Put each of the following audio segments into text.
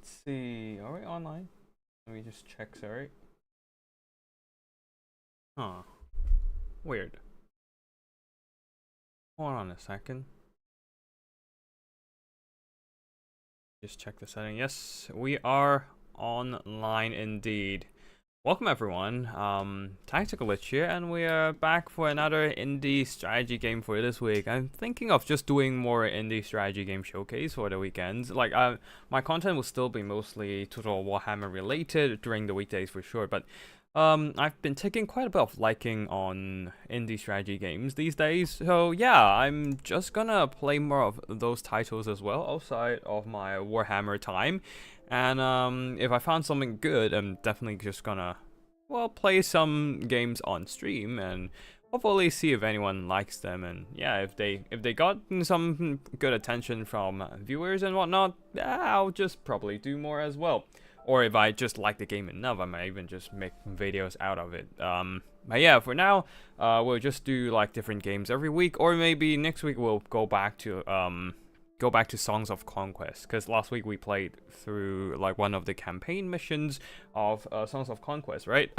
Let's see. Are we online? Let me just check, sorry. Huh. Weird. Hold on a second. Just check the setting. Yes, we are online indeed. Welcome everyone. Tactical Glitch here, and we are back for another indie strategy game for this week. I'm thinking of just doing more indie strategy game showcase for the weekends. Like, my content will still be mostly Total Warhammer related during the weekdays for sure, but I've been taking quite a bit of liking on indie strategy games these days, so yeah, I'm just gonna play more of those titles as well outside of my Warhammer time. And if I found something good, I'm definitely just gonna, well, play some games on stream and hopefully see if anyone likes them. And yeah, if they got some good attention from viewers and whatnot, I'll just probably do more as well. Or if I just like the game enough, I might even just make videos out of it. But yeah, for now, we'll just do like different games every week, or maybe next week we'll go back to Songs of Conquest, because last week we played through like one of the campaign missions of Songs of Conquest, right?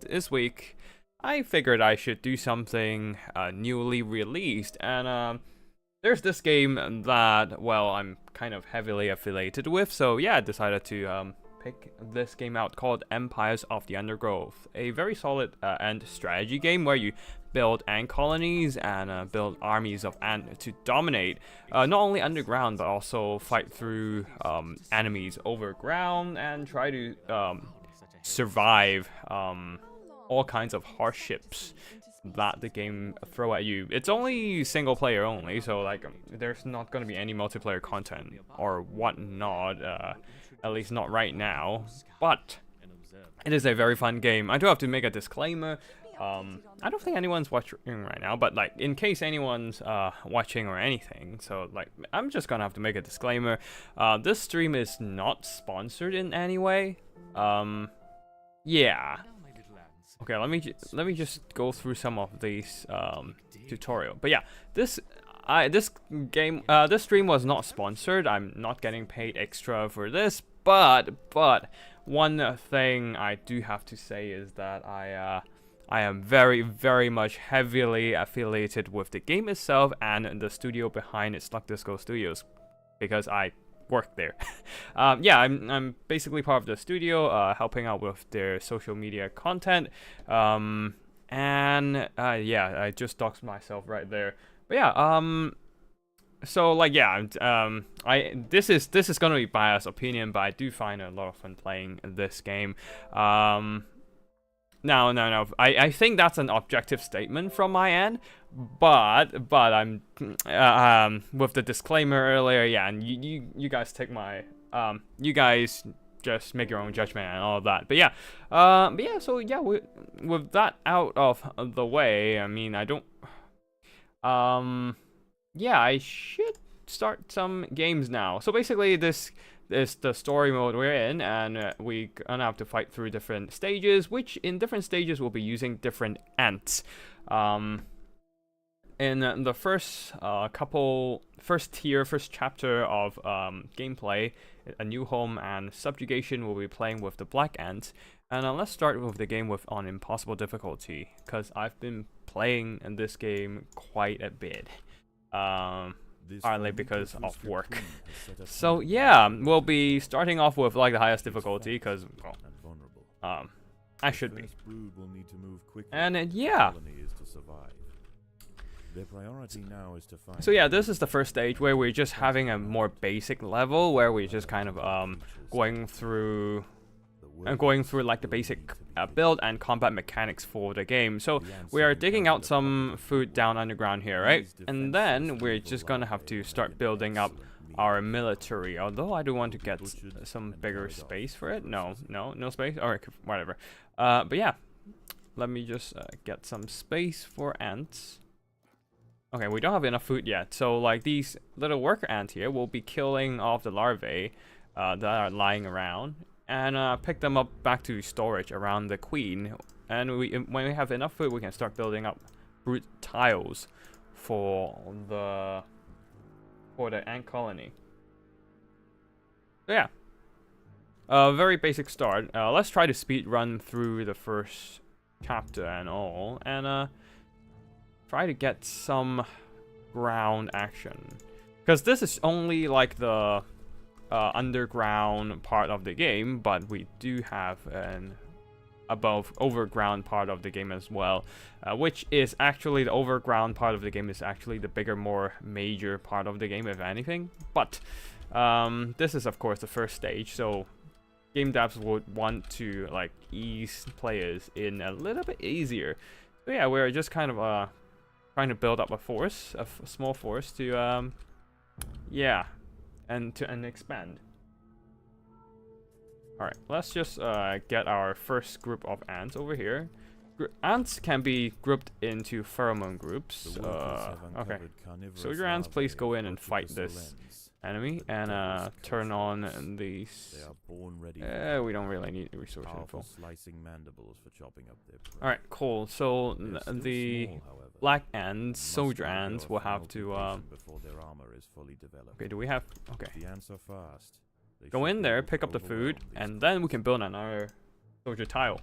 This week I figured I should do something newly released, and there's this game that, well, I'm kind of heavily affiliated with, so yeah, I decided to pick this game out called Empires of the Undergrowth, a very solid ant strategy game where you build ant colonies and build armies of ant to dominate not only underground but also fight through enemies overground and try to survive all kinds of hardships that the game throw at you. It's only single player only, so like there's not going to be any multiplayer content or whatnot, at least not right now, but it is a very fun game. I do have to make a disclaimer. I don't think anyone's watching right now, but like in case anyone's watching or anything, so like I'm just gonna have to make a disclaimer. This stream is not sponsored in any way. Yeah. Okay, let me just go through some of these tutorial. But yeah, this stream was not sponsored. I'm not getting paid extra for this, but one thing I do have to say is that I am very much heavily affiliated with the game itself and the studio behind it, Slug Disco Studios, because I work there. Yeah, I'm basically part of the studio, helping out with their social media content. And yeah, I just doxed myself right there. But yeah, so like yeah, this is gonna be biased opinion, but I do find a lot of fun playing this game. No. I think that's an objective statement from my end, but I'm with the disclaimer earlier, yeah, and you guys take my you guys just make your own judgment and all of that. But yeah, so yeah, with that out of the way, I mean, I don't yeah, I should start some games now. So basically this is the story mode we're in, and we're gonna have to fight through different stages, which in different stages we'll be using different ants. In the first first chapter of gameplay, A New Home and Subjugation, we'll be playing with the black ants. And let's start with the game on impossible difficulty, because I've been playing in this game quite a bit. Partly because of work. So yeah, we'll be starting off with like the highest difficulty, because well, I should be. And yeah. So yeah, this is the first stage where we're just having a more basic level where we're just kind of going through like the basic build and combat mechanics for the game. So we are digging out some food down underground here, right? And then we're just gonna have to start building up our military, although I do want to get some bigger space for it. No space, or whatever. But yeah, let me just get some space for ants. Okay, we don't have enough food yet, so like these little worker ants here will be killing off the larvae that are lying around, and pick them up back to storage around the queen. And when we have enough food, we can start building up brute tiles for the ant colony. So yeah, very basic start. Let's try to speed run through the first chapter and all, and try to get some ground action. Because this is only like the underground part of the game, but we do have an overground part of the game as well, which is actually the overground part of the game is actually the bigger, more major part of the game, if anything. But this is of course the first stage, so game devs would want to like ease players in a little bit easier. So yeah, we're just kind of trying to build up a force, a small force to yeah, and expand. Alright, let's just get our first group of ants over here. Ants can be grouped into pheromone groups. Okay, so your ants, please go in and fight this enemy and turn on these. We don't really need resource info. Alright, cool. So the black ants, soldier ants, will have to okay, do we have okay. Go in there, pick up the food, and then we can build another soldier tile.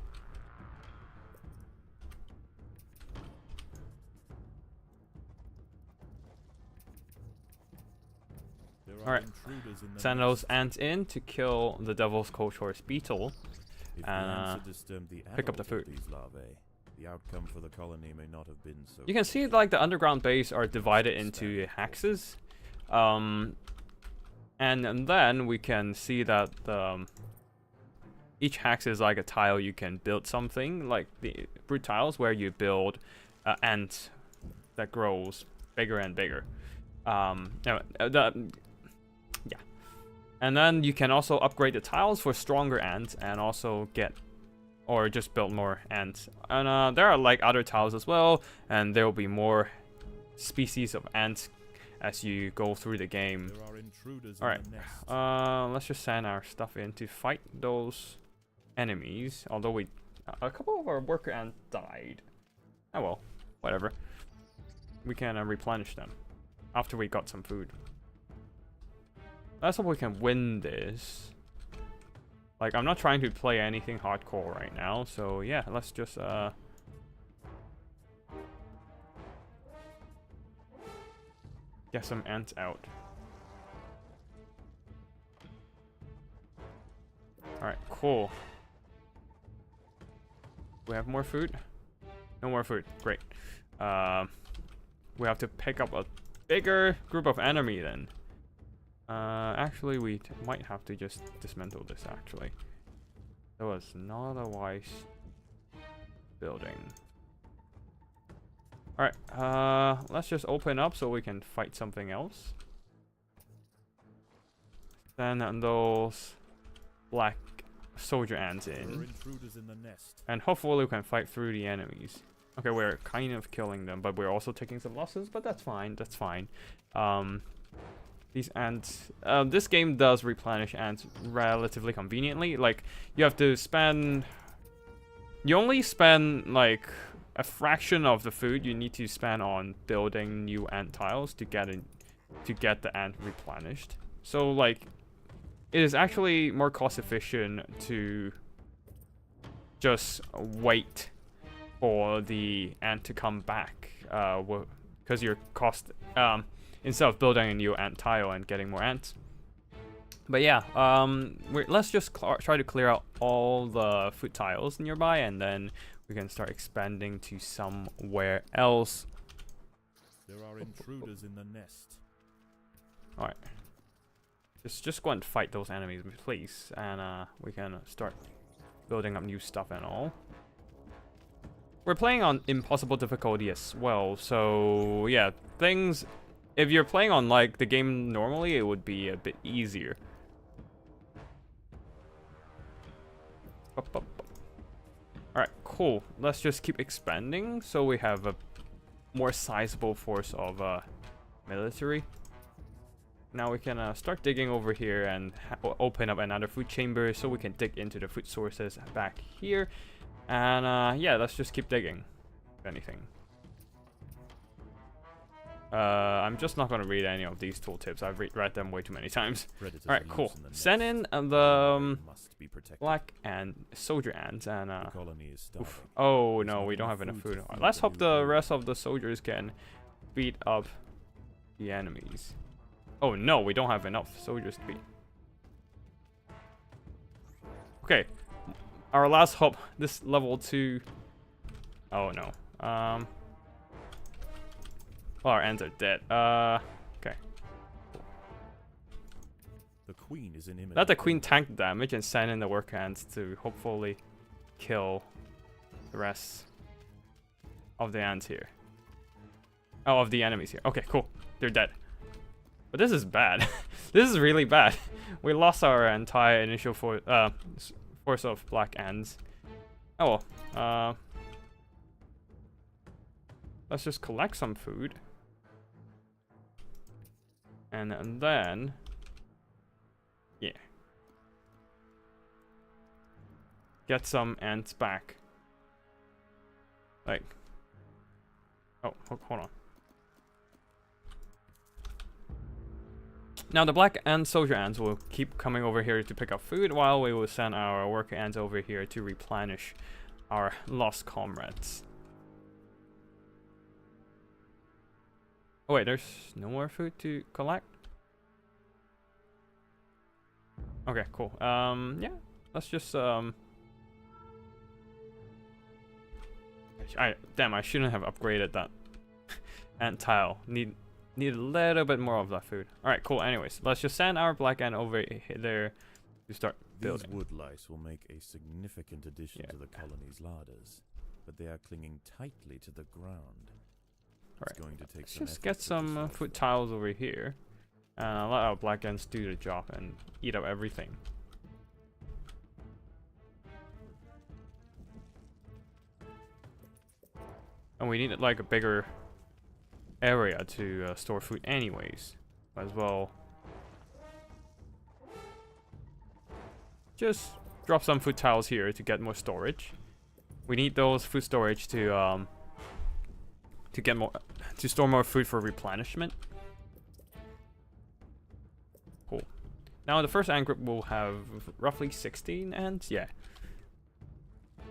Alright, send those ants in to kill the devil's coach horse beetle, and pick up the food. You can see like the underground base are divided into hexes. And then we can see that each hex is like a tile you can build something, like the brute tiles where you build ant that grows bigger and bigger. Yeah. And then you can also upgrade the tiles for stronger ants and also get, or just build more ants. And there are like other tiles as well, and there will be more species of ants as you go through the game. Alright, let's just send our stuff in to fight those enemies. Although a couple of our worker ants died. Oh well, whatever. We can replenish them after we got some food. Let's hope we can win this. Like, I'm not trying to play anything hardcore right now, so yeah, let's just get some ants out. Alright, cool. We have more food? No more food. Great. We have to pick up a bigger group of enemy then. Actually, we might have to just dismantle this, actually. That was not a wise building. Alright, let's just open up so we can fight something else. Send those black soldier ants in. And hopefully we can fight through the enemies. Okay, we're kind of killing them, but we're also taking some losses, but that's fine, that's fine. These ants, this game does replenish ants relatively conveniently. Like, you have to spend, you only spend like a fraction of the food you need to spend on building new ant tiles to get the ant replenished. So like, it is actually more cost efficient to just wait for the ant to come back, because your cost, instead of building a new ant tile and getting more ants. But yeah, let's just try to clear out all the food tiles nearby, and then we can start expanding to somewhere else. There are intruders in the nest. Alright. Just go and fight those enemies, please. And we can start building up new stuff and all. We're playing on impossible difficulty as well, so yeah, things... If you're playing on like the game normally, it would be a bit easier. Alright, cool. Let's just keep expanding so we have a more sizable force of military. Now we can start digging over here and open up another food chamber so we can dig into the food sources back here. And yeah, let's just keep digging, if anything. I'm just not gonna read any of these tooltips. I've read them way too many times. Predators All right, are cool. loose in the Send nest. in the Must be protected. black and soldier ants and The colony is starving. oof. Oh There's no, not we don't enough have enough food to food. feed Let's the hope new the brood. rest of the soldiers can beat up the enemies. Oh no, we don't have enough soldiers to beat. Okay, our last hope. This level 2. Oh no. Well, our ants are dead. Okay. The queen is in imminent. Let the queen tank the damage and send in the worker ants to hopefully kill the rest of the ants here. Oh, of the enemies here. Okay, cool. They're dead. But this is bad. This is really bad. We lost our entire initial force of black ants. Oh well. Let's just collect some food. And then... yeah. Get some ants back. Like... oh, hold on. Now the black and soldier ants will keep coming over here to pick up food while we will send our worker ants over here to replenish our lost comrades. Oh wait, there's no more food to collect? Okay, cool. Yeah, let's just damn, I shouldn't have upgraded that ant tile. Need a little bit more of that food. All right, cool. Anyways, let's just send our black ant over there to start building. These wood lice will make a significant addition to the colony's larders, but they are clinging tightly to the ground. It's going to take Let's some just effort get to some dissolve food them. tiles over here. And let our black ants do the job and eat up everything. And we need like a bigger area to store food anyways. Might as well just drop some food tiles here to get more storage. We need those food storage to get more, to store more food for replenishment. Cool. Now the first ant group will have roughly 16 ants. Yeah.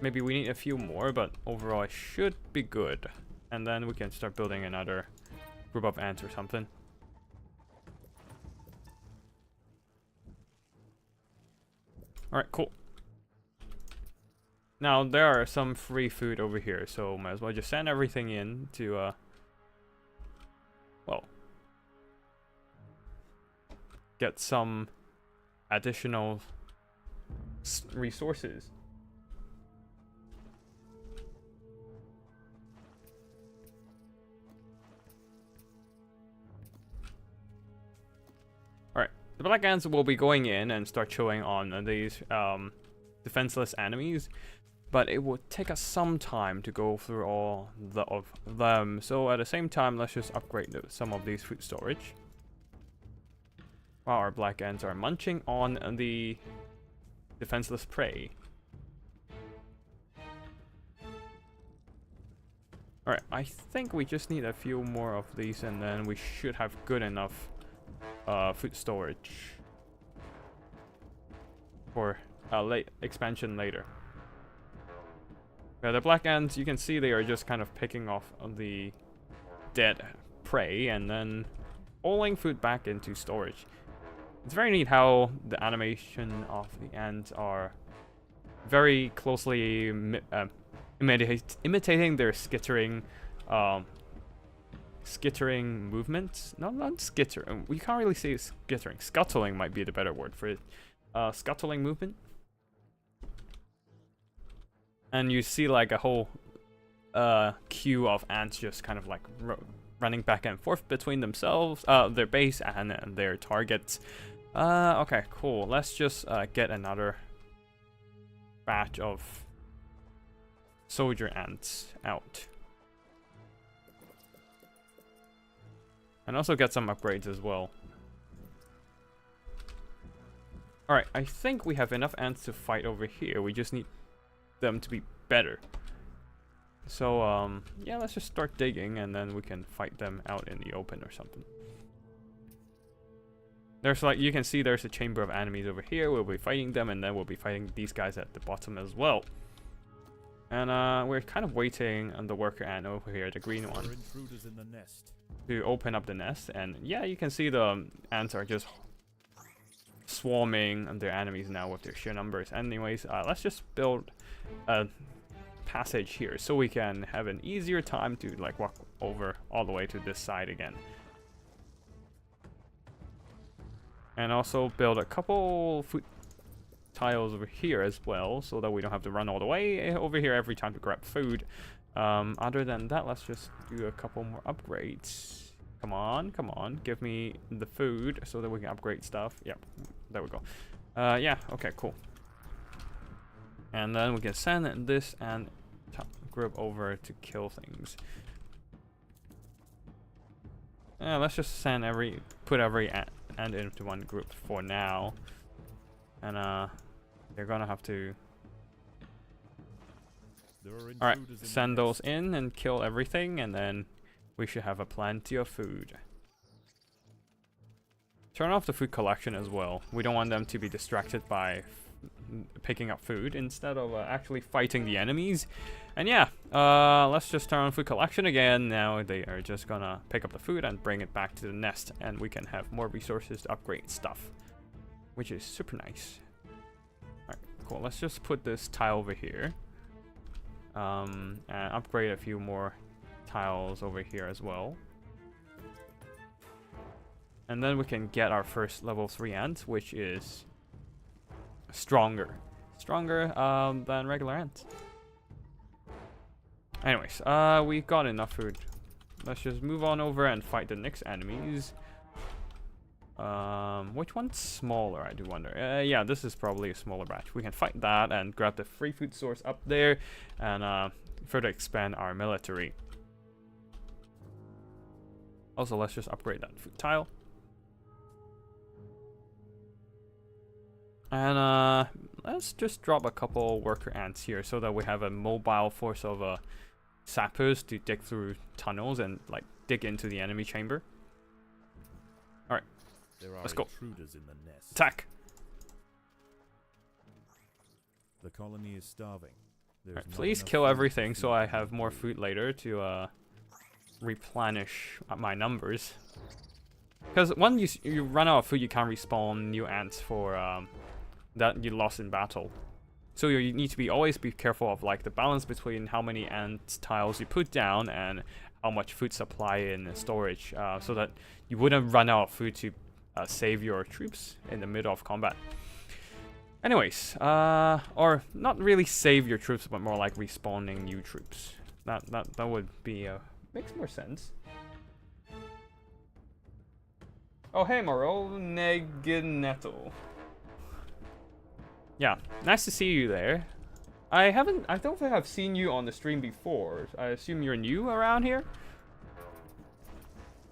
Maybe we need a few more, but overall it should be good. And then we can start building another group of ants or something. Alright, cool. Now there are some free food over here, so might as well just send everything in to well, get some additional resources. Alright, the black ants will be going in and start chewing on these defenseless enemies, but it will take us some time to go through all of them. So at the same time, let's just upgrade some of these food storage while our black ants are munching on the defenseless prey. Alright, I think we just need a few more of these and then we should have good enough food storage for late expansion later. The black ants, you can see they are just kind of picking off the dead prey and then pulling food back into storage. It's very neat how the animation of the ants are very closely imitating their skittering movements. No, not skittering. We can't really say skittering. Scuttling might be the better word for it. Scuttling movement. And you see like a whole queue of ants just kind of like running back and forth between themselves, their base and their targets. Okay, cool. Let's just get another batch of soldier ants out. And also get some upgrades as well. Alright, I think we have enough ants to fight over here. We just need them to be better. So yeah, let's just start digging, and then we can fight them out in the open or something. There's like, you can see there's a chamber of enemies over here. We'll be fighting them, and then we'll be fighting these guys at the bottom as well. And we're kind of waiting on the worker ant over here, the green one, to open up the nest. And yeah, you can see the ants are just swarming their enemies now with their sheer numbers. Anyways, let's just build a passage here so we can have an easier time to like walk over all the way to this side again. And also build a couple food tiles over here as well, so that we don't have to run all the way over here every time to grab food. Other than that, let's just do a couple more upgrades. Come on, give me the food so that we can upgrade stuff. Yep, there we go. Yeah, okay, cool. And then we can send this and group over to kill things. Let's just send put every ant into one group for now. And they're gonna have to. Alright, send those in and kill everything, and then we should have a plenty of food. Turn off the food collection as well. We don't want them to be distracted by picking up food instead of actually fighting the enemies. And yeah, let's just turn on food collection again. Now they are just gonna pick up the food and bring it back to the nest, and we can have more resources to upgrade stuff, which is super nice. Alright, cool. Let's just put this tile over here. And upgrade a few more tiles over here as well. And then we can get our first level 3 ant, which is stronger than regular ants. Anyways, we got enough food. Let's just move on over and fight the next enemies. Which one's smaller, I do wonder. Yeah, this is probably a smaller batch. We can fight that and grab the free food source up there, and further expand our military. Also, let's just upgrade that food tile. And let's just drop a couple worker ants here so that we have a mobile force of sappers to dig through tunnels and like dig into the enemy chamber. Alright, let's go. In the nest. Attack! The colony is starving. Right, please kill everything so I have more food later to replenish my numbers. Because when you run out of food, you can't respawn new ants for that you lost in battle. So you need to always be careful of like the balance between how many ant tiles you put down and how much food supply in storage, so that you wouldn't run out of food to save your troops in the middle of combat. Anyways, or not really save your troops, but more like respawning new troops. That would be makes more sense. Oh hey Moro Negineto. Yeah, nice to see you there. I don't think I've seen you on the stream before. I assume you're new around here?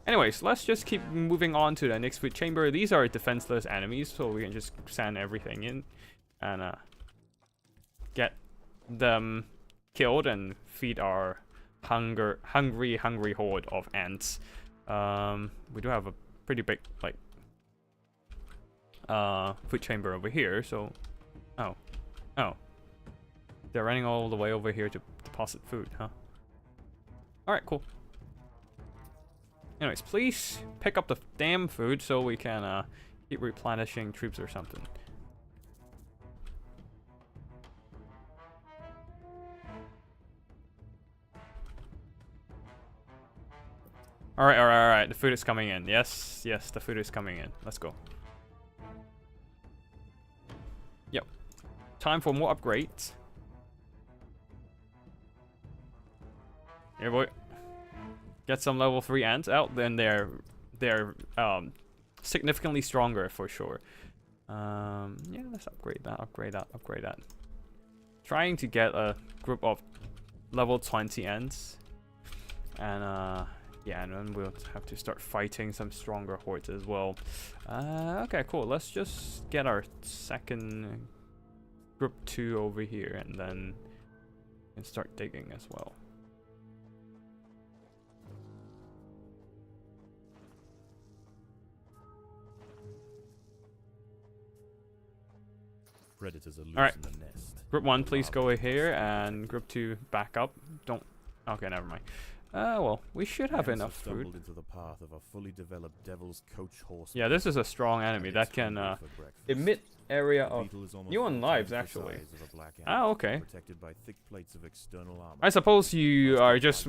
Anyways, let's just keep moving on to the next food chamber. These are defenseless enemies, so we can just send everything in and get them killed and feed our hungry horde of ants. We do have a pretty big like food chamber over here, so oh, they're running all the way over here to deposit food, huh? Alright, cool. Anyways, please pick up the damn food so we can keep replenishing troops or something. Alright, the food is coming in. Yes, the food is coming in. Let's go. Yep. Time for more upgrades. Here, boy. Get some level 3 ants out, then they're significantly stronger for sure. Yeah, let's upgrade that. Trying to get a group of level 20 ants. And yeah, and then we'll have to start fighting some stronger hordes as well. Okay, cool. Let's just get our second group 2 over here, and then we can start digging as well. Predators are loose Alright. in the nest. Group 1, please go Larvae here, swarm. and Group 2, back up. Don't... Okay, never mind. Well, we should have Ants enough food. stumbled into the path of a fully developed devil's coach horse. Yeah, this is a strong enemy that can emit area of you on lives, actually. Ah, okay. Protected by thick plates of external armor. I suppose you are just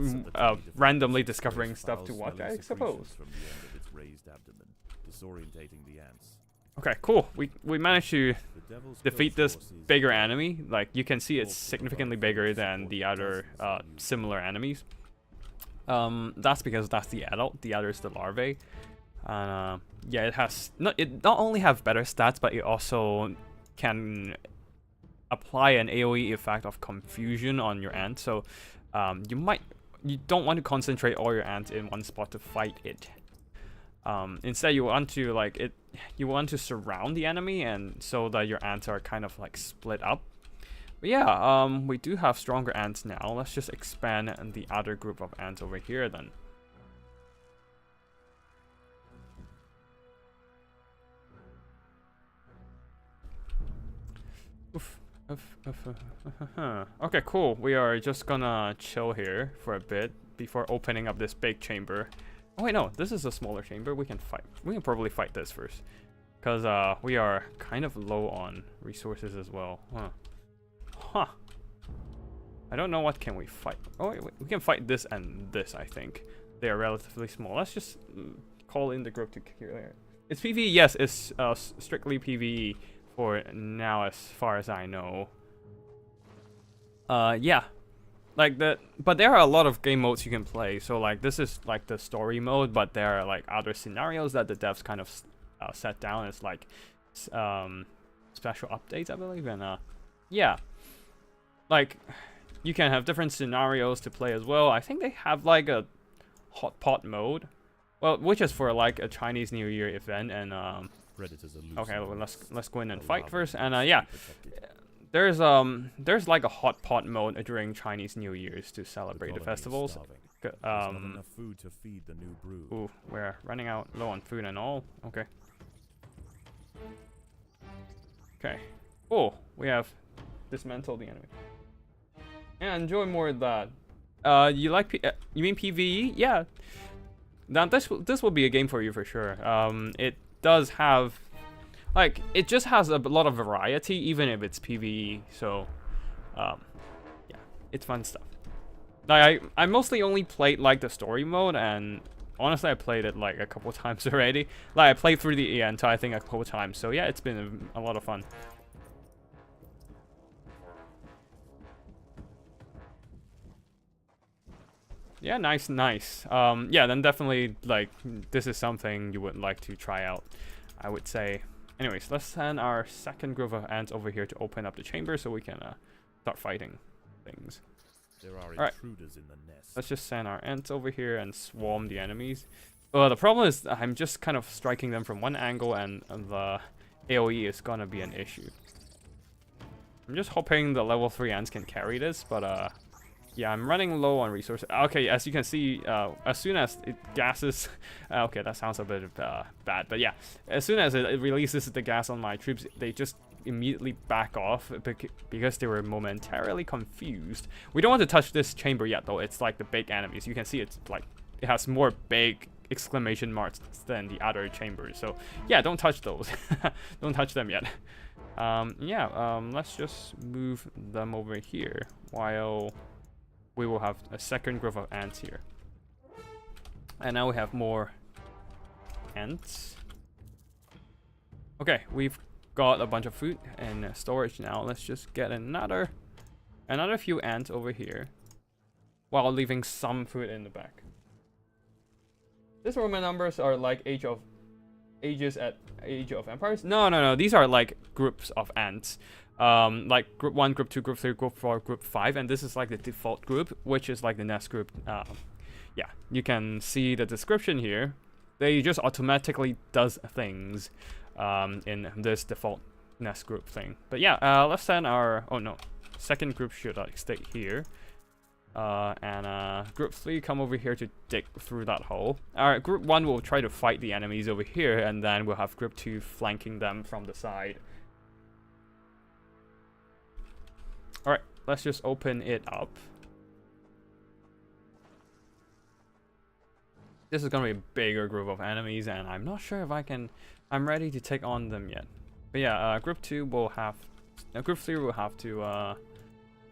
randomly discovering stuff to watch, I suppose. From the end of its raised abdomen, disorientating the ants. Okay, cool. We managed to The devil's defeat coach this horse is bigger enemy. Like, you can see it's significantly bigger than the other similar enemies. That's because that's the adult, the other is the larvae. And yeah, it not only have better stats, but it also can apply an AoE effect of confusion on your ant. So you don't want to concentrate all your ants in one spot to fight it. Instead, you want to surround the enemy, and so that your ants are kind of like split up. But yeah, we do have stronger ants now. Let's just expand the other group of ants over here then. Okay, cool. We are just gonna chill here for a bit before opening up this big chamber. Oh wait, no, this is a smaller chamber. We can probably fight this first, because we are kind of low on resources as well. Huh. I don't know what can we fight. Oh wait, we can fight this and this, I think. They are relatively small. Let's just call in the group to clear. It's PvE, yes, it's strictly PvE for now as far as I know. Yeah. Like but there are a lot of game modes you can play. So like this is like the story mode, but there are like other scenarios that the devs kind of set down as like special updates, I believe. And yeah. Like, you can have different scenarios to play as well. I think they have like a hot pot mode, well, which is for like a Chinese New Year event. And okay, well, let's go in and fight first. And yeah, there's like a hot pot mode during Chinese New Year's to celebrate the festivals. Enough food to feed the new brood. Ooh, we're running out low on food and all. Okay. Okay. Oh, we have dismantled the enemy. Yeah, enjoy more of that. You mean PvE? Yeah. Now this will be a game for you for sure. It does have, like, it just has a lot of variety, even if it's PvE. So, yeah, it's fun stuff. Like, I mostly only played like the story mode, and honestly, I played it like a couple times already. Like, I played through the entire thing a couple times. So yeah, it's been a lot of fun. Yeah, nice. Yeah, then definitely, like, this is something you would like to try out, I would say. Anyways, let's send our second group of ants over here to open up the chamber so we can start fighting things. There are intruders in the nest. Let's just send our ants over here and swarm the enemies. The problem is I'm just kind of striking them from one angle, and the AoE is gonna be an issue. I'm just hoping the level 3 ants can carry this, but yeah, I'm running low on resources. Okay, as you can see, as soon as it gases... okay, that sounds a bit bad, but yeah. As soon as it releases the gas on my troops, they just immediately back off because they were momentarily confused. We don't want to touch this chamber yet, though. It's like the big enemies. You can see it's like... it has more big exclamation marks than the other chambers. So, yeah, don't touch those. Don't touch them yet. Yeah, let's just move them over here while... we will have a second group of ants here. And now we have more ants. Okay, we've got a bunch of food in storage now. Let's just get another few ants over here while leaving some food in the back. These Roman numbers are like ages at Age of Empires. No. These are like groups of ants. Like group 1, group 2, group 3, group 4, group 5, and this is like the default group, which is like the nest group. Yeah, you can see the description here. They just automatically does things in this default nest group thing. But yeah, let's send our... oh no, second group should stay here. And group 3 come over here to dig through that hole. Alright, group 1 will try to fight the enemies over here, and then we'll have group 2 flanking them from the side. Alright, let's just open it up. This is gonna be a bigger group of enemies, and I'm not sure if I'm ready to take on them yet. But yeah, group 2 will have... group 3 will have to,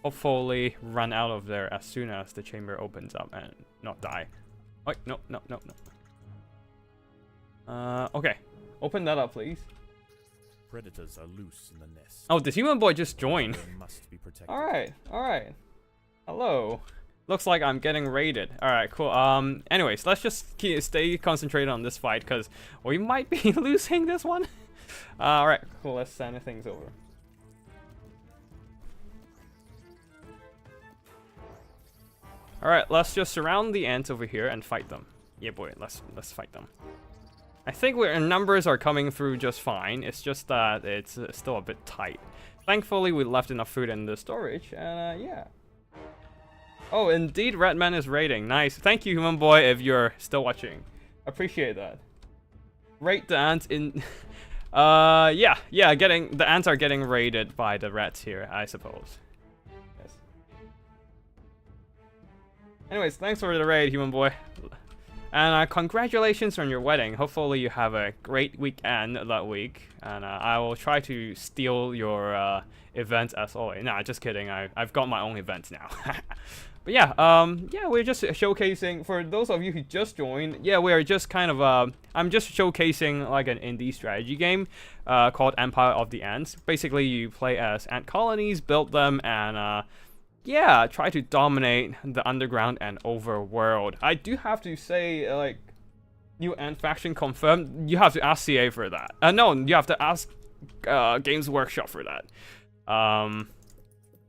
hopefully run out of there as soon as the chamber opens up and not die. Wait, no. Okay. Open that up, please. Predators are loose in the nest. Oh, the human boy just joined. Must be protected. Alright. Hello. Looks like I'm getting raided. Alright, cool. Anyways, let's just stay concentrated on this fight, because we might be losing this one. Alright, cool. Let's send things over. Alright, let's just surround the ants over here and fight them. Yeah, boy, let's fight them. I think our numbers are coming through just fine. It's just that it's still a bit tight. Thankfully, we left enough food in the storage, and yeah. Oh, indeed, Redman is raiding. Nice. Thank you, human boy, if you're still watching. Appreciate that. Raid the ants in... yeah, the ants are getting raided by the rats here, I suppose. Yes. Anyways, thanks for the raid, human boy. And congratulations on your wedding. Hopefully you have a great weekend that week. And I will try to steal your events as always. Nah, just kidding. I've got my own events now. But yeah, we're just showcasing, for those of you who just joined, yeah, we're just kind of, I'm just showcasing like an indie strategy game called Empire of the Ants. Basically, you play as ant colonies, build them, and yeah, try to dominate the underground and overworld. I do have to say, like, new ant faction confirmed. You have to ask CA for that. No, you have to ask Games Workshop for that.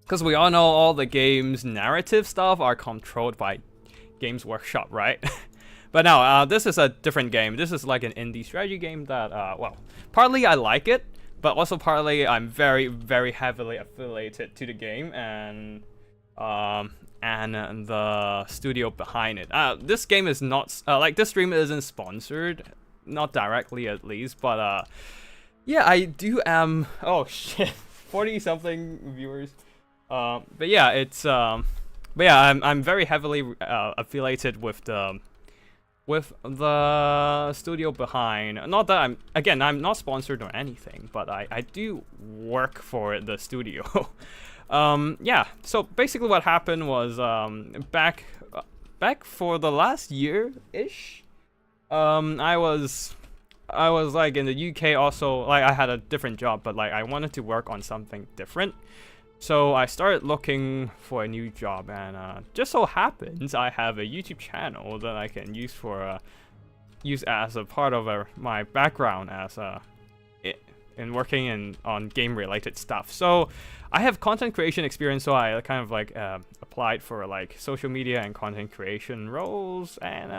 Because we all know all the game's narrative stuff are controlled by Games Workshop, right? But no, this is a different game. This is like an indie strategy game that, well, partly I like it, but also partly I'm very, very heavily affiliated to the game and the studio behind it. This game is not, like, this stream isn't sponsored, not directly at least, but, yeah, I do oh shit, 40-something viewers. But yeah, it's but yeah, I'm very heavily affiliated with the studio behind. Not that I'm not sponsored or anything, but I do work for the studio. Yeah. So basically, what happened was back for the last year-ish. I was like in the UK also. Like I had a different job, but like I wanted to work on something different. So I started looking for a new job, and just so happens I have a YouTube channel that I can use for use as a part of my background as in working on game-related stuff. So I have content creation experience, so I kind of like applied for like social media and content creation roles, and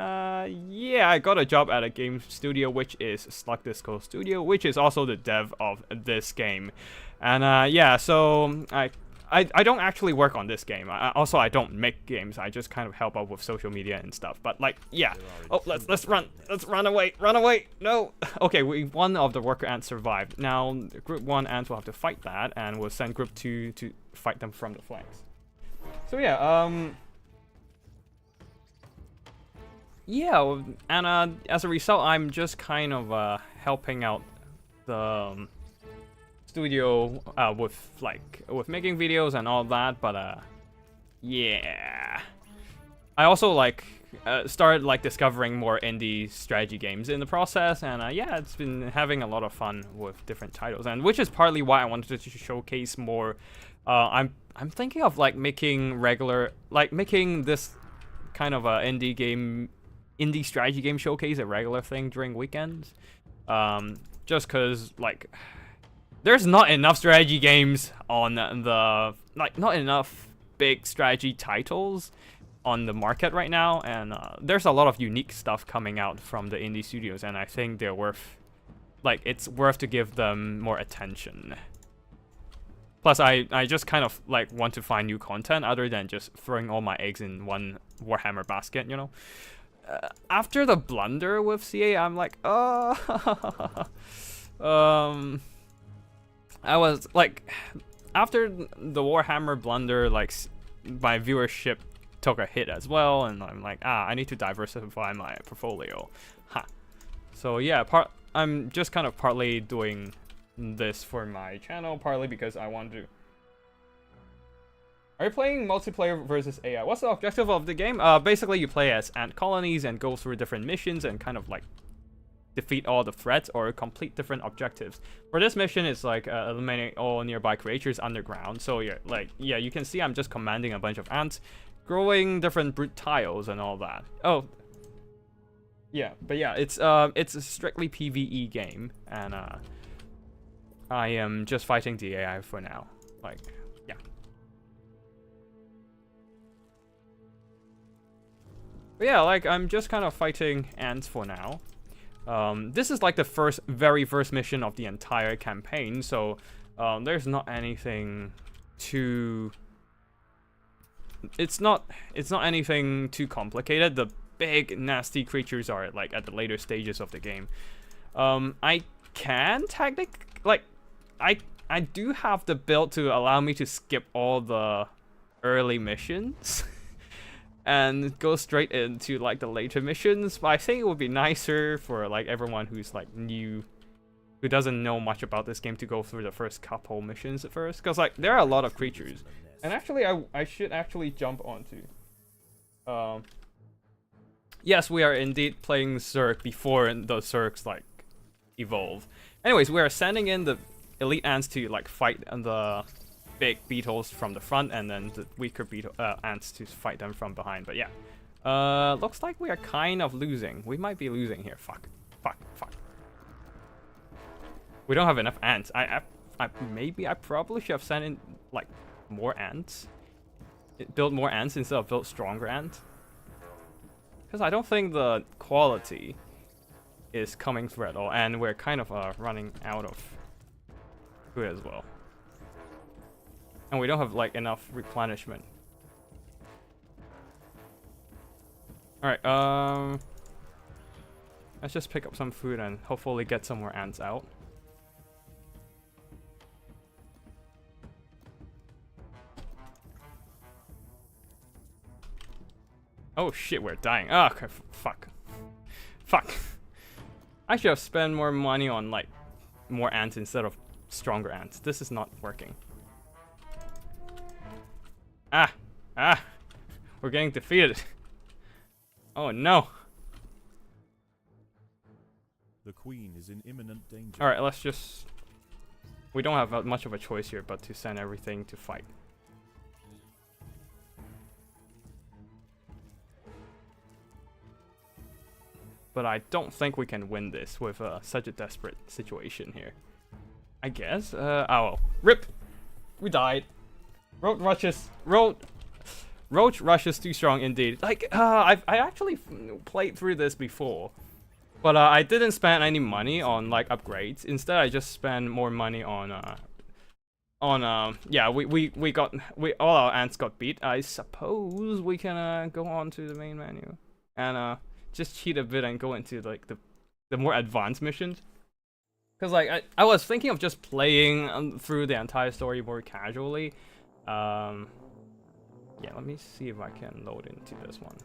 yeah, I got a job at a game studio, which is Slug Disco Studio, which is also the dev of this game. And yeah, so I don't actually work on this game. I don't make games. I just kind of help out with social media and stuff. But like, yeah. Oh, let's run away. No. Okay, one of the worker ants survived. Now group 1 ants will have to fight that, and we'll send group 2 to fight them from the flanks. So yeah, yeah, and as a result, I'm just kind of helping out the studio with making videos and all that, but yeah, I also like started like discovering more indie strategy games in the process, and yeah, it's been having a lot of fun with different titles, and which is partly why I wanted to showcase more. I'm thinking of like making this kind of a indie strategy game showcase a regular thing during weekends, just cause like there's not enough strategy games on not enough big strategy titles on the market right now, and there's a lot of unique stuff coming out from the indie studios, and I think they're it's worth to give them more attention. Plus, I just kind of like want to find new content other than just throwing all my eggs in one Warhammer basket, you know. After the blunder with CA, I'm like, I after the Warhammer blunder, like my viewership took a hit as well, and I'm like, I need to diversify my portfolio. Ha. So yeah, I'm just kind of partly doing this for my channel, partly because I want to. Are you playing multiplayer versus AI? What's the objective of the game? Basically you play as ant colonies and go through different missions and kind of like defeat all the threats or complete different objectives. For this mission, it's like eliminating all nearby creatures underground. So yeah, you can see I'm just commanding a bunch of ants, growing different brute tiles and all that. Oh, yeah, but yeah, it's a strictly PvE game, and I am just fighting the AI for now. Like, yeah. But yeah, like I'm just kind of fighting ants for now. This is like the very first mission of the entire campaign, so there's not anything too. It's not anything too complicated. The big nasty creatures are like at the later stages of the game. I can I do have the build to allow me to skip all the early missions. And go straight into like the later missions, but I think it would be nicer for like everyone who's like new, who doesn't know much about this game, to go through the first couple missions at first, because like there are a lot of creatures, and actually I should actually jump onto. Yes, we are indeed playing Zerg before the Zergs like evolve. Anyways, we are sending in the elite ants to like fight the big beetles from the front, and then the weaker ants to fight them from behind. But yeah, looks like we are kind of losing. We might be losing here. Fuck. We don't have enough ants. Maybe I probably should have sent in like more ants. Build more ants instead of build stronger ants. Because I don't think the quality is coming through at all, and we're kind of running out of food as well. And we don't have like enough replenishment. Alright, let's just pick up some food and hopefully get some more ants out. Oh shit, we're dying. Oh, okay, fuck. I should have spent more money on like more ants instead of stronger ants. This is not working. We're getting defeated. Oh no. The queen is in imminent danger. All right, let's just. We don't have much of a choice here, but to send everything to fight. But I don't think we can win this with such a desperate situation here. I guess. Oh well. Rip. We died. Roach rushes too strong indeed. Like, I actually played through this before, but I didn't spend any money on like upgrades. Instead, I just spent more money on yeah, all our ants got beat. I suppose we can go on to the main menu and just cheat a bit and go into like the more advanced missions. Cause like I was thinking of just playing through the entire story more casually. Yeah, let me see if I can load into this one.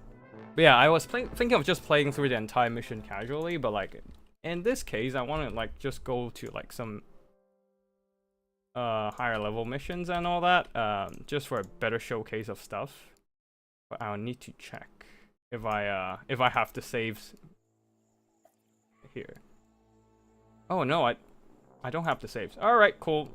But yeah, I was thinking of just playing through the entire mission casually, but like in this case, I want to like just go to like some higher level missions and all that, just for a better showcase of stuff. But I'll need to check if I have to save here. Oh no, I don't have to save. All right, cool.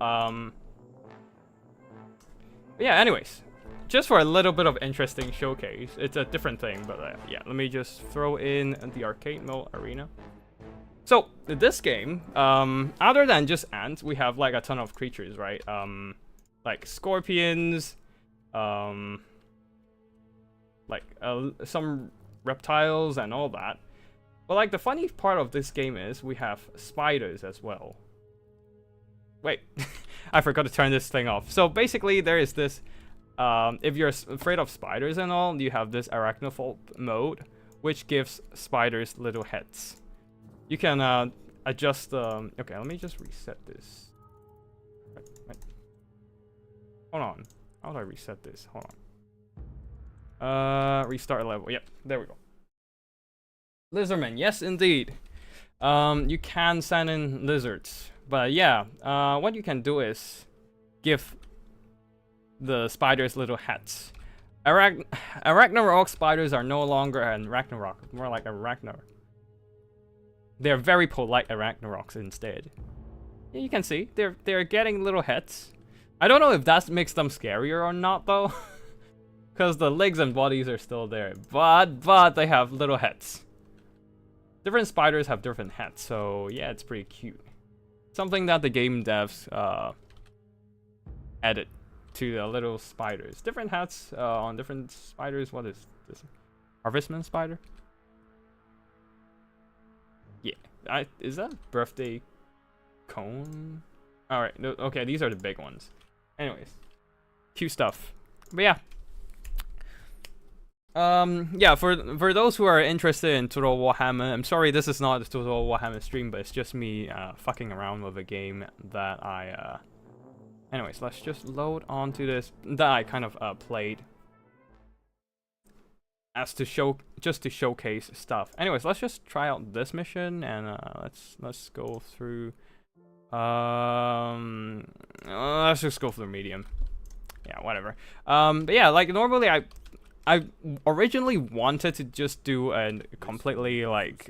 Yeah, anyways, just for a little bit of interesting showcase. It's a different thing, but yeah, let me just throw in the arcade mode arena. So this game, other than just ants, we have like a ton of creatures, right? Like scorpions, like some reptiles and all that. But like the funny part of this game is we have spiders as well. Wait, I forgot to turn this thing off. So basically there is this, if you're afraid of spiders and all, you have this arachnophobe mode, which gives spiders little heads. You can adjust the, okay, let me just reset this. Right. Hold on. How do I reset this? Hold on. Restart level. Yep, there we go. Lizardmen, yes indeed. You can send in lizards, but yeah, what you can do is give the spiders little hats. Ragnarok spiders are no longer an Ragnarok, more like a Ragnar. They're very polite Arachnaroks instead. You can see they're getting little heads. I don't know if that makes them scarier or not though, because the legs and bodies are still there. But they have little heads. Different spiders have different heads, so yeah, it's pretty cute. Something that the game devs added to the little spiders. Different hats on different spiders. What is this? Harvestman spider? Yeah, is that a birthday cone? All right, no, okay, these are the big ones. Anyways, cute stuff. But yeah, yeah, for those who are interested in Total Warhammer, I'm sorry this is not a Total Warhammer stream, but it's just me fucking around with a game that I anyways, let's just load onto this that I kind of played as to showcase stuff. Anyways, let's just try out this mission and let's go through let's just go for the medium. Yeah, whatever. But yeah, like normally I originally wanted to just do a completely like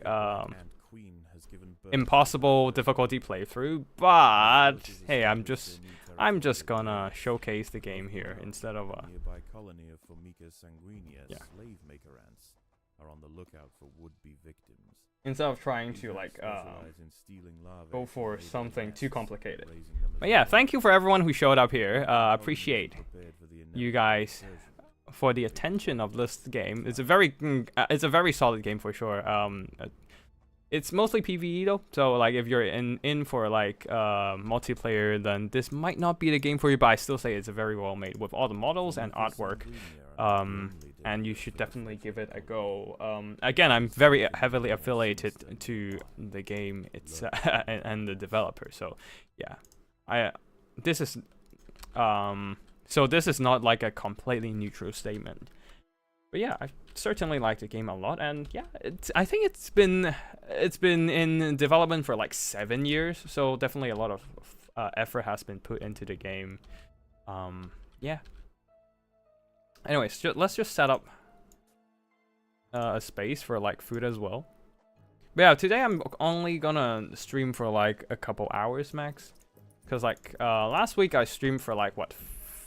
impossible difficulty playthrough, but hey, I'm just gonna showcase the game here instead of nearby colony of Formica sanguinea yeah. slave maker ants are on the lookout for would-be victims. Instead of trying to like go for something too complicated. But yeah, thank you for everyone who showed up here. Appreciate you guys for the attention of this game. It's a very solid game for sure. It's mostly PvE though, so like if you're in for like multiplayer, then this might not be the game for you. But I still say it's a very well made with all the models and artwork. And you should definitely give it a go. Again, I'm very heavily affiliated to the game and the developer. So yeah, this is not like a completely neutral statement. But yeah, I certainly like the game a lot, and yeah, I think it's been in development for like 7 years, so definitely a lot of effort has been put into the game. Yeah. Anyways, let's just set up a space for like food as well. But yeah, today I'm only gonna stream for like a couple hours max, because like last week I streamed for like what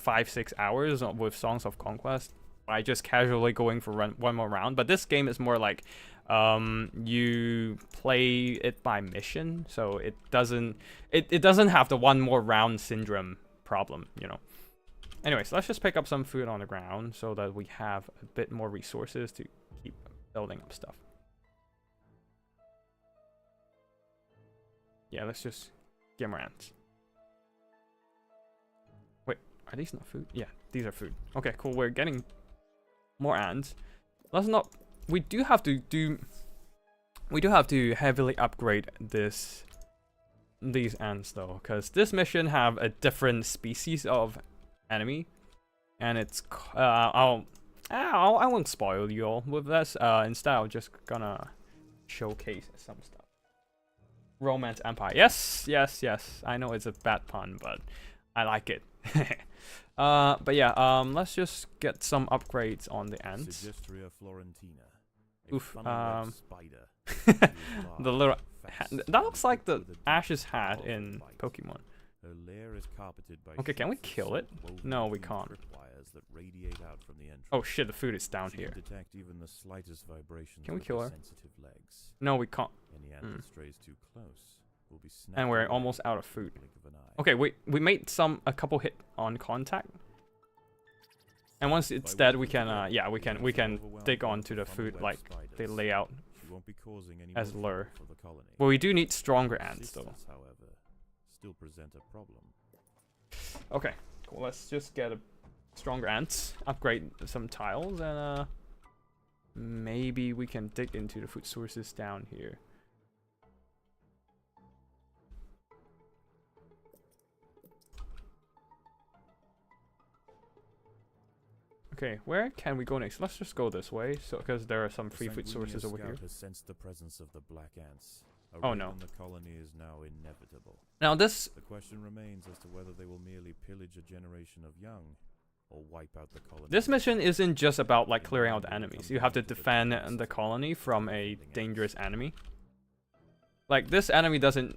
5-6 hours with Songs of Conquest by just casually going for one more round. But this game is more like you play it by mission, so it doesn't have the one more round syndrome problem, you know. Anyways, let's just pick up some food on the ground so that we have a bit more resources to keep building up stuff. Yeah, let's just get more ants. Wait, are these not food? Yeah, these are food. Okay, cool. We're getting more ants. Let's not. We do have to heavily upgrade these ants though, because this mission have a different species of enemy, and it's I won't spoil you all with this. Instead, I'm just gonna showcase some stuff. Romance Empire. Yes. I know it's a bad pun, but I like it. But yeah, let's just get some upgrades on the ants. Oof. The little that looks like the Ash's hat in Pokemon. Okay, can we kill it? No, we can't. Oh shit, the food is down here. Can we kill her? No, we can't. And we're almost out of food. Okay, we made a couple hit on contact. And once it's dead, we can yeah, we can dig onto the food like the layout as lure. But we do need stronger ants though. Still present a problem. Okay, cool. Let's just get a stronger ants, upgrade some tiles, and maybe we can dig into the food sources down here. Okay, where can we go next? Let's just go this way, so because there are some The free food Sanguinius sources over here. scout has sensed the presence of the black ants. A Oh, raid no. on the colony is now inevitable. Now this, The question remains as to whether they will merely pillage a generation of young, or wipe out the colony. this mission isn't just about like clearing out the enemies. You have to defend the colony from a dangerous enemy. Like this enemy doesn't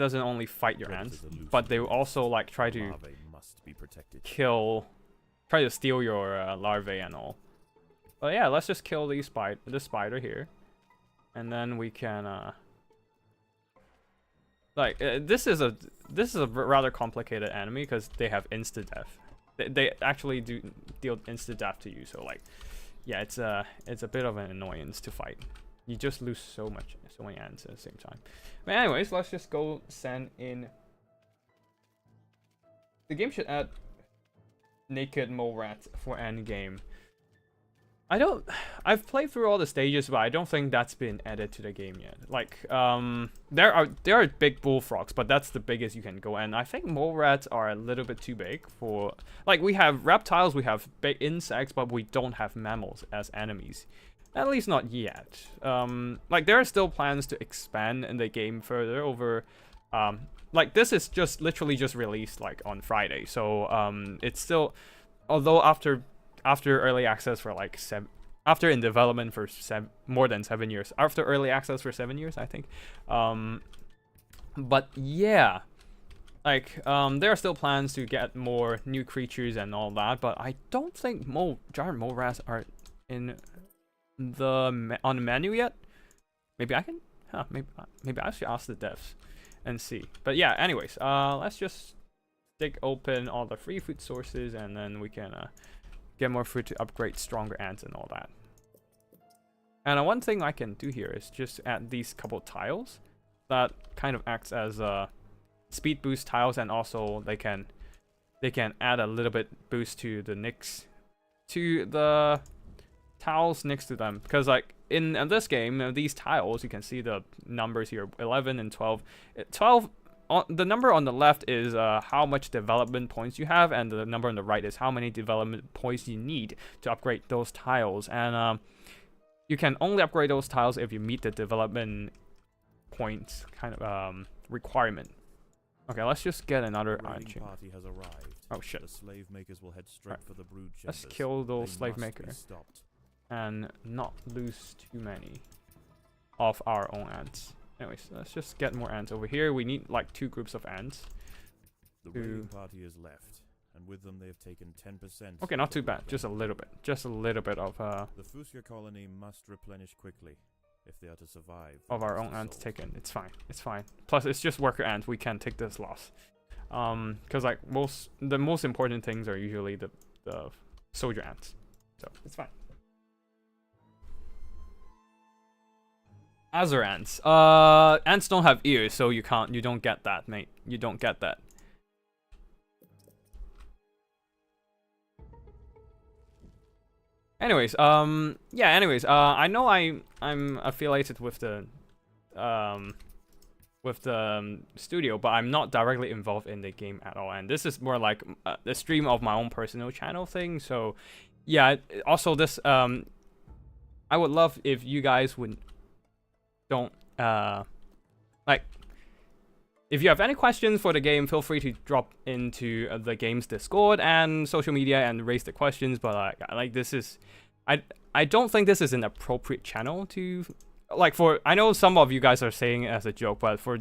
only fight your ants, but they will also like try to Larvae must be protected. try to steal your larvae and all. But yeah, let's just kill the spider here, and then we can this is a rather complicated enemy because they have insta death. They actually do deal insta death to you. So like, yeah, it's a bit of an annoyance to fight. You just lose so many ants at the same time. But anyways, let's just go send in. The game should add naked mole rats for end game. I've played through all the stages, but I don't think that's been added to the game yet. Like, there are big bullfrogs, but that's the biggest you can go. And I think mole rats are a little bit too big for, like, we have reptiles, we have big insects, but we don't have mammals as enemies. At least not yet. Like, there are still plans to expand in the game further over, like, this is just literally just released, like, on Friday. So, it's still, although after early access for like after in development for more than 7 years, after early access for 7 years, I think. But yeah, like there are still plans to get more new creatures and all that, but I don't think giant mole rats are in the on the menu yet. Maybe I can, maybe I should ask the devs and see. But yeah, anyways, let's just dig open all the free food sources, and then we can get more food to upgrade stronger ants and all that. And one thing I can do here is just add these couple tiles that kind of acts as speed boost tiles, and also they can add a little bit boost to the tiles next to them, because like in this game, these tiles, you can see the numbers here, 11 and 12. 12, the number on the left is how much development points you have, and the number on the right is how many development points you need to upgrade those tiles. And you can only upgrade those tiles if you meet the development points kind of requirement. Okay, let's just get another iron chain. Party has arrived. Oh shit. The slave makers will head straight for the brood chambers. Let's kill those They slave must be makers stopped. and not lose too many of our own ants. Anyways, let's just get more ants over here. We need like 2 groups of ants. The raiding party is left, and with them they have taken 10%. Okay, not too bad. Just a little bit. Just a little bit of The Fuchsia colony must replenish quickly if they are to survive. of our own ants taken. It's fine. It's fine. Plus, it's just worker ants. We can take this loss. Because like the most important things are usually the soldier ants. So it's fine. Azure ants. Ants don't have ears, so you don't get that, mate. You don't get that. Anyways, I know I'm affiliated with the studio, but I'm not directly involved in the game at all. And this is more like the stream of my own personal channel thing. So, yeah. Also, this I would love if you guys would don't like. If you have any questions for the game, feel free to drop into the game's Discord and social media and raise the questions. But like this is, I don't think this is an appropriate channel to, like, for. I know some of you guys are saying it as a joke, but for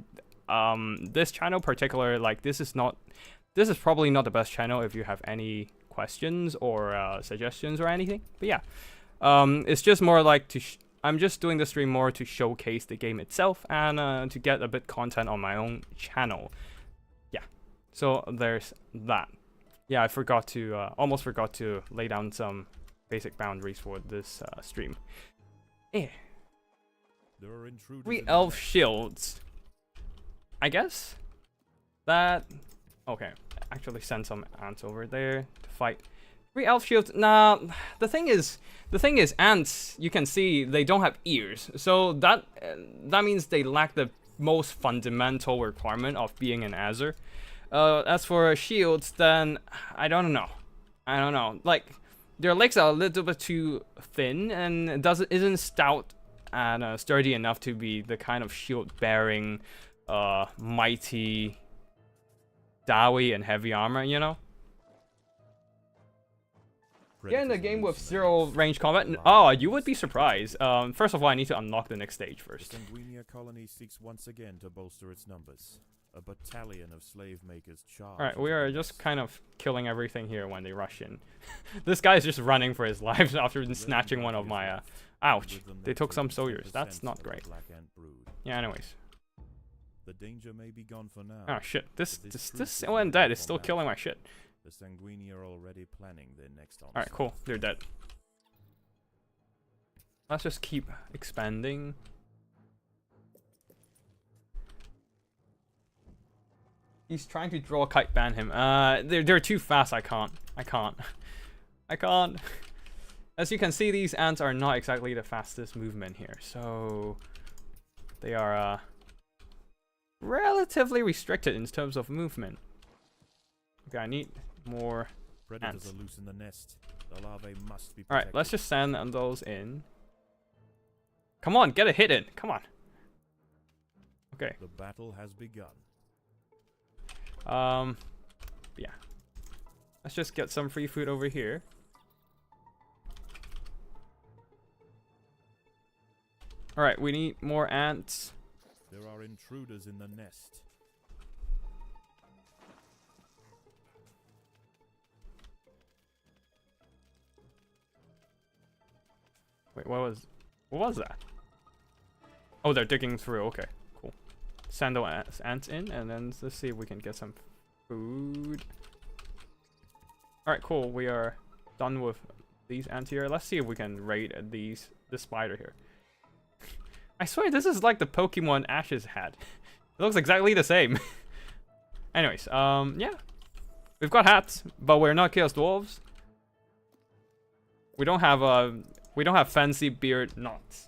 this channel particular, like this is probably not the best channel if you have any questions or suggestions or anything. But yeah, it's just more like to. I'm just doing the stream more to showcase the game itself and to get a bit content on my own channel. Yeah, so there's that. Yeah, I forgot to, almost forgot to lay down some basic boundaries for this stream. Eh. There are intruders 3 in elf the- shields. I guess that. Okay, actually send some ants over there to fight. 3 elf shields. Nah, the thing is, ants, you can see they don't have ears, so that means they lack the most fundamental requirement of being an Azure. As for shields, then I don't know. Like their legs are a little bit too thin and isn't stout and sturdy enough to be the kind of shield-bearing, mighty Dawi and heavy armor, you know? Get in the game with 0 range combat. Oh, you would be surprised. First of all, I need to unlock the next stage first. The Sanguinia colony seeks once again to bolster its numbers. A battalion of slave makers charge. Alright, we are just kind of killing everything here when they rush in. This guy is just running for his life after snatching one of my, ouch. They took some soldiers. That's not great. Yeah, anyways. The danger may be gone for now. Oh shit, this undead is still killing my shit. The Sanguini are already planning their next onslaught. Alright, cool. They're dead. Let's just keep expanding. He's trying to draw a kite, ban him. They're too fast. I can't. As you can see, these ants are not exactly the fastest movement here, so they are relatively restricted in terms of movement. Okay, I need more Predators ants. are loose in the nest. The larvae must be protected. Alright, let's just send those in. Come on, get a hit in. Come on. Okay. The battle has begun. Yeah. Let's just get some free food over here. Alright, we need more ants. There are intruders in the nest. Wait, what was that? Oh, they're digging through. Okay, cool. Send those ants in, and then let's see if we can get some food. Alright, cool. We are done with these ants here. Let's see if we can raid this spider here. I swear this is like the Pokemon Ash's had. It looks exactly the same. Anyways, yeah. We've got hats, but we're not Chaos Dwarves. We don't have fancy beard knots.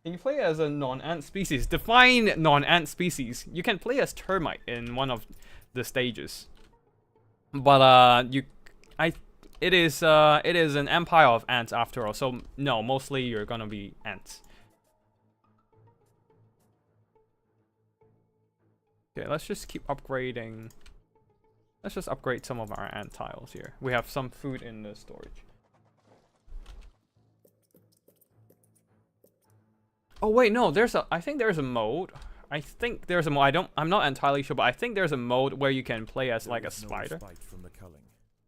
Can you play as a non-ant species? Define non-ant species. You can play as termite in one of the stages. But it is an empire of ants after all. So no, mostly you're gonna be ants. Okay, let's just keep upgrading. Let's just upgrade some of our ant tiles here. We have some food in the storage. Oh wait, no, I think there's a mode. I'm not entirely sure, but I think there's a mode where you can play as like a spider. From the culling.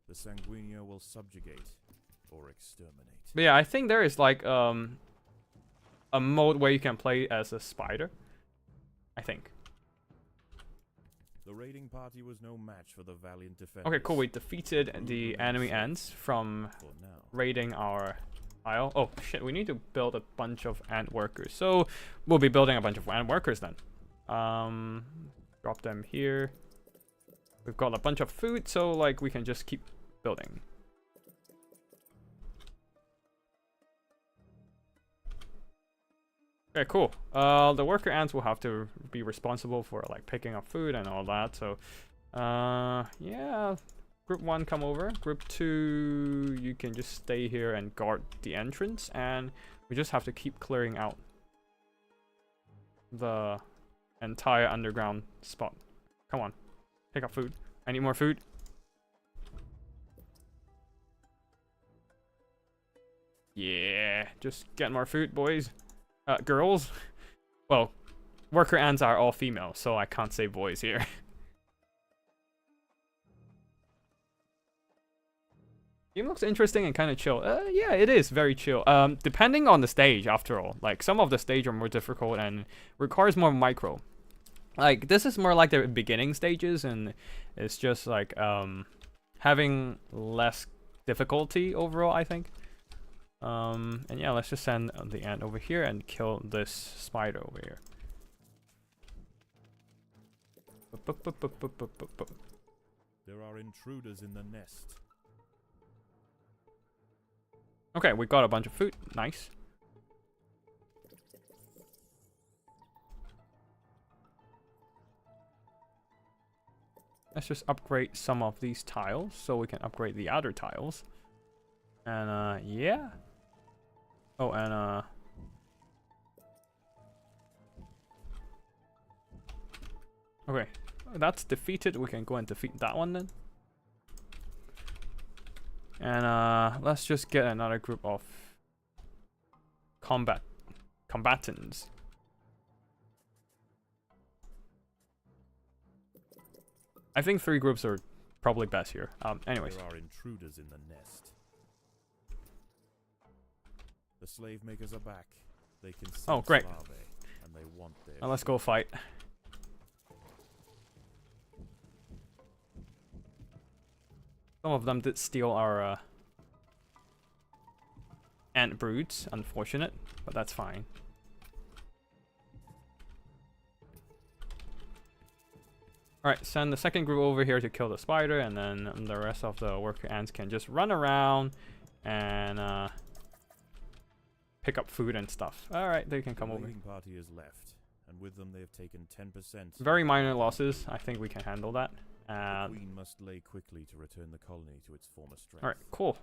The Sanguinia will subjugate or exterminate. But yeah, I think there is like a mode where you can play as a spider. I think. The raiding party was no match for the valiant defenders. Okay, cool. We defeated the enemy ants from raiding our tile. Oh shit, we need to build a bunch of ant workers. So we'll be building a bunch of ant workers then. Drop them here. We've got a bunch of food, so like we can just keep building. Okay, cool. The worker ants will have to be responsible for like picking up food and all that. So, yeah. Group 1, come over. Group 2, you can just stay here and guard the entrance, and we just have to keep clearing out the entire underground spot. Come on, pick up food. I need more food. Yeah, just get more food, boys. Girls. Well, worker ants are all female, so I can't say boys here. Game looks interesting and kind of chill. Yeah, it is very chill. Depending on the stage, after all. Like, some of the stage are more difficult and requires more micro. Like, this is more like the beginning stages, and it's just like, having less difficulty overall, I think. And yeah, let's just send the ant over here and kill this spider over here. There are intruders in the nest. Okay, we got a bunch of food. Nice. Let's just upgrade some of these tiles so we can upgrade the other tiles. And yeah. Oh, and okay, that's defeated. We can go and defeat that one then. And let's just get another group of combatants. I think 3 groups are probably best here. Anyways. There are intruders in the nest. The slave makers are back. They can sense great. larvae, and they want their Now let's go fight. Some of them did steal our ant broods, unfortunate, but that's fine. Alright, send the second group over here to kill the spider, and then the rest of the worker ants can just run around and pick up food and stuff. Alright, they can come over. The party is left, and with them they have taken 10%. Very minor losses. I think we can handle that. The queen must lay quickly to return the colony to its former strength. Alright, cool.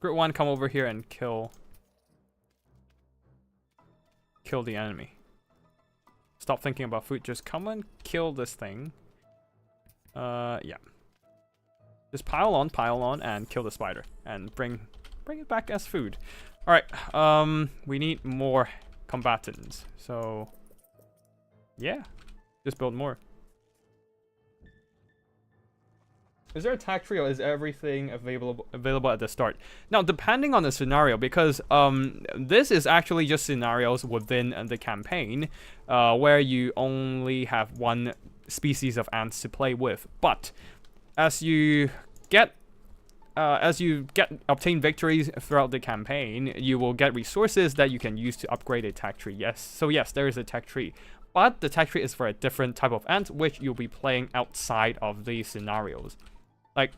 Group 1, come over here and kill the enemy. Stop thinking about food. Just come and kill this thing. Yeah. Just pile on, and kill the spider, and bring it back as food. All right. We need more combatants. So, yeah, just build more. Is there a tag tree, or is everything available at the start? Now, depending on the scenario, because this is actually just scenarios within the campaign, where you only have one species of ants to play with. But as you obtain victories throughout the campaign, you will get resources that you can use to upgrade a tag tree. Yes, so yes, there is a tag tree. But the tag tree is for a different type of ant, which you'll be playing outside of these scenarios. Like,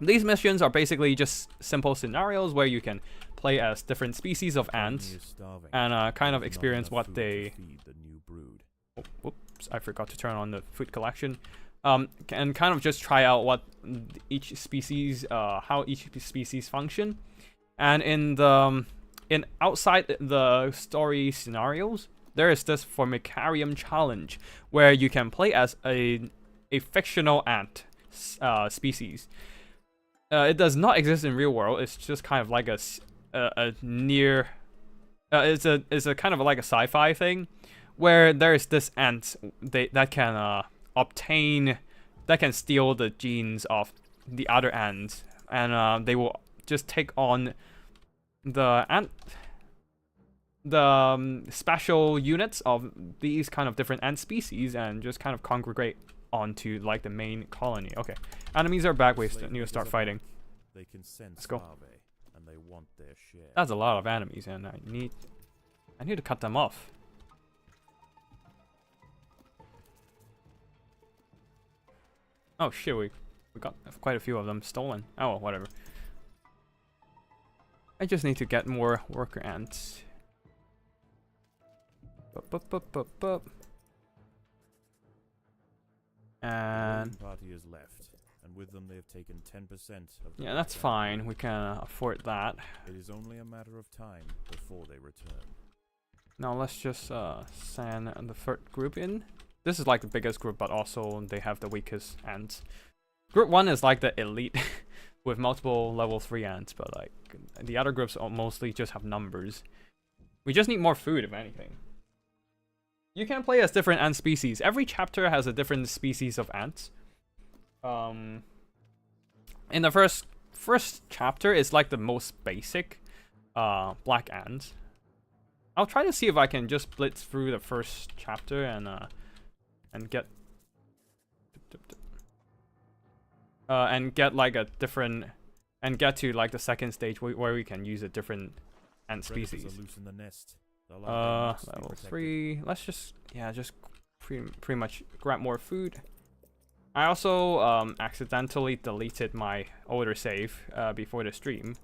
these missions are basically just simple scenarios where you can play as different species of ants and kind of experience what they... Oh, whoops, I forgot to turn on the food collection. And kind of just try out what each species, how each species function. And in outside the story scenarios, there is this Formicarium challenge where you can play as a fictional ant species. It does not exist in real world. It's just kind of like it's a kind of like a sci-fi thing where there is this ant that can steal the genes of the other ants, and they will just take on the special units of these kind of different ant species and just kind of congregate onto like the main colony. Okay, enemies are back. We need to start fighting. They can sense Let's go. larvae, and they want their share. That's a lot of enemies, and I need to cut them off. Oh shit, we got quite a few of them stolen. Oh well, whatever. I just need to get more worker ants. And party is left, and with them they have taken 10% of the... Yeah, that's fine. We can afford that. It is only a matter of time before they return. Now let's just send the third group in. This is like the biggest group, but also they have the weakest ants. Group 1 is like the elite with multiple level 3 ants, but like the other groups mostly just have numbers. We just need more food, if anything. You can play as different ant species. Every chapter has a different species of ants. In the first chapter, it's like the most basic black ants. I'll try to see if I can just blitz through the first chapter and get like a different, and get to like the second stage where we can use a different ant species. Level 3. Let's just pretty much grab more food. I also accidentally deleted my older save before the stream,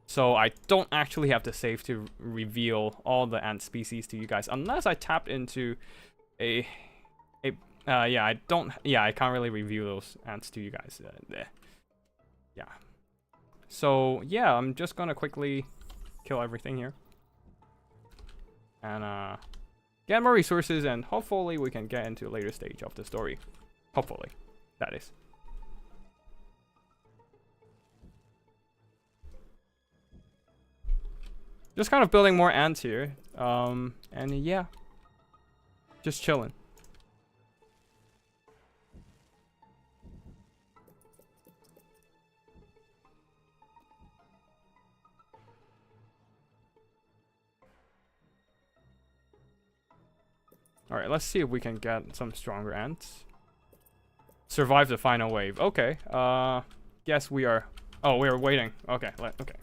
so I don't actually have to save to reveal all the ant species to you guys unless I tapped into I can't really reveal those ants to you guys. Yeah. So yeah, I'm just gonna quickly kill everything here. And get more resources, and hopefully we can get into a later stage of the story. Hopefully, that is. Just kind of building more ants here. And yeah, just chilling. Alright, let's see if we can get some stronger ants. Survive the final wave. Okay. Yes, we are. Oh, we are waiting. Okay, okay.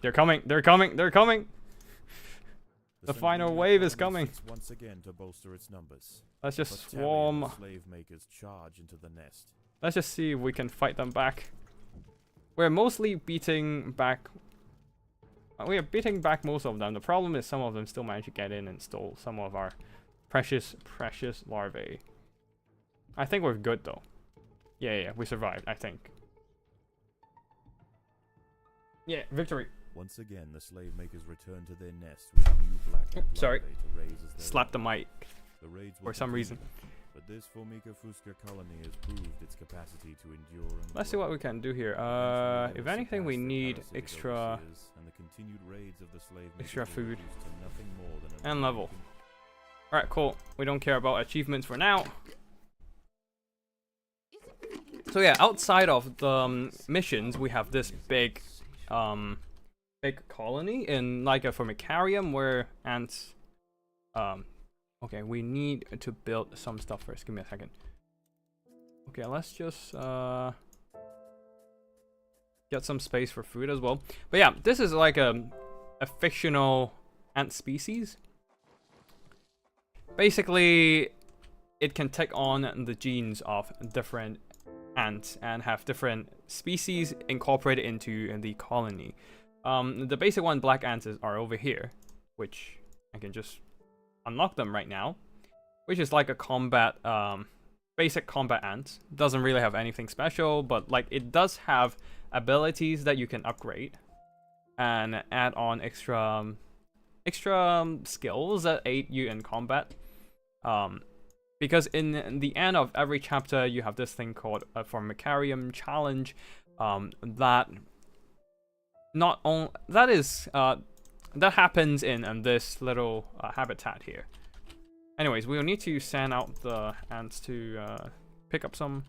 They're coming. They're coming. They're coming. The final wave is coming. Once again to bolster its numbers. Let's just swarm. Slave makers charge into the nest. Let's just see if we can fight them back. We're mostly beating back. We are beating back most of them. The problem is some of them still manage to get in and stole some of our precious larvae. I think we're good though. Yeah, we survived, I think. Yeah, victory. Once again, the slave makers return to their nest with new black sorry. larvae to raise as their Slap the mic. The raids for some reason. But this Formica fusca colony has proved its capacity to endure and Let's see what we can do here. If anything, we need extra food and level. Alright, cool. We don't care about achievements for now. So yeah, outside of the missions, we have this big colony in like a formicarium where ants. Okay, we need to build some stuff first. Give me a second. Okay, let's just get some space for food as well. But yeah, this is like a fictional ant species. Basically, it can take on the genes of different ants and have different species incorporated into the colony. The basic one, black ants, are over here, which I can just unlock them right now, which is like a combat, basic combat ant. Doesn't really have anything special, but like it does have abilities that you can upgrade and add on extra skills that aid you in combat. Because in the end of every chapter, you have this thing called a Formicarium challenge. That happens in this little habitat here. Anyways, we'll need to send out the ants to pick up some.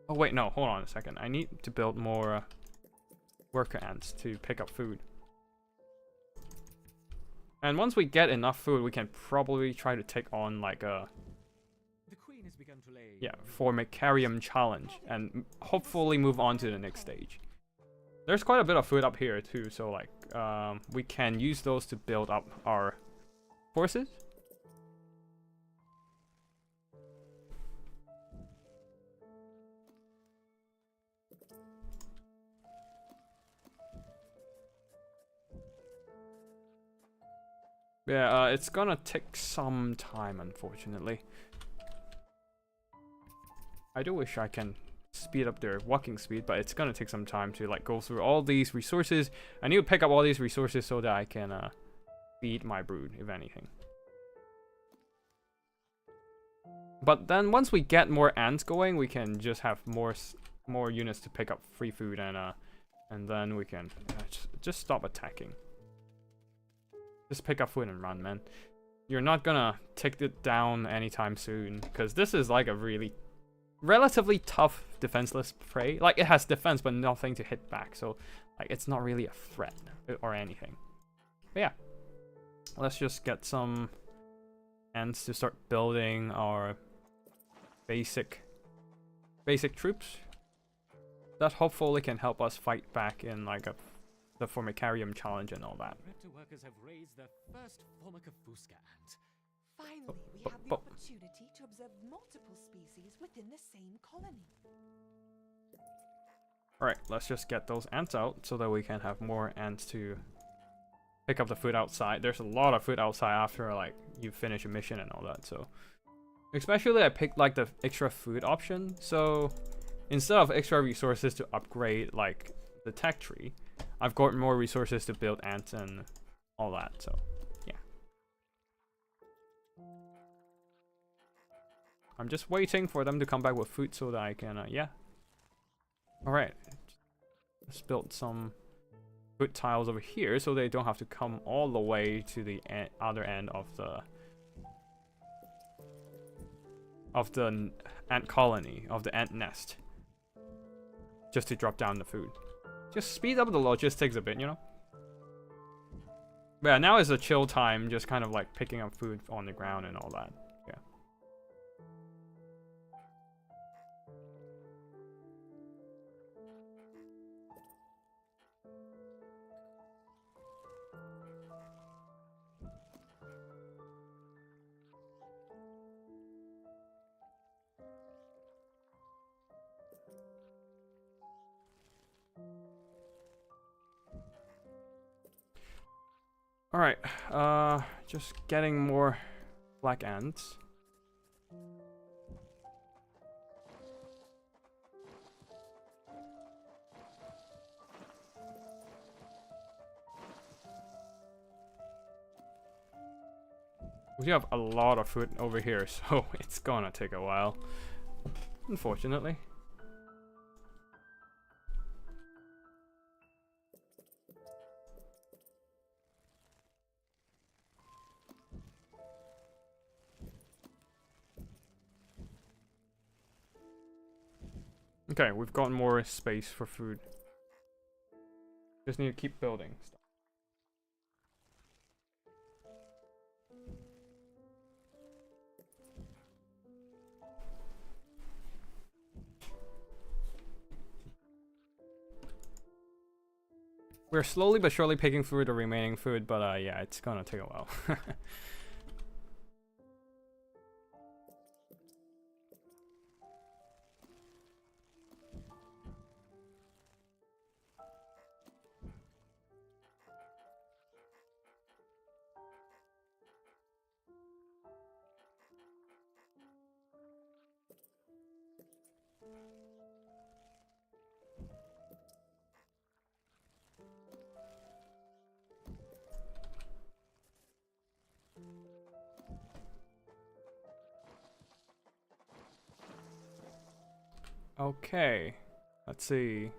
Oh wait, no, hold on a second. I need to build more worker ants to pick up food. And once we get enough food, we can probably try to take on like a Formicarium challenge and hopefully move on to the next stage. There's quite a bit of food up here too, so like we can use those to build up our forces. Yeah, it's gonna take some time, unfortunately. I do wish I can speed up their walking speed, but it's gonna take some time to like go through all these resources. I need to pick up all these resources so that I can feed my brood, if anything. But then once we get more ants going, we can just have more units to pick up free food, and then we can just stop attacking. Just pick up food and run, man. You're not gonna take it down anytime soon, because this is like a relatively tough defenseless prey. Like, it has defense, but nothing to hit back, so like it's not really a threat or anything. But yeah, let's just get some ants to start building our basic troops that hopefully can help us fight back in like the Formicarium challenge and all that. Raptor workers have raised their first Formica fusca ant. Finally, we have the opportunity to observe multiple species within the same colony. Alright, let's just get those ants out so that we can have more ants to pick up the food outside. There's a lot of food outside after like you finish a mission and all that, so especially I picked like the extra food option, so instead of extra resources to upgrade like the tech tree, I've got more resources to build ants and all that. So yeah, I'm just waiting for them to come back with food so that I can yeah. All right, let's build some food tiles over here so they don't have to come all the way to the other end of the ant colony, of the ant nest, just to drop down the food. Just speed up the logistics a bit, you know? But yeah, now is a chill time, just kind of like picking up food on the ground and all that. Yeah. Alright, just getting more black ants. We have a lot of food over here, so it's gonna take a while, unfortunately. Okay, we've got more space for food. Just need to keep building stuff. We're slowly but surely picking through the remaining food, but yeah, it's gonna take a while. Okay, let's see.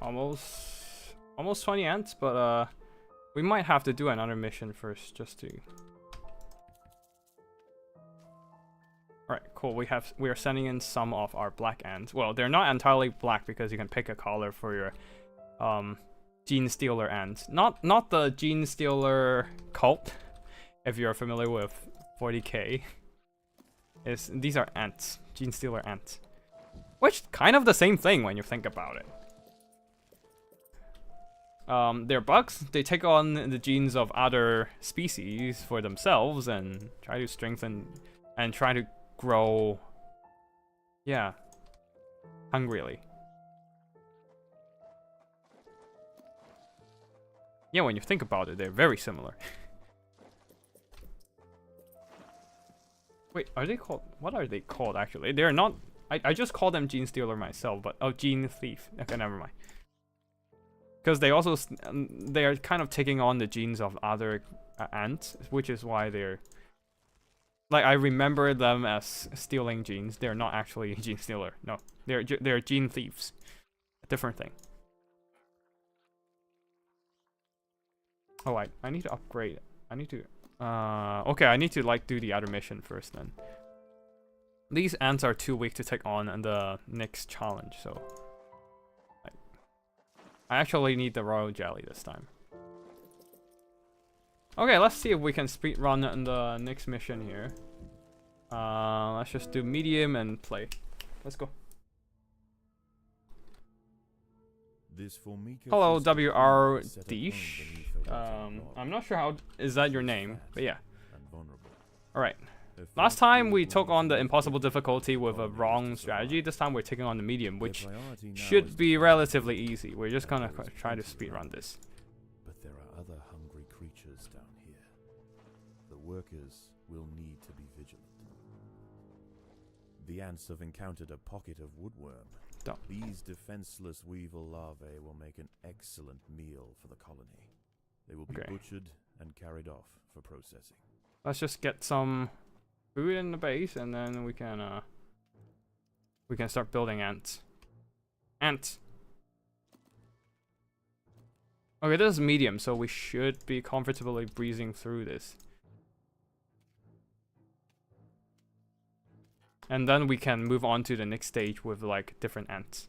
Almost 20 ants, but we might have to do another mission first just to. Alright, cool. We are sending in some of our black ants. Well, they're not entirely black because you can pick a color for your Gene Stealer ants. Not the Gene Stealer cult, if you're familiar with 40k. These are ants, Gene Stealer ants. Which kind of the same thing when you think about it. They're bugs. They take on the genes of other species for themselves and try to strengthen and try to grow, yeah, hungrily. Yeah, when you think about it, they're very similar. Wait, are they called? What are they called actually? They're not. I just call them Gene Stealer myself, but oh, Gene Thief. Okay, never mind. Because they also they are kind of taking on the genes of other ants, which is why they're like I remember them as stealing genes. They're not actually Gene Stealer. No, they're Gene Thieves. A different thing. Oh, I need to upgrade. I need to. Okay, I need to like do the other mission first then. These ants are too weak to take on the next challenge, so I actually need the royal jelly this time. Okay, let's see if we can speedrun the next mission here. Let's just do medium and play. Let's go. Hello, WR Dish. I'm not sure how is that your name, but yeah. Alright. Last time we took on the impossible difficulty with a wrong strategy. This time we're taking on the medium, which should be relatively easy. We're just gonna try to speedrun this. But there are other hungry creatures creatures down here. The workers will need to be vigilant. The ants have encountered a pocket of woodworm. Dump. These defenseless weevil larvae will make an excellent meal for the colony. They will be Okay. butchered and carried off for processing. Let's just get some food in the base, and then we can start building ants. Ants. Okay, this is medium, so we should be comfortably breezing through this. And then we can move on to the next stage with like different ants.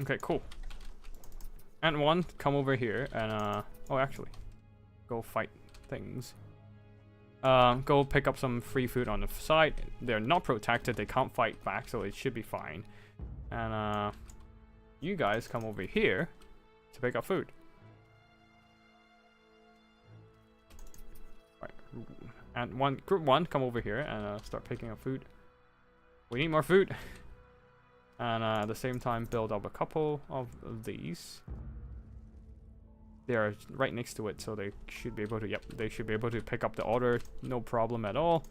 Okay, cool. Ant 1, come over here and oh, actually, go fight things. Go pick up some free food on the side. They're not protected, they can't fight back, so it should be fine. And you guys come over here to pick up food. Right. And group 1, come over here and start picking up food. We need more food. And at the same time, build up a couple of these. They are right next to it, so they should be able to, yep, they should be able to pick up the order, no problem at all.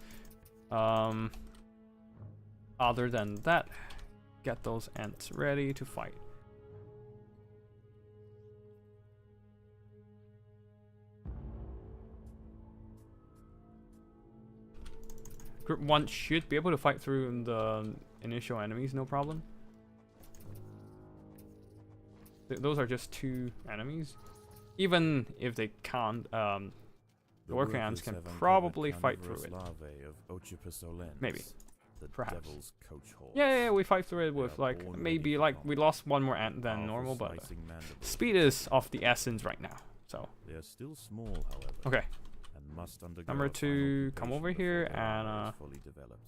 Other than that, get those ants ready to fight. Group 1 should be able to fight through the initial enemies, no problem. Those are just 2 enemies. Even if they can't, the worker ants can probably fight through it. Maybe. Perhaps. Yeah, we fight through it with like, maybe like, we lost 1 more ant than normal, but speed is of the essence right now, so. They are still small, however. Okay. And must undergo Number a 2, come final over mutation here before they are and fully developed.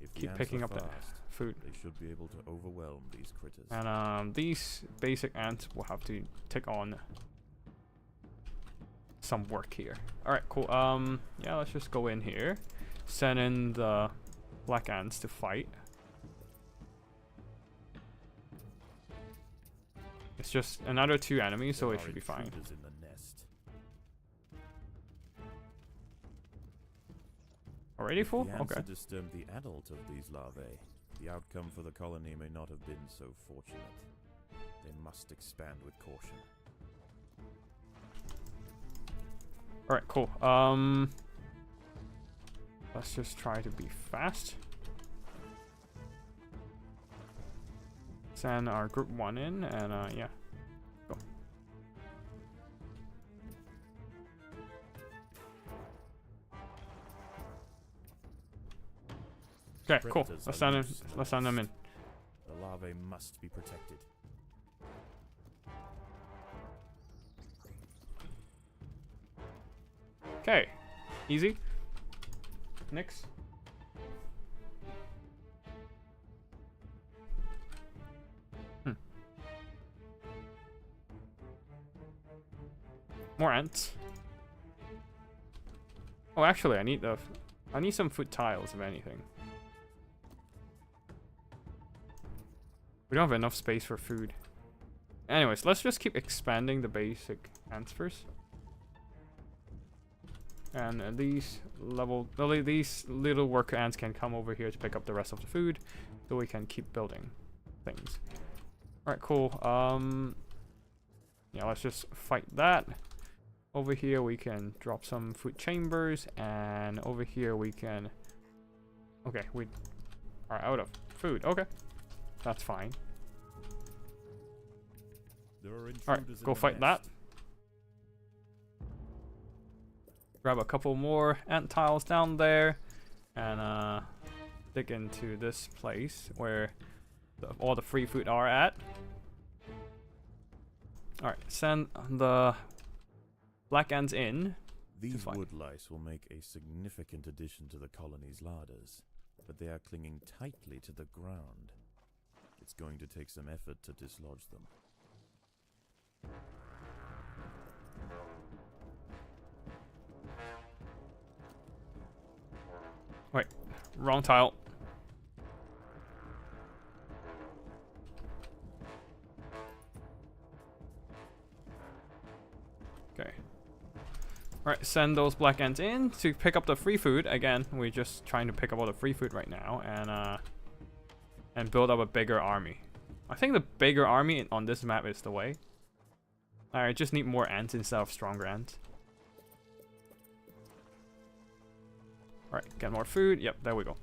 If the keep ants picking are up the fast, food. they should be able to overwhelm these critters. And these basic ants will have to take on some work here. Alright, cool. Yeah, let's just go in here. Send in the black ants to fight. It's just another 2 enemies, so it should be fine. Intruders in the nest. Already If full? the ants Okay. had disturbed the adult of these larvae, the outcome for the colony may not have been so fortunate. They must expand with caution. Alright, cool. Let's just try to be fast. Send our group 1 in, and yeah. Go. Okay, cool. Predators Let's are send them. loose in the Let's send them in. nest. The larvae must be protected. Okay, easy. Next. More ants. Oh, actually, I need some food tiles, if anything. We don't have enough space for food. Anyways, let's just keep expanding the basic ants first. And these little worker ants can come over here to pick up the rest of the food, so we can keep building things. All right, cool. Yeah, let's just fight that. Over here we can drop some food chambers, and over here we can. Okay, we are out of food. Okay, that's fine. There are All right, intruders in go the fight that. nest. Grab a couple more ant tiles down there, and dig into this place where all the free food are at. Alright, send the black ants in. These fight. wood lice will make a significant addition to the colony's larders, but they are clinging tightly to the ground. It's going to take some effort to dislodge them. wrong tile. Okay. Alright, send those black ants in to pick up the free food. Again, we're just trying to pick up all the free food right now and build up a bigger army. I think the bigger army on this map is the way. Alright, just need more ants instead of stronger ants. Alright, get more food. Yep, there we go.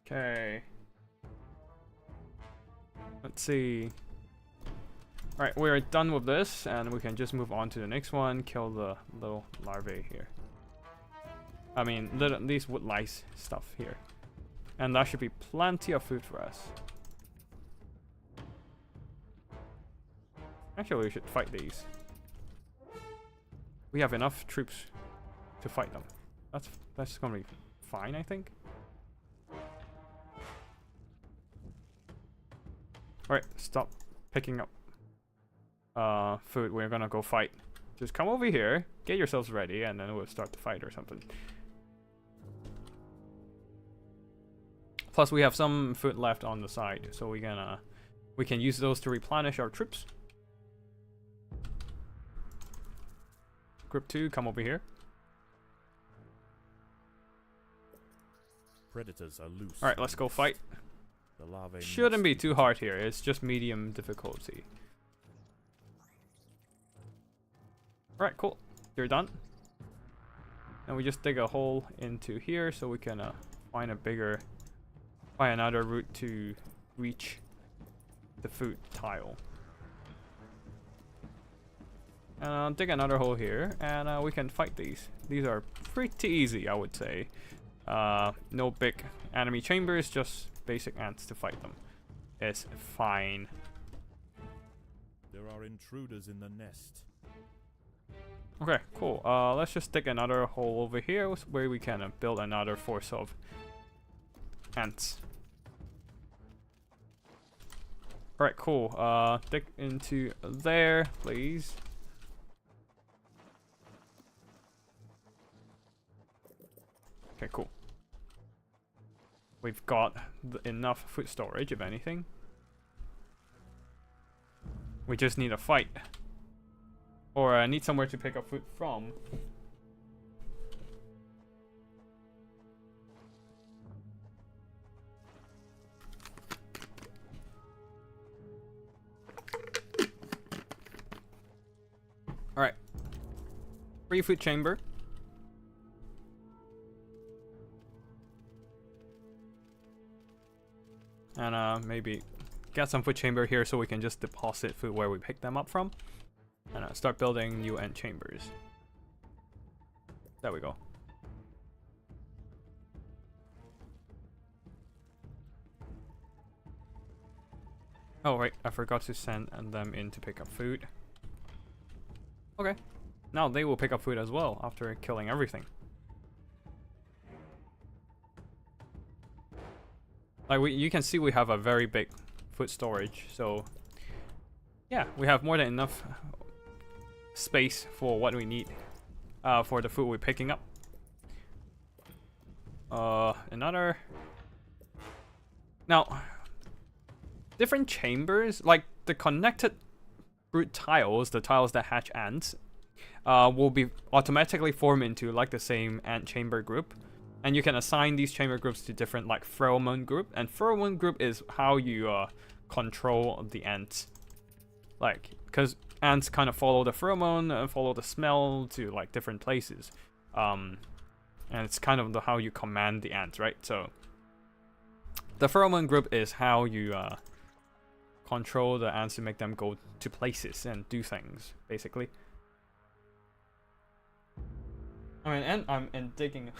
Okay. Let's see. Alright, we're done with this, and we can just move on to the next one. Kill the little larvae here. I mean, these wood lice stuff here. And that should be plenty of food for us. Actually, we should fight these. We have enough troops to fight them. That's gonna be fine, I think. Alright, stop picking up food. We're gonna go fight. Just come over here, get yourselves ready, and then we'll start the fight or something. Plus, we have some food left on the side, so we can use those to replenish our troops. Group 2, come over here. Predators are loose. Alright, let's go fight. The larvae Shouldn't be too hard here. It's just medium difficulty. Alright, cool. You're done. And we just dig a hole into here so we can find another route to reach the food tile. And dig another hole here, and we can fight these. These are pretty easy, I would say. No big enemy chambers, just basic ants to fight them. It's fine. There are intruders in the nest. Okay, cool. Let's just dig another hole over here where we can build another force of ants. Alright, cool. Dig into there, please. Okay, cool. We've got enough food storage, if anything. We just need a fight. Or need somewhere to pick up food from. Alright. Free food chamber. And maybe get some food chamber here so we can just deposit food where we pick them up from. And start building new ant chambers. There we go. Oh right, I forgot to send them in to pick up food. Okay. Now they will pick up food as well after killing everything. Like you can see we have a very big food storage, so yeah, we have more than enough space for what we need for the food we're picking up. Another. Now, different chambers, like the connected root tiles, the tiles that hatch ants, will be automatically formed into like the same ant chamber group. And you can assign these chamber groups to different like pheromone group. And pheromone group is how you control the ants. Like, because ants kind of follow the pheromone and follow the smell to like different places. And it's kind of how you command the ants, right? So the pheromone group is how you control the ants to make them go to places and do things, basically. I mean, and I'm digging.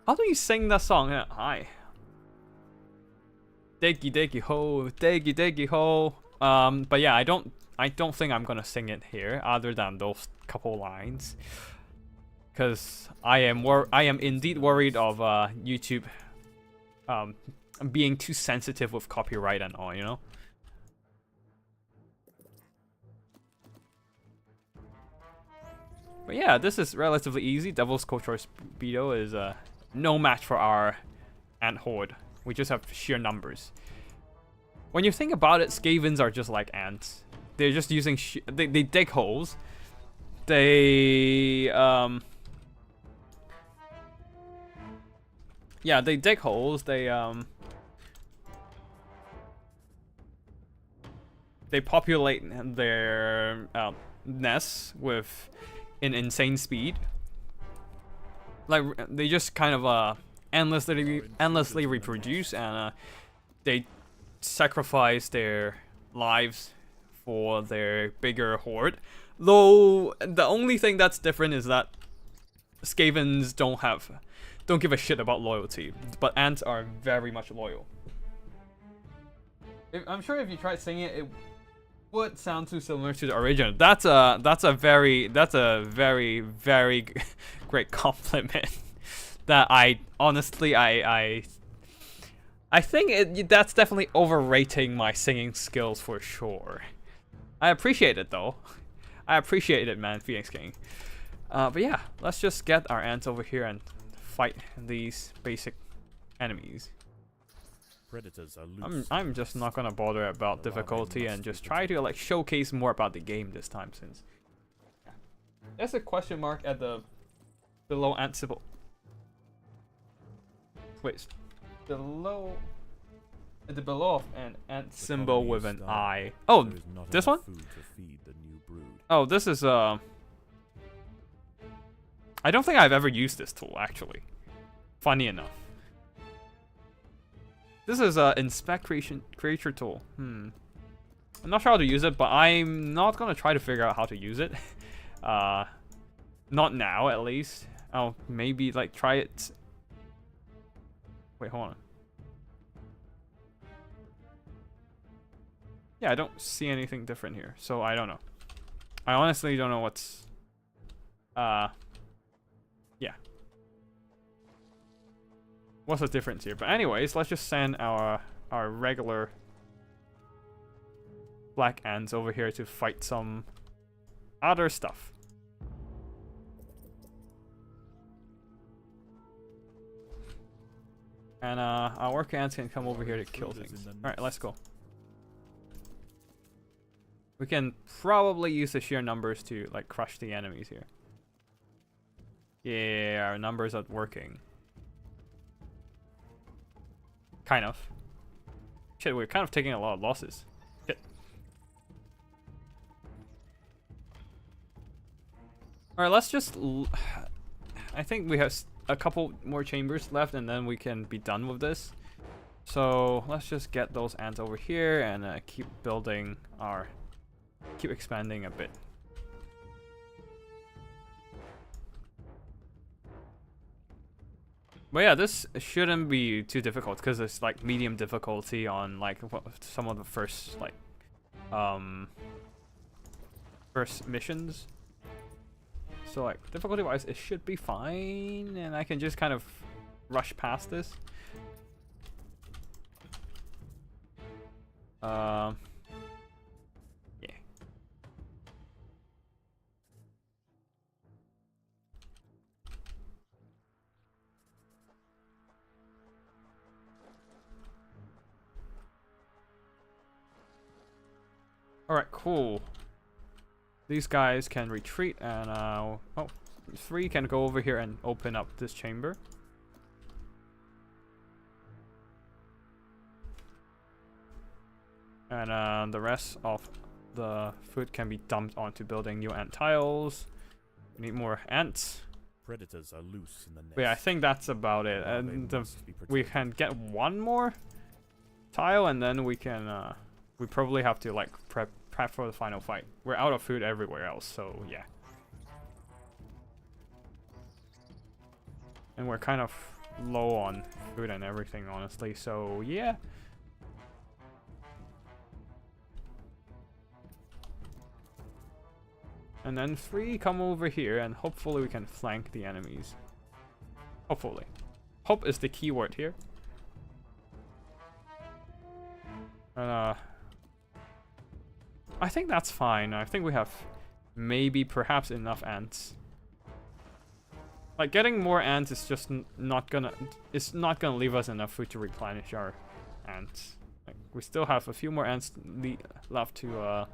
How do you sing that song? Hi. Diggy diggy ho, diggy diggy ho. But yeah, I don't think I'm gonna sing it here, other than those couple lines, because I am indeed worried of YouTube being too sensitive with copyright and all, you know. But yeah, this is relatively easy. Devil's Culture Speedo is no match for our ant horde. We just have sheer numbers. When you think about it, Skavens are just like ants. They're just using they dig holes. They yeah, they dig holes. They populate their nests with an insane speed. Like they just kind of endlessly reproduce, and they sacrifice their lives for their bigger horde. Though the only thing that's different is that Skavens don't give a shit about loyalty, but ants are very much loyal. I'm sure if you tried singing it, it would sound too similar to the original. That's a very great compliment. That I honestly I think that's definitely overrating my singing skills for sure. I appreciate it though. I appreciate it, man, Phoenix King. But yeah, let's just get our ants over here and fight these basic enemies. Predators are loose. I'm just not gonna bother about difficulty and just try to like showcase more about the game this time, since there's a question mark at the below ant symbol. Wait, below at the below of an ant symbol with an eye. Oh, this one? Oh, this is I don't think I've ever used this tool actually. Funny enough. This is inspect creature tool. I'm not sure how to use it, but I'm not gonna try to figure out how to use it. Not now, at least. I'll maybe like try it. Wait, hold on. Yeah, I don't see anything different here, so I don't know. I honestly don't know what's. Yeah. What's the difference here? But anyways, let's just send our regular black ants over here to fight some other stuff. And our worker ants can come over here to kill things. Alright, let's go. We can probably use the sheer numbers to like crush the enemies here. Yeah, our numbers are working. Kind of. Shit, we're kind of taking a lot of losses. Shit. Alright, let's just... I think we have a couple more chambers left and then we can be done with this. So let's just get those ants over here and keep building our... keep expanding a bit. But yeah, this shouldn't be too difficult because it's like medium difficulty on like some of the first like first missions. So like difficulty wise it should be fine and I can just kind of rush past this. Yeah. Alright, cool. These guys can retreat and oh, 3 can go over here and open up this chamber. And the rest of the food can be dumped onto building new ant tiles. We need more ants. Predators are loose in the nest. But yeah, I think that's about it. And we can get one more tile and then we can we probably have to like prep for the final fight. We're out of food everywhere else, so yeah. And we're kind of low on food and everything, honestly, so yeah. And then 3 come over here and hopefully we can flank the enemies. Hopefully. Hope is the key word here. And I think that's fine. I think we have maybe perhaps enough ants. Like getting more ants is just not gonna leave us enough food to replenish our ants. Like, we still have a few more ants left to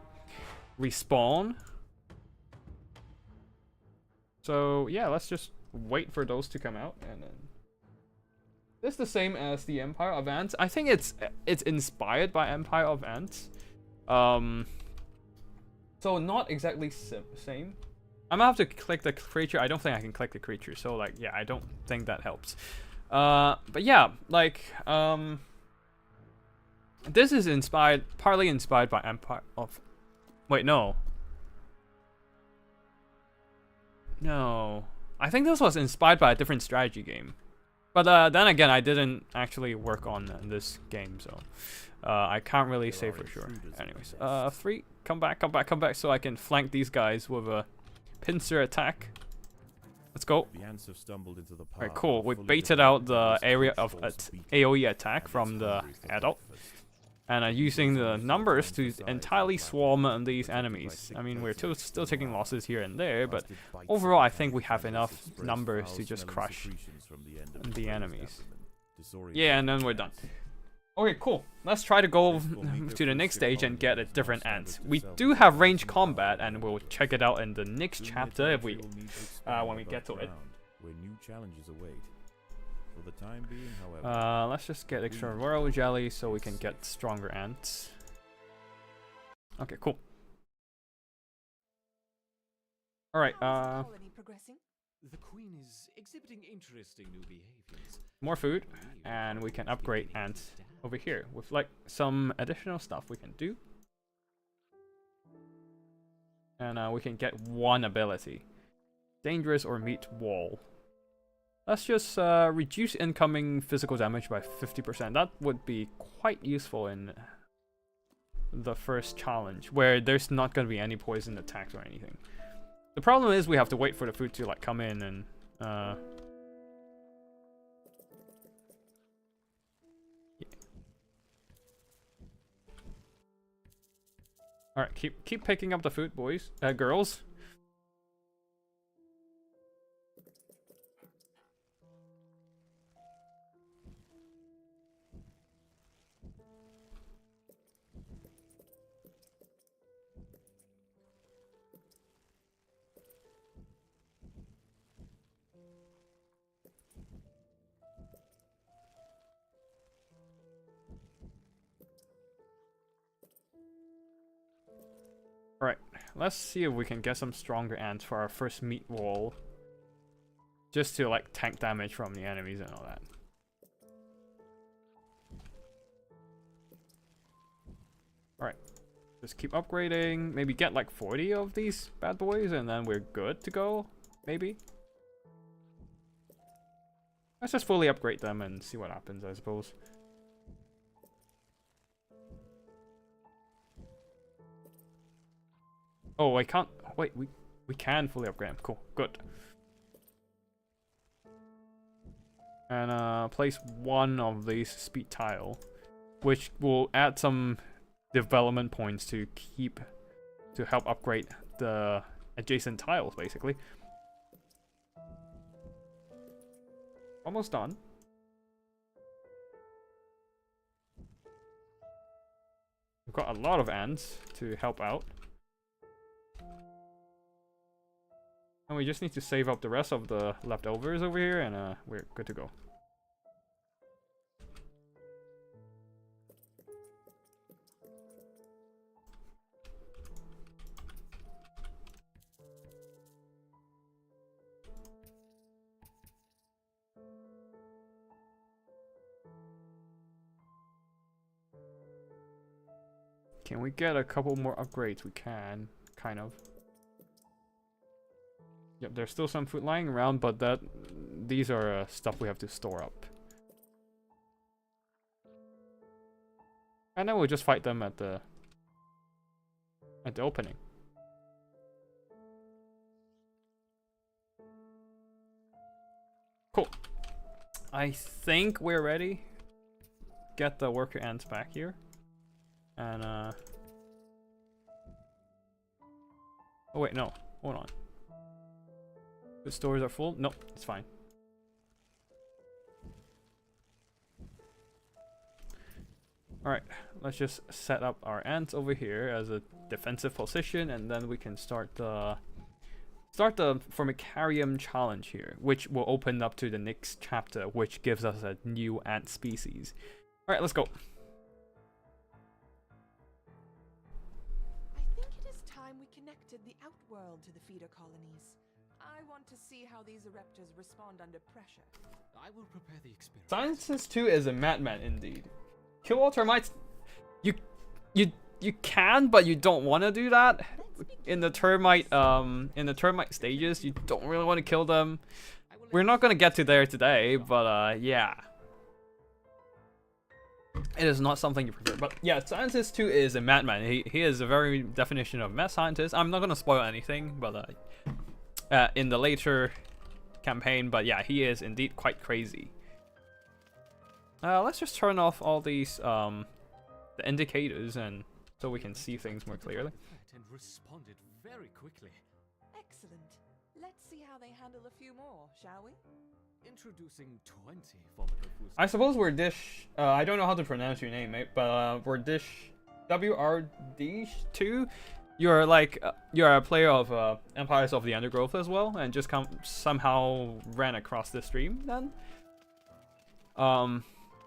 respawn. So yeah, let's just wait for those to come out, and then it's the same as the Empire of Ants. I think it's inspired by Empire of Ants. So not exactly same. I'm gonna have to click the creature. I don't think I can click the creature, so like yeah, I don't think that helps. But yeah, like this is partly inspired by Empire of. Wait, no. No, I think this was inspired by a different strategy game. But then again, I didn't actually work on this game, so I can't really say for sure. Anyways, 3, come back, so I can flank these guys with a pincer attack. Let's go. Alright, cool. We baited out the area of AoE attack from the adult. And using the numbers to entirely swarm these enemies. I mean, we're still taking losses here and there, but overall I think we have enough numbers to just crush the enemies. Yeah, and then we're done. Okay, cool. Let's try to go to the next stage and get a different ant. We do have range combat, and we'll check it out in the next chapter if we when we get to it. Where new challenges await. For the time being, however, let's just get extra royal jelly so we can get stronger ants. Okay, cool. All right. How is the colony progressing? The queen is exhibiting interesting new behaviors. More food, and we can upgrade ants over here with like some additional stuff we can do. And we can get one ability. Dangerous or meet wall. Let's just reduce incoming physical damage by 50%. That would be quite useful in the first challenge, where there's not going to be any poison attacks or anything. The problem is we have to wait for the food to like come in and yeah. All right, keep picking up the food, boys, girls. Alright, let's see if we can get some stronger ants for our first meat wall. Just to like tank damage from the enemies and all that. Alright, just keep upgrading. Maybe get like 40 of these bad boys and then we're good to go, maybe. Let's just fully upgrade them and see what happens, I suppose. Oh, I can't. Wait, we can fully upgrade them. Cool, good. And place one of these speed tile, which will add some development points to help upgrade the adjacent tiles, basically. Almost done. We've got a lot of ants to help out. And we just need to save up the rest of the leftovers over here, and we're good to go. Can we get a couple more upgrades? We can, kind of. Yep, there's still some food lying around, but these are stuff we have to store up. And then we'll just fight them at the opening. Cool. I think we're ready. Get the worker ants back here. And oh wait, no, hold on. The stores are full. Nope, it's fine. Alright, let's just set up our ants over here as a defensive position, and then we can start the Formicarium challenge here, which will open up to the next chapter, which gives us a new ant species. Alright, let's go. I think it is time we connected the outworld to the feeder colonies. I want to see how these eruptors respond under pressure. I will prepare the experiment. Scientist 2 is a madman indeed. Kill all termites. You can, but you don't want to do that. In the termite stages, you don't really want to kill them. We're not gonna get to there today, but yeah. It is not something you prefer. But yeah, Scientist 2 is a madman. He is a very definition of mad scientist. I'm not gonna spoil anything, but in the later campaign, but yeah, he is indeed quite crazy. Let's just turn off all these the indicators, and so we can see things more clearly. And responded very quickly. Excellent. Let's see how they handle a few more, shall we? Introducing 20 Formica Fusca. I suppose we're Dish. I don't know how to pronounce your name, mate, but we're Dish WRD2. You're like you're a player of Empires of the Undergrowth as well, and just somehow ran across this stream then.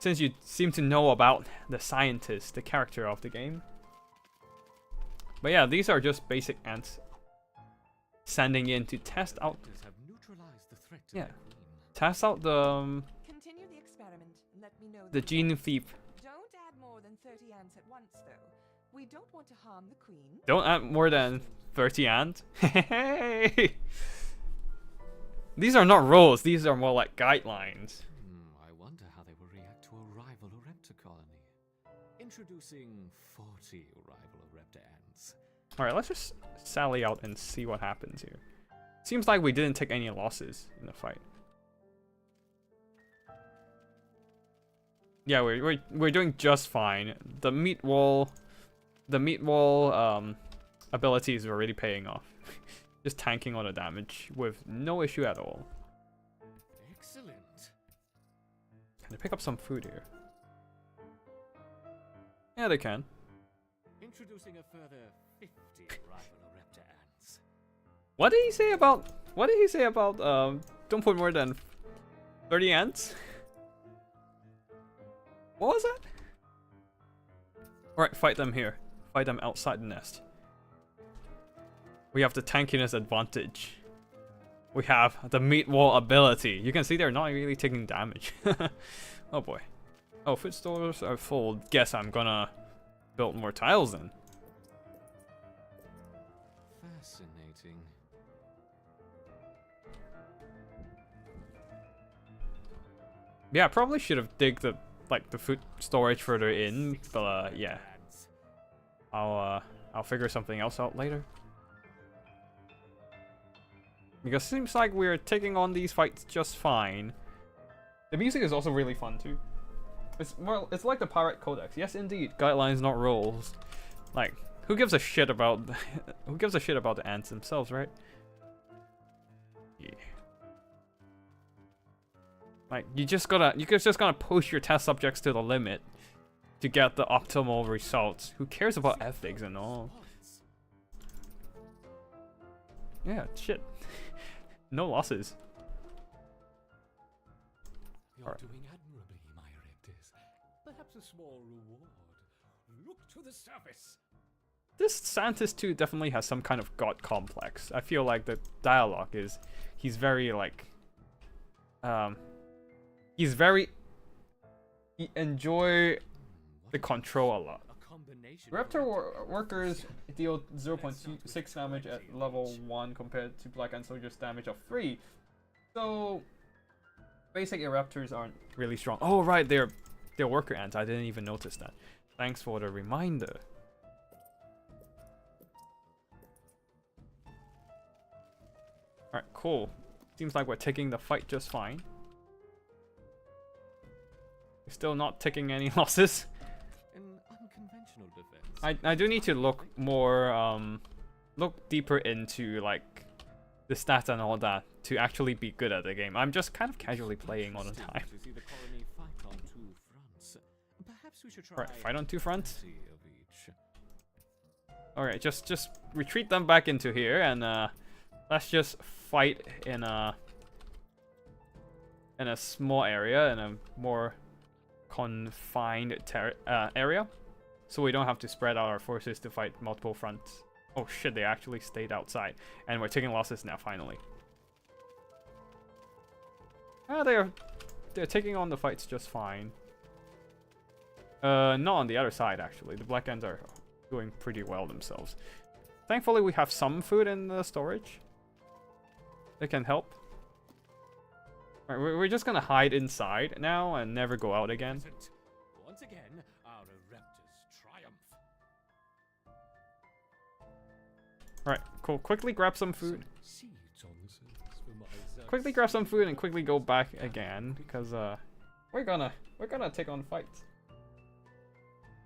Since you seem to know about the scientist, the character of the game. But yeah, these are just basic ants sending in to test out. Have neutralized the threat to Yeah, the queen. test out the Continue the experiment and let me know the gene thief. Don't add more than 30 ants at once, though. We don't want to harm the queen. Don't add more than 30 ants. Hey! These are not rules. These are more like guidelines. I wonder how they will react to a rival Orepta colony. Introducing 40 rival Orepta ants. Alright, let's just sally out and see what happens here. Seems like we didn't take any losses in the fight. Yeah, we're doing just fine. The meat wall abilities are already paying off. Just tanking all the damage with no issue at all. Excellent. Can they pick up some food here? Yeah, they can. Introducing a further 50 rival Orepta ants. What did he say about don't put more than 30 ants? What was that? Alright, fight them here. Fight them outside the nest. We have the tankiness advantage. We have the meat wall ability. You can see they're not really taking damage. Oh boy. Oh, food stores are full. Guess I'm gonna build more tiles then. Fascinating. Yeah, I probably should have digged the food storage further in, but yeah. I'll figure something else out later. Because it seems like we're taking on these fights just fine. The music is also really fun too. It's like the Pirate Codex. Yes, indeed. Guidelines, not rules. Like, who gives a shit about the ants themselves, right? Yeah. Like, you just gotta push your test subjects to the limit to get the optimal results. Who cares about ethics and all? Yeah, shit. No losses. You're Alright. doing admirably, my Oreptas. Perhaps a small reward. Look to the surface. This Scientist 2 definitely has some kind of god complex. I feel like the dialogue is, he's very like, he enjoy the control a lot. Raptor workers deal 0.6 damage at level 1 compared to Black Ant Soldiers damage of 3. So basic Raptors aren't really strong. Oh right, they're worker ants. I didn't even notice that. Thanks for the reminder. Alright, cool. Seems like we're taking the fight just fine. We're still not taking any losses. An unconventional defense. I do need to look more look deeper into like the stats and all that to actually be good at the game. I'm just kind of casually playing all the time. To see the colony fight on two fronts. Perhaps we should try Right, fight on two fronts. 30 of each. Alright, just retreat them back into here and let's just fight in a small area, in a more confined area, so we don't have to spread out our forces to fight multiple fronts. Oh shit, they actually stayed outside, and we're taking losses now finally. They're taking on the fights just fine. Not on the other side actually. The Black Ants are doing pretty well themselves. Thankfully we have some food in the storage. They can help. Alright, we're just gonna hide inside now and never go out again. Once again, our Raptors triumph. Alright, cool. Quickly grab some food. Seeds on the surface for my Quickly grab some food and quickly go back again because we're gonna take on fights.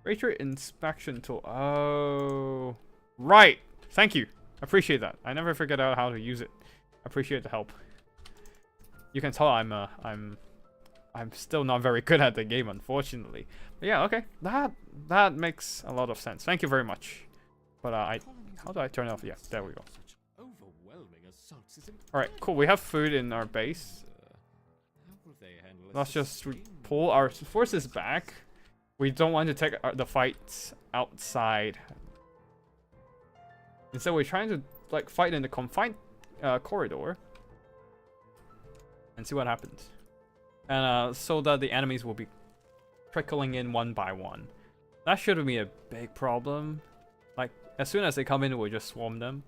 Retreat inspection tool. Oh, right. Thank you. Appreciate that. I never figured out how to use it. Appreciate the help. You can tell I'm still not very good at the game, unfortunately. But yeah, okay. That makes a lot of sense. Thank you very much. But how do I turn it off? Yeah, there we go. Such overwhelming assaults is All right, cool. We have food in our base. how will they handle a Let's just sustained pull our forces back. We don't want to take the fights outside. Instead, we're trying to like fight in the confined corridor and see what happens. And so that the enemies will be trickling in one by one. That shouldn't be a big problem. Like as soon as they come in, we'll just swarm them.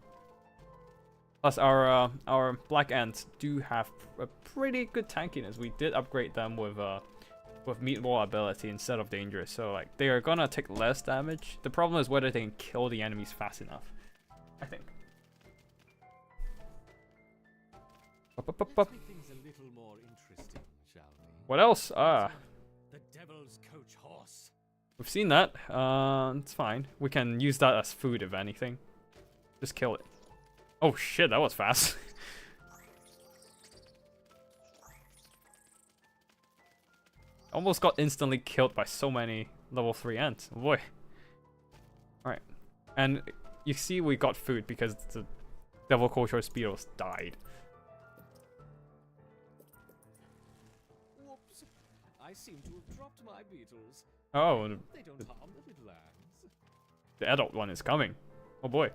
Plus, our Black Ants do have a pretty good tankiness. We did upgrade them with meatball ability instead of dangerous, so like they are gonna take less damage. The problem is whether they can kill the enemies fast enough, I think. Let's make things a little more interesting, shall we? What else? The Devil's Coach horse. We've seen that. It's fine. We can use that as food if anything. Just kill it. Oh shit, that was fast. Almost got instantly killed by so many level 3 ants. Oh boy. Alright. And you see we got food because the Devil Culture Speedos died. Whoops. I seem to have dropped my beetles. Oh, They don't harm the little ants. the adult one is coming. Oh boy.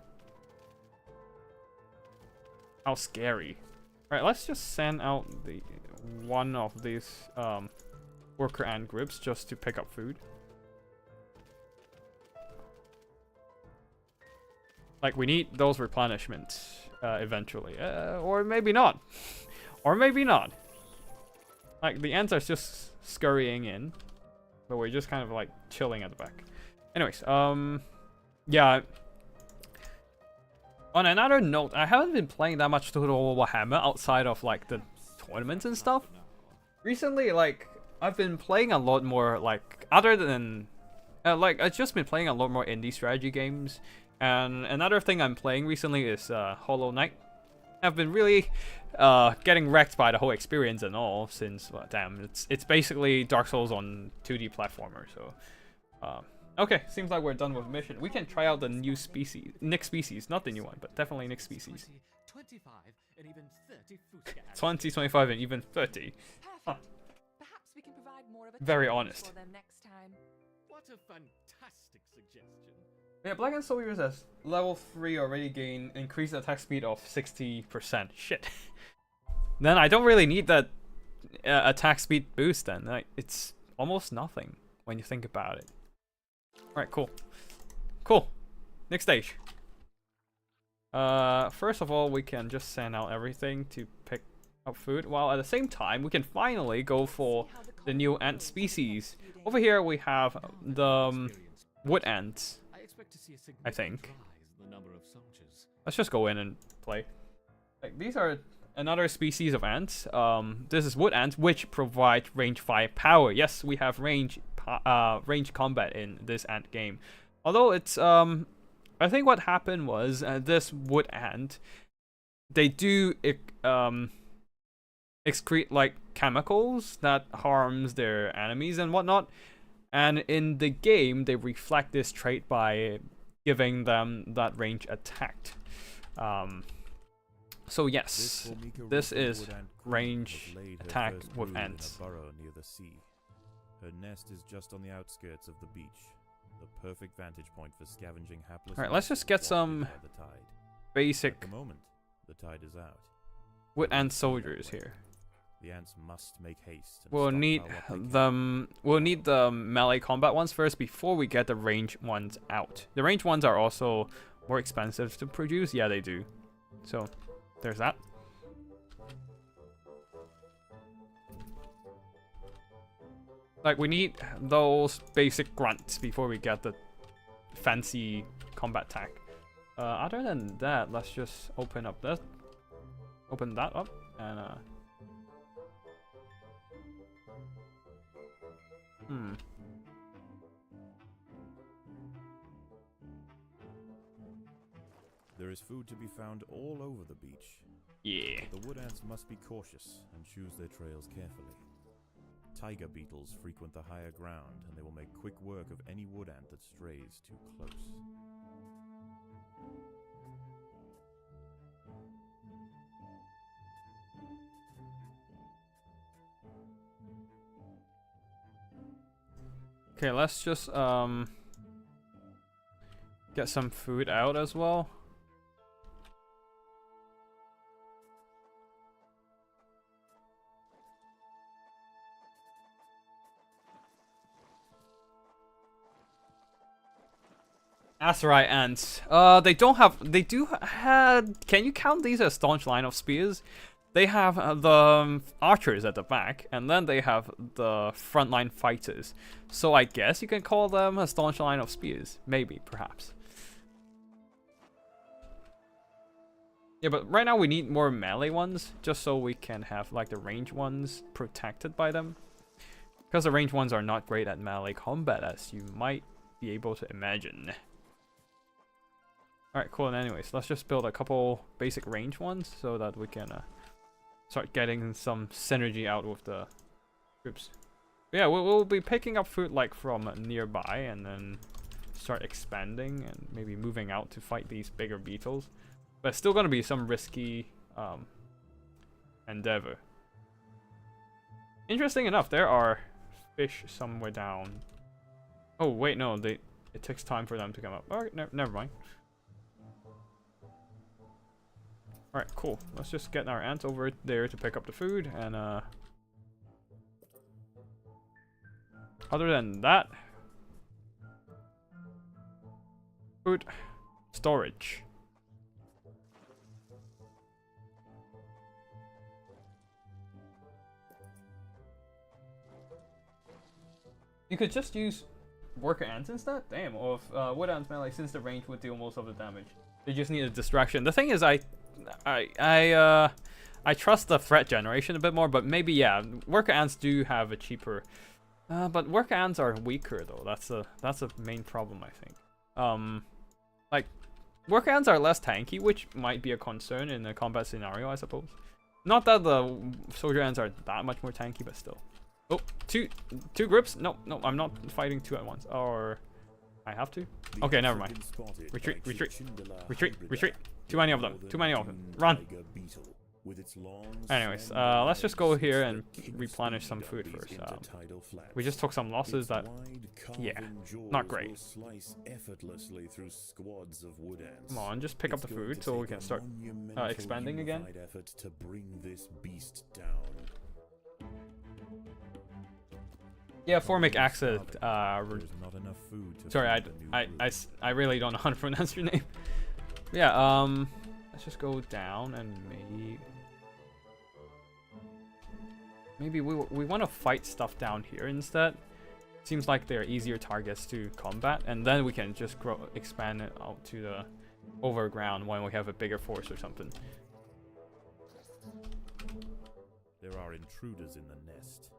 How scary. Alright, let's just send out the one of these worker ant groups just to pick up food. Like, we need those replenishments eventually. Or maybe not. Or maybe not. Like, the ants are just scurrying in. But we're just kind of, like, chilling at the back. Anyways, yeah. On another note, I haven't been playing that much Total Warhammer outside of, like, the tournaments and stuff. Recently, like, I've been playing a lot more, like, other than... like, I've just been playing a lot more indie strategy games. And another thing I'm playing recently is Hollow Knight. I've been really getting wrecked by the whole experience and all since, well, damn, it's basically Dark Souls on 2D platformer, so... okay, seems like we're done with mission. We can try out the new species, Nick species, not the new one, but definitely Nick species. 20, 25, and even 30 food scans. 20, 25, and even 30. Perfect. Huh. Perhaps we can provide more of a Very challenge honest. for them next time. What a fantastic suggestion. Yeah, Black and Soldiers as level 3 already gain increased attack speed of 60%. Shit. Then I don't really need that attack speed boost then. Like, it's almost nothing when you think about it. Alright, cool. Cool. Next stage. First of all, we can just send out everything to pick up food, while at the same time, we can finally go for the new ant species. Over here, we have the wood ants. expect to see a I significant think. rise in the number of soldiers. Let's just go in and play. Like, these are another species of ants. This is wood ants, which provide range 5 power. Yes, we have range combat in this ant game. Although it's I think what happened was this wood ant, they do excrete like chemicals that harms their enemies and whatnot, and in the game they reflect this trait by giving them that range attack. So yes, this is range attack with ants. In a burrow near the sea. Her nest is just on the outskirts of the beach, the perfect vantage point for scavenging hapless. All right, let's just get some basic. At the moment, the tide is out. Wood ant soldiers here. The ants must make haste. We'll need them. We'll need the melee combat ones first before we get the range ones out. The range ones are also more expensive to produce. Yeah, they do. So there's that. Like, we need those basic grunts before we get the fancy combat tech. Other than that, let's just open up this. Open that up and There is food to be found all over the beach. yeah. The wood ants must be cautious and choose their trails carefully. Tiger beetles frequent the higher ground, and they will make quick work of any wood ant that strays too close. Okay, let's just get some food out as well. That's right, ants. They don't have. They do have. Can you count these as staunch line of spears? They have the archers at the back, and then they have the frontline fighters. So I guess you can call them a staunch line of spears. Maybe, perhaps. Yeah, but right now we need more melee ones, just so we can have like the range ones protected by them. Because the range ones are not great at melee combat, as you might be able to imagine. Alright, cool. And anyways, let's just build a couple basic range ones so that we can start getting some synergy out with the groups. But yeah, we'll be picking up food like from nearby and then start expanding and maybe moving out to fight these bigger beetles. But it's still going to be some risky endeavor. Interesting enough, there are fish somewhere down. Oh wait, no, it takes time for them to come up. Alright, never mind. Alright, cool. Let's just get our ants over there to pick up the food, and other than that, food storage. You could just use worker ants instead? Damn, or if wood ants melee, since the range would deal most of the damage. They just need a distraction. The thing is, I trust the threat generation a bit more, but maybe yeah, worker ants do have a cheaper. But worker ants are weaker though. That's a main problem, I think. Like worker ants are less tanky, which might be a concern in a combat scenario, I suppose. Not that the soldier ants are that much more tanky, but still. Oh, two groups? No, I'm not fighting two at once. Or I have to? Okay, never mind. Retreat. Too many of them. Run. Anyways, let's just go here and replenish some food first. We just took some losses that, yeah, not great. Come on, just pick up the food so we can start expanding again. Yeah, formic acid. Sorry, I really don't know how to pronounce your name. Yeah, let's just go down and maybe we want to fight stuff down here instead. Seems like they're easier targets to combat, and then we can just expand it out to the overground when we have a bigger force or something. There are intruders in the nest.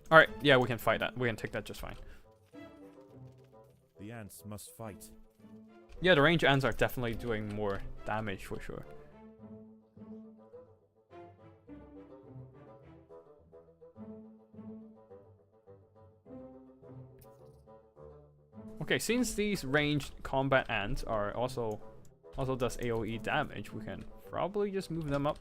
Alright, yeah, we can fight that. We can take that just fine. The The ants must fight. Yeah, the range ants are definitely doing more damage for sure. Okay, since these ranged combat ants are also does AoE damage, we can probably just move them up.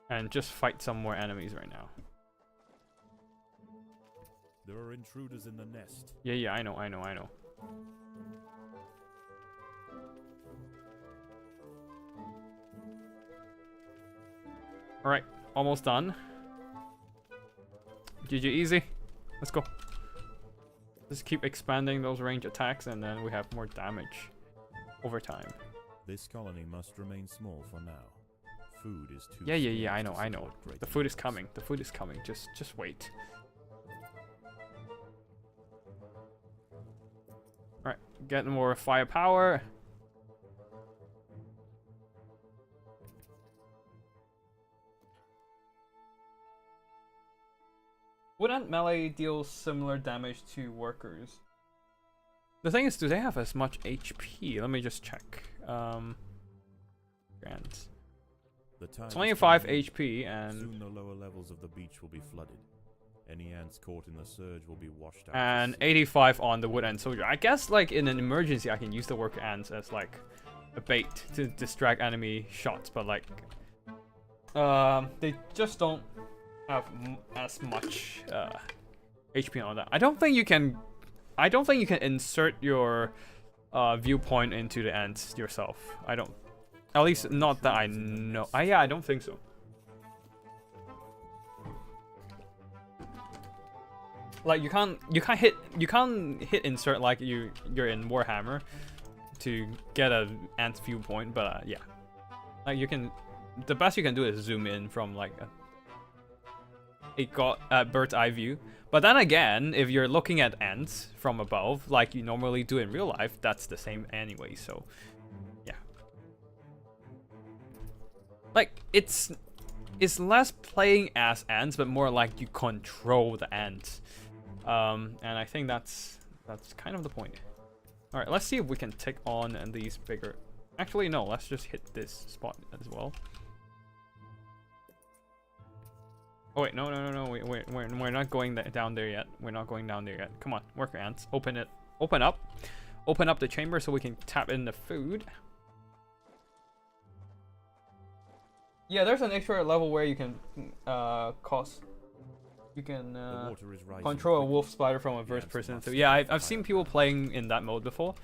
And just fight some more enemies right now. There are intruders in the nest. Yeah, I know. Alright, almost done. GG easy. Let's go. Just keep expanding those range attacks and then we have more damage over time. This colony must remain small for now. Food is too Yeah, I scarce know. to support great The food is numbers. coming. The food is coming. Just wait. Alright, get more firepower. Wouldn't melee deal similar damage to workers? The thing is, do they have as much HP? Let me just check. Grant. The tide is 25 coming in. HP and Soon the lower levels of the beach will be flooded. Any ants caught in the surge will be washed out. to and sea. 85 on the wood ant soldier. I guess like in an emergency, I can use the worker ants as like a bait to distract enemy shots, but like they just don't have as much HP on that. I don't think you can insert your viewpoint into the ants yourself. I don't. At least not that I know. Yeah, I don't think so. Like you can't hit insert like you're in Warhammer to get a ant viewpoint, but yeah, like you can. The best you can do is zoom in from like a bird's eye view. But then again, if you're looking at ants from above, like you normally do in real life, that's the same anyway. So yeah, like it's less playing as ants, but more like you control the ants. And I think that's kind of the point. All right, let's see if we can take on these bigger. Actually, no. Let's just hit this spot as well. Oh wait, no. We're not going down there yet. We're not going down there yet. Come on, worker ants, open up the chamber so we can tap in the food. Yeah, there's an extra level where you can You can The water is rising control a quickly. wolf spider from a The first ants person. must So yeah, fight I've the seen higher people ground. playing in that mode before.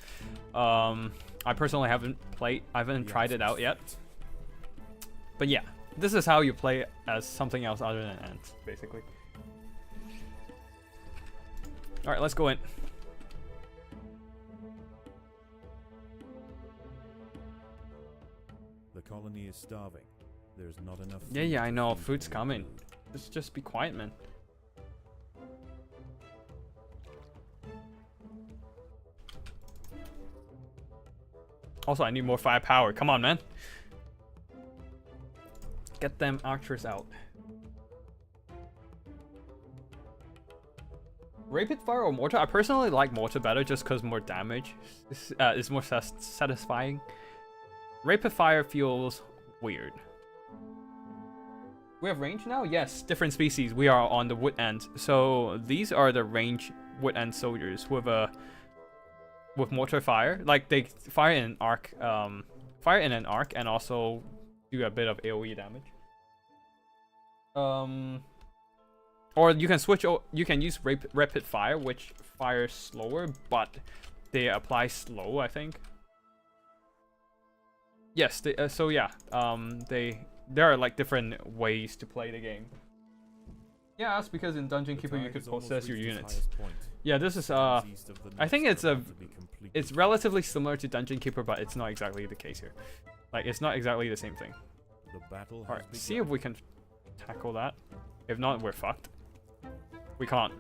I personally haven't The tried it ants out yet. must fight. But yeah, this is how you play as something else other than ants, basically. All right, let's go in. The colony is starving. There's not enough. Yeah, food I to know. feed Food's all coming. the food. Just be quiet, man. Also, I need more firepower. Come on, man. Get them archers out. Rapid fire or mortar? I personally like mortar better just because more damage is more satisfying. Rapid fire feels weird. We have range now? Yes, different species. We are on the wood ant. So these are the range wood ant soldiers with mortar fire. Like they fire in an arc, and also do a bit of AoE damage. Or you can switch. You can use rapid fire, which fires slower, but they apply slow, I think. Yes. So yeah. There are like different ways to play the game. Yeah, that's because in Dungeon The Keeper you tide could has almost possess your reached its units. highest point. Yeah, this is Lands east of the I think nest it's are a about to be completely it's flooded. relatively similar to Dungeon Keeper, but it's not exactly the case here. Like it's not exactly the same thing. The battle has All right, see begun. if we can tackle that. If not, we're fucked. We can't.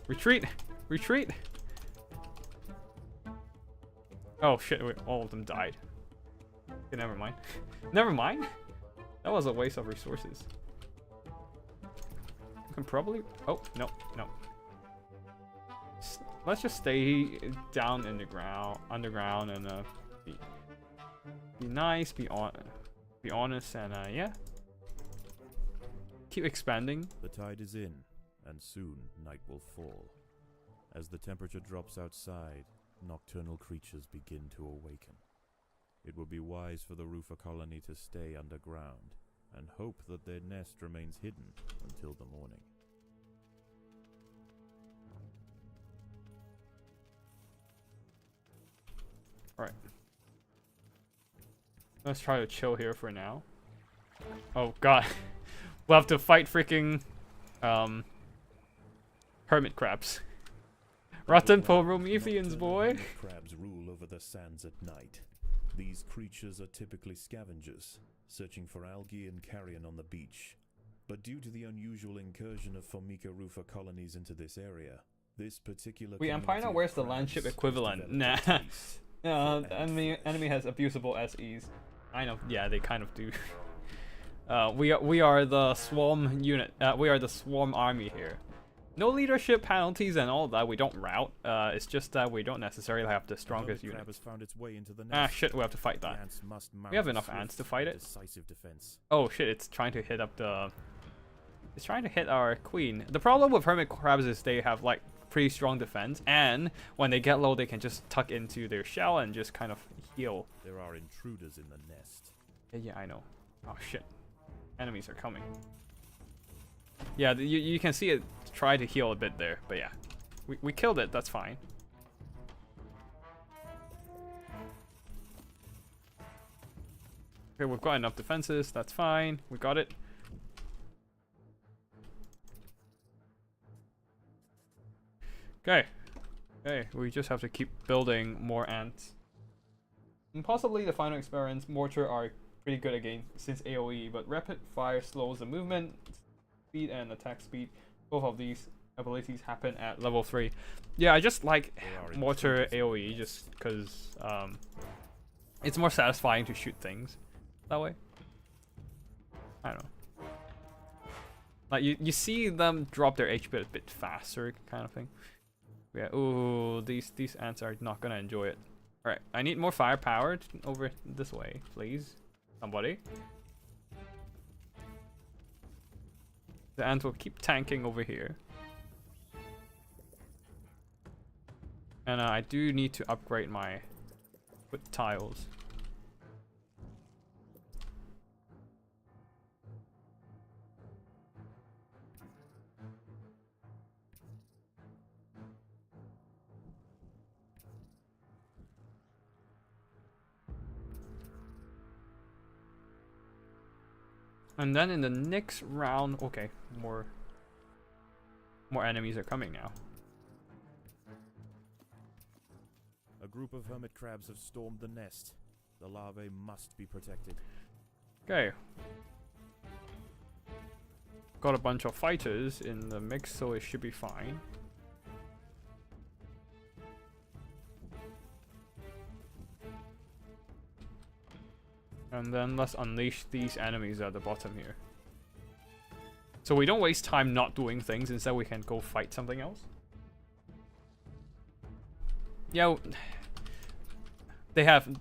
Retreat! Retreat! Oh shit! All of them died. Okay, never mind. Never mind. That was a waste of resources. We can probably... Oh, no, no. Let's just stay down in the underground, and be nice, be honest, and yeah. Keep expanding. The tide is in, and soon night will fall. As the temperature drops outside, nocturnal creatures begin to awaken. It would be wise for the roofer colony to stay underground, and hope that their nest remains hidden until the morning. Alright. Let's try to chill here for now. Oh god. We'll have to fight freaking hermit crabs. Rotten Prometheans, boy. Crabs rule over the sands at night. These creatures are typically scavengers, searching for algae and carrion on the beach. But due to the unusual incursion of Formica rufa colonies into this area, this particular I'm finding out where's the landship equivalent. Nah. The enemy has abusable SEs. I know. Yeah, they kind of do. We are the swarm unit. We are the swarm army here. No leadership penalties and all that. We don't rout. It's just that we don't necessarily have the strongest unit. Ah shit, we have to fight that. We have enough ants to fight it. Oh shit, it's trying to hit up the... It's trying to hit our queen. The problem with hermit crabs is they have like pretty strong defense, and when they get low they can just tuck into their shell and just kind of heal. There are intruders in the nest. Yeah, I know. Oh shit. Enemies are coming. Yeah, you can see it try to heal a bit there, but yeah. We killed it, that's fine. Okay, we've got enough defenses, that's fine. We got it. Okay. Okay, we just have to keep building more ants. And possibly the final experience, mortar are pretty good again since AoE, but rapid fire slows the movement speed and attack speed. Both of these abilities happen at level 3. Yeah, I just like mortar AoE just because it's more satisfying to shoot things that way. I don't know. Like you see them drop their HP a bit faster, kind of thing. Yeah. Ooh, these ants are not gonna enjoy it. All right, I need more firepower over this way, please. Somebody. The ants will keep tanking over here. And I do need to upgrade my wood tiles. And then in the next round, okay, more enemies are coming now. A group of hermit crabs have stormed the nest. The larvae must be protected. Okay. Got a bunch of fighters in the mix, so it should be fine. And then let's unleash these enemies at the bottom here. So we don't waste time not doing things, instead we can go fight something else. Yeah, they have...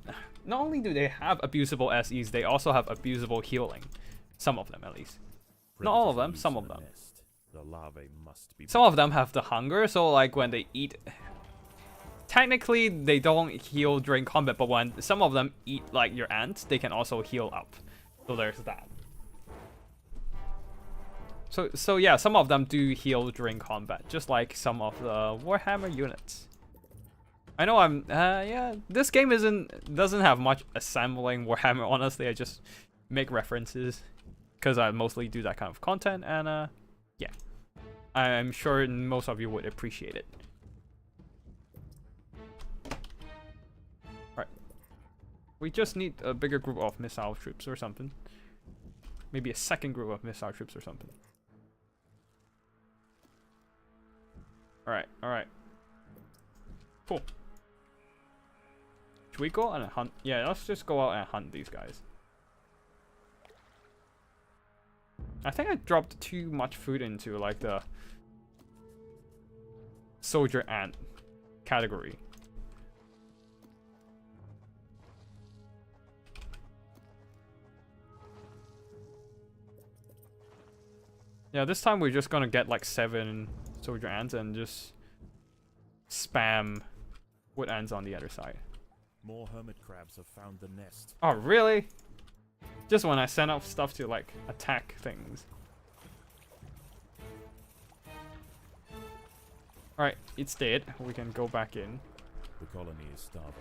Not only do they have abusable SEs, they also have abusable healing. Some of them, at least. Not all of them, some of them. The larvae must be... Some of them have the hunger, so like when they eat... Technically, they don't heal during combat, but when some of them eat like your ants, they can also heal up. So there's that. So yeah, some of them do heal during combat, just like some of the Warhammer units. I know yeah, this game doesn't have much assembling Warhammer, honestly. I just make references because I mostly do that kind of content, and yeah, I'm sure most of you would appreciate it. Alright, we just need a bigger group of missile troops or something. Maybe a second group of missile troops or something. Alright. Cool. Should we go out and hunt? Yeah, let's just go out and hunt these guys. I think I dropped too much food into like the soldier ant category. Yeah, this time we're just gonna get like 7 soldier ants and just spam wood ants on the other side. More hermit crabs have found the nest. Oh, really? Just when I send off stuff to like attack things. Alright, it's dead. We can go back in. The colony is starving.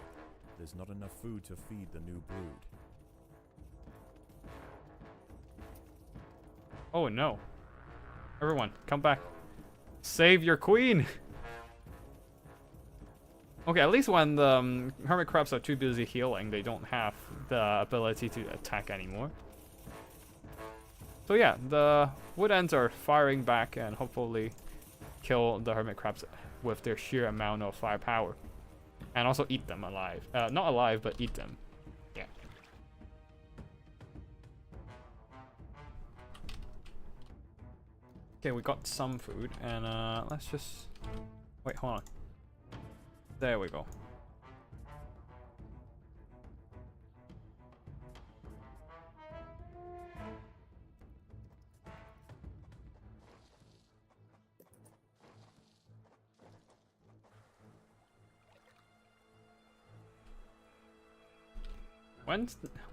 There's not enough food to feed the new brood. Oh no. Everyone, come back. Save your queen! Okay, at least when the hermit crabs are too busy healing, they don't have the ability to attack anymore. So yeah, the wood ants are firing back and hopefully kill the hermit crabs with their sheer amount of firepower. And also eat them alive. Not alive, but eat them. Yeah. Okay, we got some food, and let's just... Wait, hold on. There we go.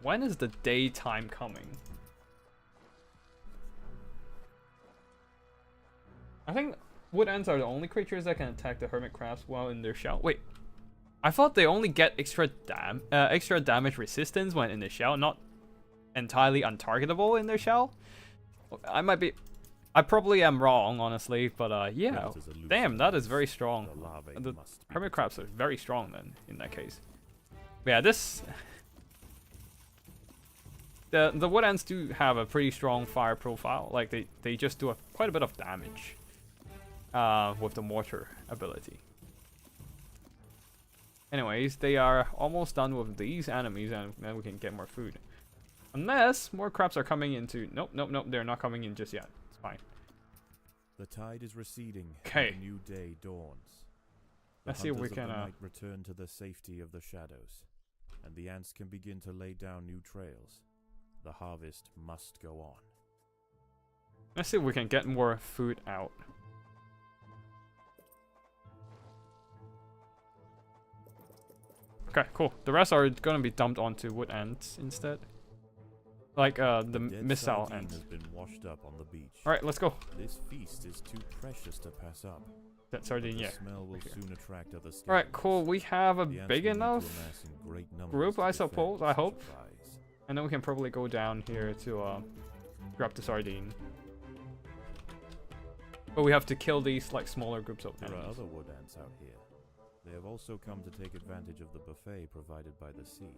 When is the daytime coming? I think wood ants are the only creatures that can attack the hermit crabs while in their shell. Wait, I thought they only get extra damage resistance when in the shell, not entirely untargetable in their shell. I probably am wrong, honestly, but yeah. Damn, that is very strong. The hermit crabs are very strong then, in that case. But yeah, this... The wood ants do have a pretty strong fire profile. Like, they just do quite a bit of damage with the mortar ability. Anyways, they are almost done with these enemies, and then we can get more food. Unless more crabs are coming into... Nope, they're not coming in just yet. It's fine. The tide is receding. Okay. And a new day dawns. Let's see if we can... return to the safety of the shadows, and the ants can begin to lay down new trails. The harvest must go on. Let's see if we can get more food out. Okay, cool. The rest are gonna be dumped onto wood ants instead. Like the missile ants. Has been washed up on the beach. Alright, let's go. This feast is too precious to pass up. That sardine, yeah. The smell will soon attract other Alright, cool. We have a big enough group, I suppose, I hope. And then we can probably go down here to grab the sardine. But we have to kill these like smaller groups of enemies. There are other wood ants out here. They have also come to take advantage of the buffet provided by the sea.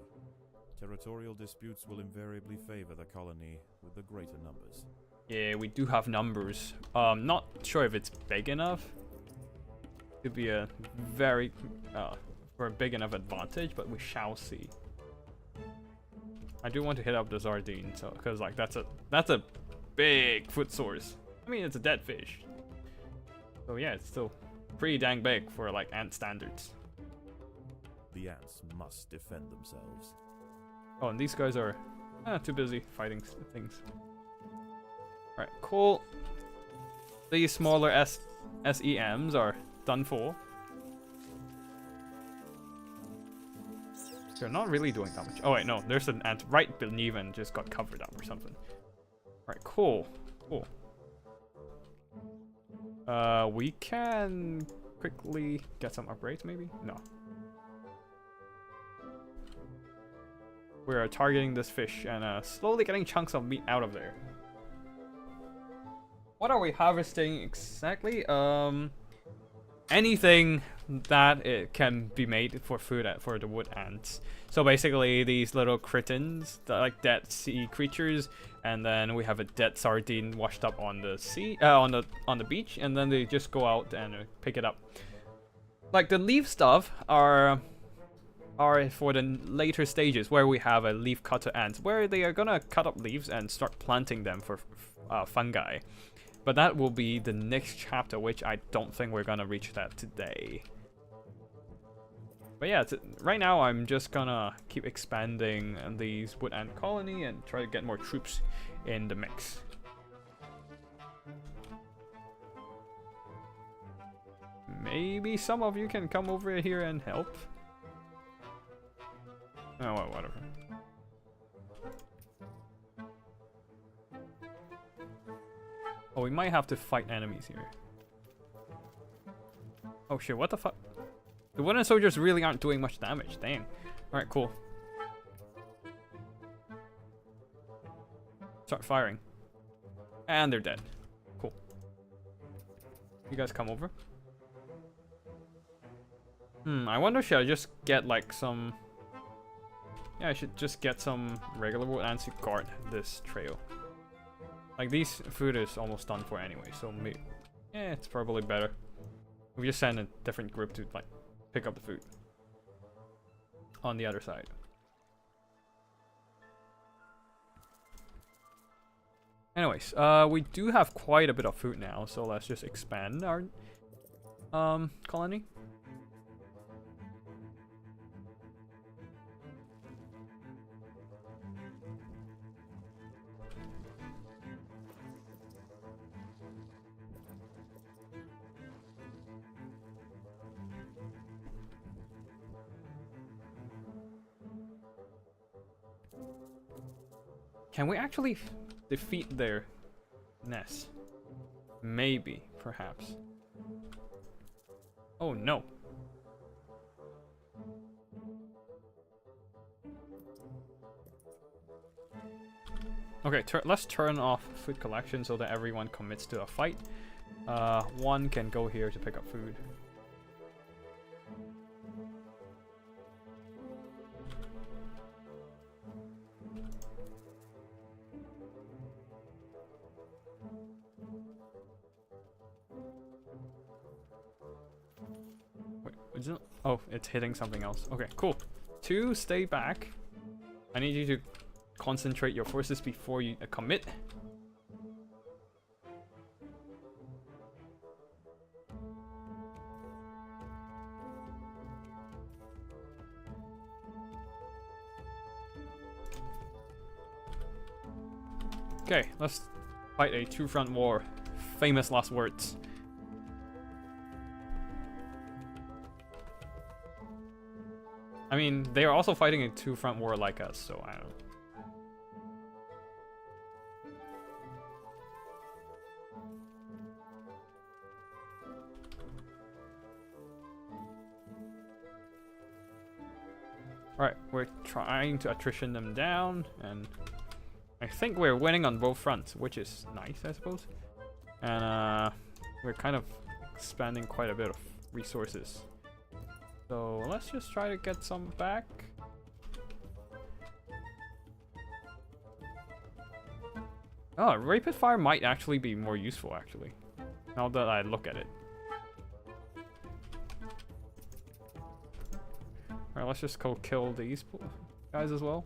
Territorial disputes will invariably favor the colony with the greater numbers. Yeah, we do have numbers. Not sure if it's big enough to be a very for a big enough advantage, but we shall see. I do want to hit up the sardine, so because like that's a big food source. I mean, it's a dead fish, so yeah, it's still pretty dang big for like ant standards. The ants must defend themselves. Oh, and these guys are too busy fighting things. Alright, cool. These smaller SEMs are done for. They're not really doing damage. Oh wait, no, there's an ant right beneath and just got covered up or something. Alright, cool. Cool. We can quickly get some upgrades, maybe? No. We're targeting this fish and slowly getting chunks of meat out of there. What are we harvesting exactly? Anything that it can be made for food for the wood ants. So basically these little cretins, like dead sea creatures, and then we have a dead sardine washed up on the sea, on the beach, and then they just go out and pick it up. Like the leaf stuff are for the later stages where we have a leaf cutter ant, where they are gonna cut up leaves and start planting them for fungi. But that will be the next chapter, which I don't think we're gonna reach that today. But yeah, right now I'm just gonna keep expanding these wood ant colony and try to get more troops in the mix. Maybe some of you can come over here and help. Oh, well, whatever. Oh, we might have to fight enemies here. Oh shit, what the fuck? The wooden soldiers really aren't doing much damage, dang. Alright, cool. Start firing. And they're dead. Cool. You guys come over. I wonder, should I just get like some... Yeah, I should just get some regular wood ants to guard this trail. Like, these food is almost done for anyway, so maybe... Yeah, it's probably better. We just send a different group to, like, pick up the food. On the other side. Anyways, we do have quite a bit of food now, so let's just expand our colony. Can we actually defeat their nest? Maybe, perhaps. Oh no. Okay, let's turn off food collection so that everyone commits to a fight. One can go here to pick up food. Oh, it's hitting something else. Okay, cool. 2, stay back. I need you to concentrate your forces before you commit. Okay, let's fight a two-front war. Famous last words. I mean, they are also fighting a two-front war like us, so I don't know. Alright, we're trying to attrition them down, and I think we're winning on both fronts, which is nice, I suppose. And we're kind of expanding quite a bit of resources. So let's just try to get some back. Oh, rapid fire might actually be more useful, actually, now that I look at it. Alright, let's just go kill these guys as well.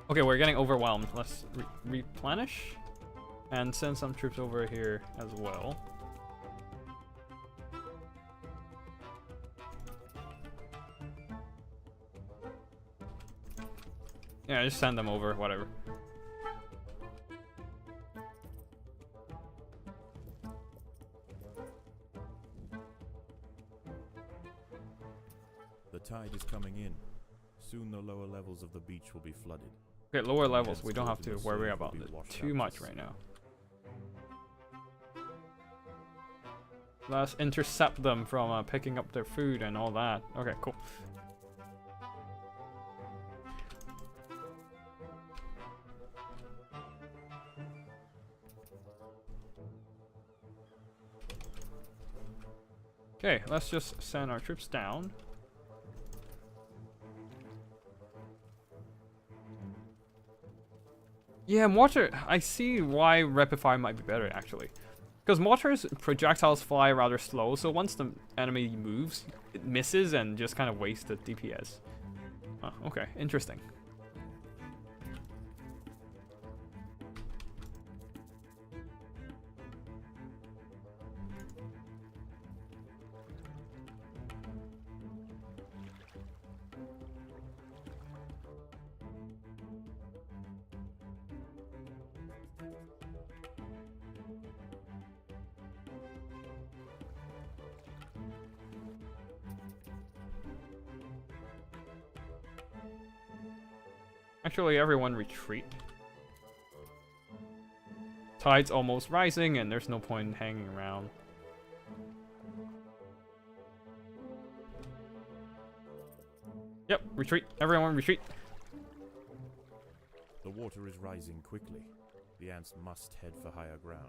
Okay, we're getting overwhelmed. Let's replenish and send some troops over here as well. Yeah, just send them over, whatever. The tide is coming in. Soon the lower levels of the beach will be flooded. Okay, lower levels, we don't have to worry about it too much right now. Let's intercept them from picking up their food and all that. Okay, cool. Okay, let's just send our troops down. Yeah, water. I see why rapid fire might be better, actually. Because mortars projectiles fly rather slow, so once the enemy moves, it misses and just kind of wastes the DPS. Oh, okay, interesting. Actually, everyone retreat. Tide's almost rising, and there's no point in hanging around. Yep, retreat. Everyone retreat. The water is rising quickly. The ants must head for higher ground.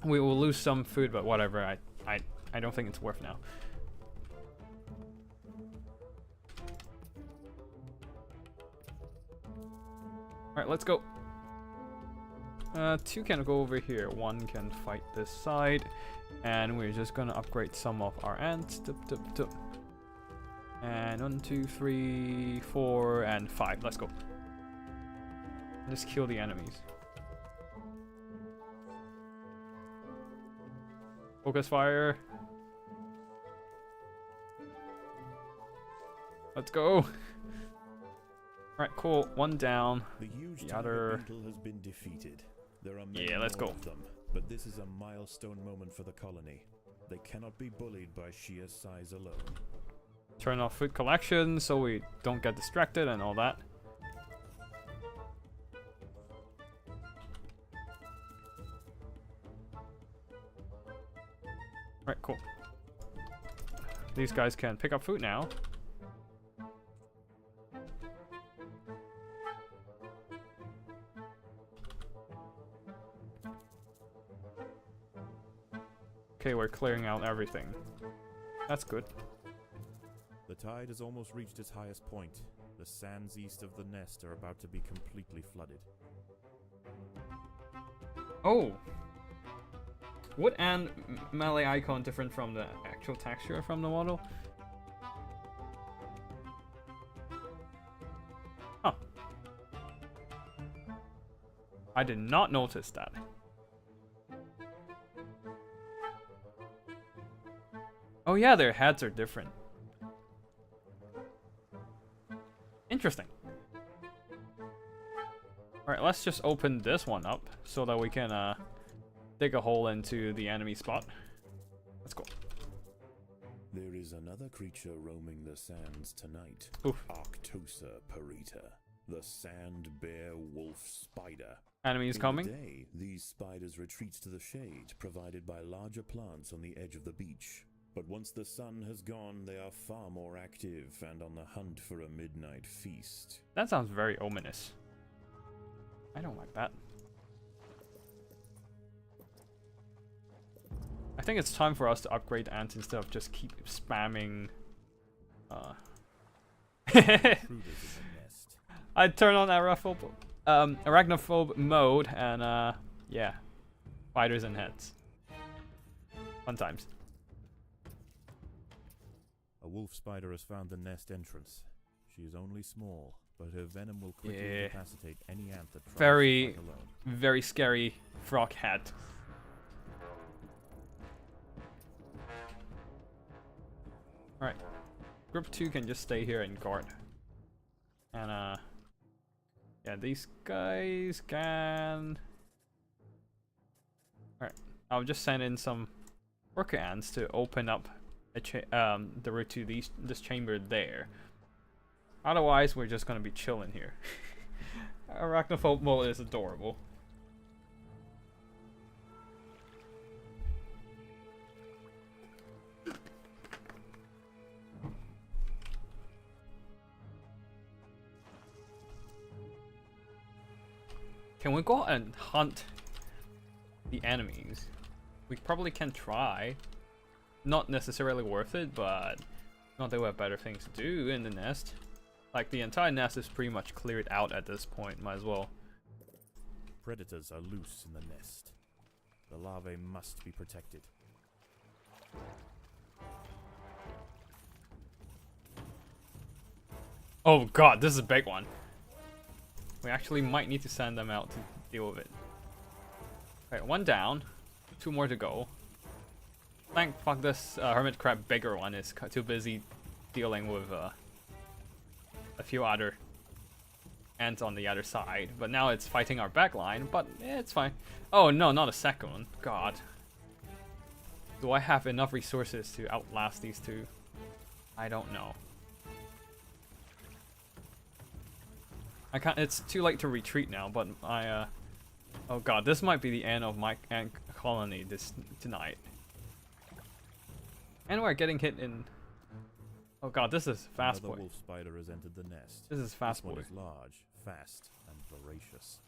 We will lose some food, but whatever. I don't think it's worth now. Alright, let's go. Two can go over here. One can fight this side. And we're just gonna upgrade some of our ants. And 1, 2, 3, 4, and 5. Let's go. Just kill the enemies. Focus fire. Let's go. Alright, cool. One down. The other. beetle has been defeated. There are many Yeah, let's more go. of them, but this is a milestone moment for the colony. They cannot be bullied by sheer size alone. Turn off food collection so we don't get distracted and all that. Alright, cool. These guys can pick up food now. Okay, we're clearing out everything. That's good. The tide has almost reached its highest point. The sands east of the nest are about to be completely flooded. Oh! Wood and melee icon different from the actual texture from the model? Huh. I did not notice that. Oh yeah, their heads are different. Interesting. Alright, let's just open this one up so that we can dig a hole into the enemy spot. Let's go. There is another creature roaming the sands tonight. Oof. Arctosa parita, the sand bear wolf spider. Enemy is In coming. the day, these spiders retreat to the shade provided by larger plants on the edge of the beach. But once the sun has gone, they are far more active and on the hunt for a midnight feast. That sounds very ominous. I don't like that. I think it's time for us to upgrade ants instead of just keep spamming. Intruders in the nest. I turn on arachnophobe mode and yeah, spiders and heads. Fun times. A wolf spider has found the nest entrance. She is only small, but her venom will quickly Yeah. incapacitate any ant that tries Very- to fight alone. Very scary frog head. Alright. Group 2 can just stay here and guard. And yeah, these guys can. Alright. I'll just send in some worker ants to open up the route to this chamber there. Otherwise, we're just gonna be chilling here. Arachnophobe mode is adorable. Can we go and hunt the enemies? We probably can try. Not necessarily worth it, but not that we have better things to do in the nest. Like, the entire nest is pretty much cleared out at this point. Might as well. Predators are loose in the nest. The larvae must be protected. Oh god, this is a big one. We actually might need to send them out to deal with it. Okay, one down. 2 more to go. Thank fuck this hermit crab bigger one is too busy dealing with a few other ants on the other side. But now it's fighting our back line, but it's fine. Oh no, not a second one. God. Do I have enough resources to outlast these two? I don't know. I can't. It's too late to retreat now, but oh god, this might be the end of my ant colony tonight. And we're getting hit in. Oh god, this is fast Another boy. wolf spider has entered the nest. This is fast This one boy. is large, fast, and voracious.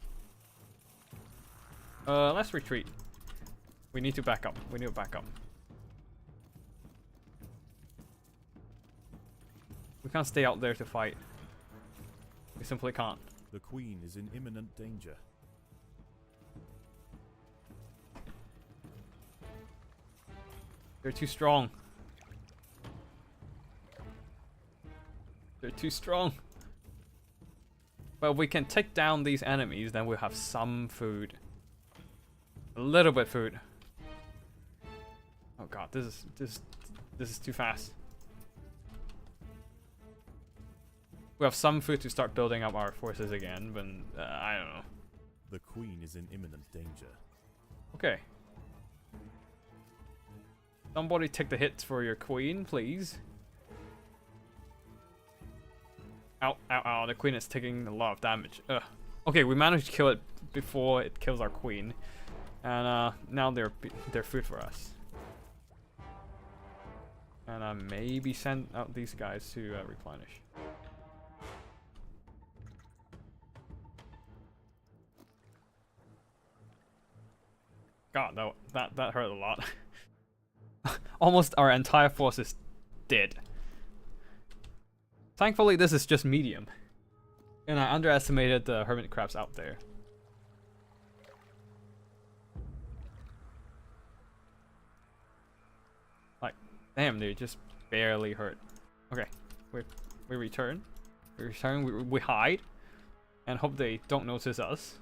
Let's retreat. We need to back up. We need to back up. We can't stay out there to fight. We simply can't. The queen is in imminent danger. They're too strong. They're too strong. But if we can take down these enemies, then we'll have some food. A little bit food. Oh god, this is too fast. We have some food to start building up our forces again, but I don't know. The queen is in imminent danger. Okay. Somebody take the hits for your queen, please. Ow, ow, ow. The queen is taking a lot of damage. Ugh. Okay, we managed to kill it before it kills our queen. And now they're food for us. And maybe send out these guys to replenish. God, that hurt a lot. Almost our entire force is dead. Thankfully, this is just medium. And I underestimated the hermit crabs out there. Like, damn, they just barely hurt. Okay, we return. We return, we hide. And hope they don't notice us.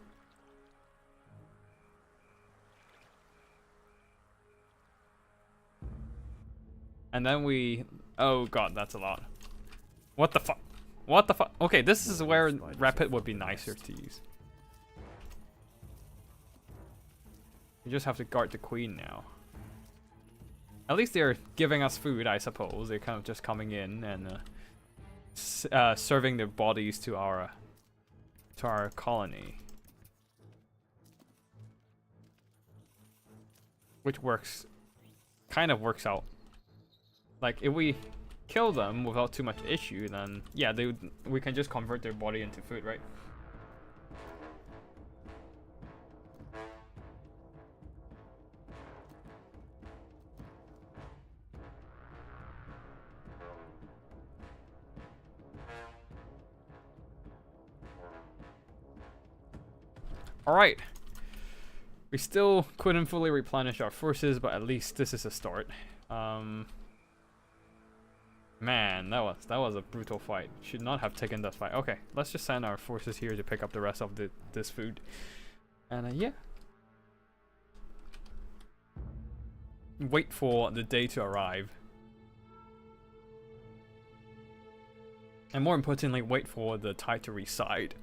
And then we... Oh god, that's a lot. What the fuck? What the fuck? Okay, this is where rapid would be nicer to use. You just have to guard the queen now. At least they're giving us food, I suppose. They're kind of just coming in and serving their bodies to our colony. Which works... kind of works out. Like, if we kill them without too much issue, then yeah, we can just convert their body into food, right? Alright. We still couldn't fully replenish our forces, but at least this is a start. Man, that was a brutal fight. Should not have taken that fight. Okay, let's just send our forces here to pick up the rest of this food. And yeah. Wait for the day to arrive. And more importantly, wait for the tide to recede.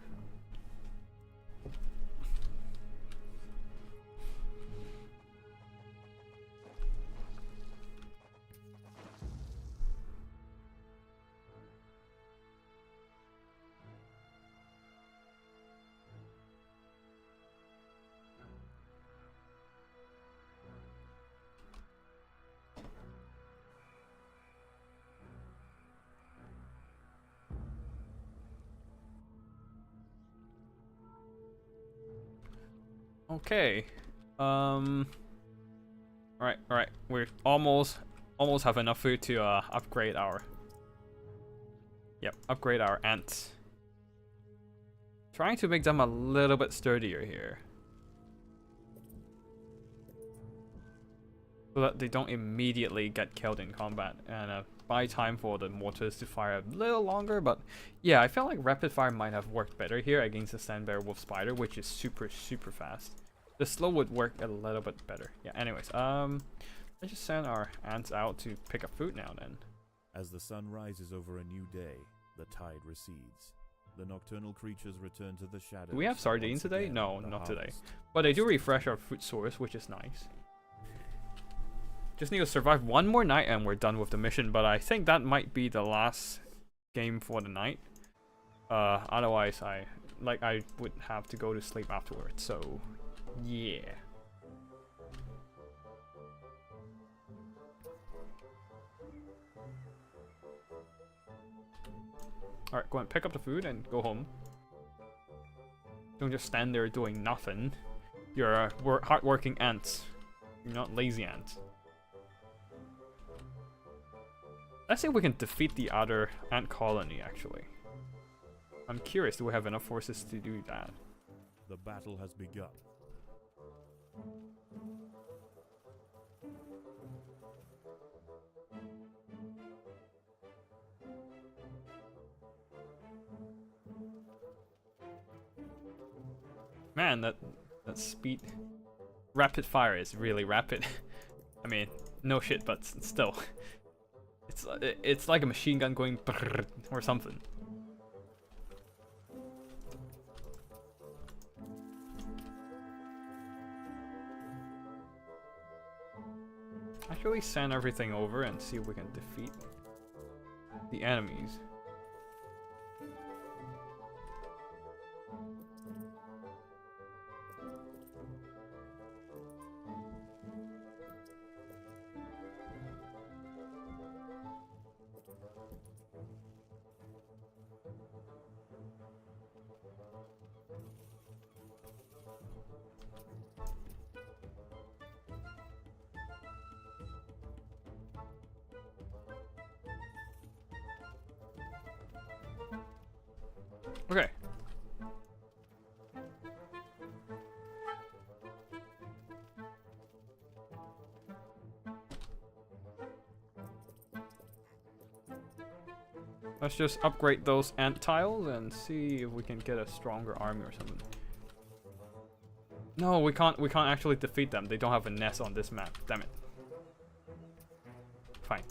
Okay. Alright. We almost have enough food to upgrade our Yep, upgrade our ants. Trying to make them a little bit sturdier here. So that they don't immediately get killed in combat and buy time for the mortars to fire a little longer. But yeah, I feel like rapid fire might have worked better here against the sandbear wolf spider, which is super fast. The slow would work a little bit better. Yeah, anyways, let's just send our ants out to pick up food now then. As the sun rises over a new day, the tide recedes. The nocturnal creatures return to the shadows. Do we have sardines once today? again, No, the not today. harvest. But they do refresh our food source, which is nice. Just need to survive one more night and we're done with the mission, but I think that might be the last game for the night. Otherwise I would have to go to sleep afterwards, so yeah. Alright, go and pick up the food and go home. Don't just stand there doing nothing. You're hardworking ants. You're not lazy ants. Let's see if we can defeat the other ant colony, actually. I'm curious, do we have enough forces to do that? The battle has begun. Man, that speed... Rapid fire is really rapid. I mean, no shit, but still. It's like a machine gun going brrr or something. Actually send everything over and see if we can defeat the enemies. Okay. Let's just upgrade those ant tiles and see if we can get a stronger army or something. No, we can't actually defeat them. They don't have a nest on this map. Damn it. Fine.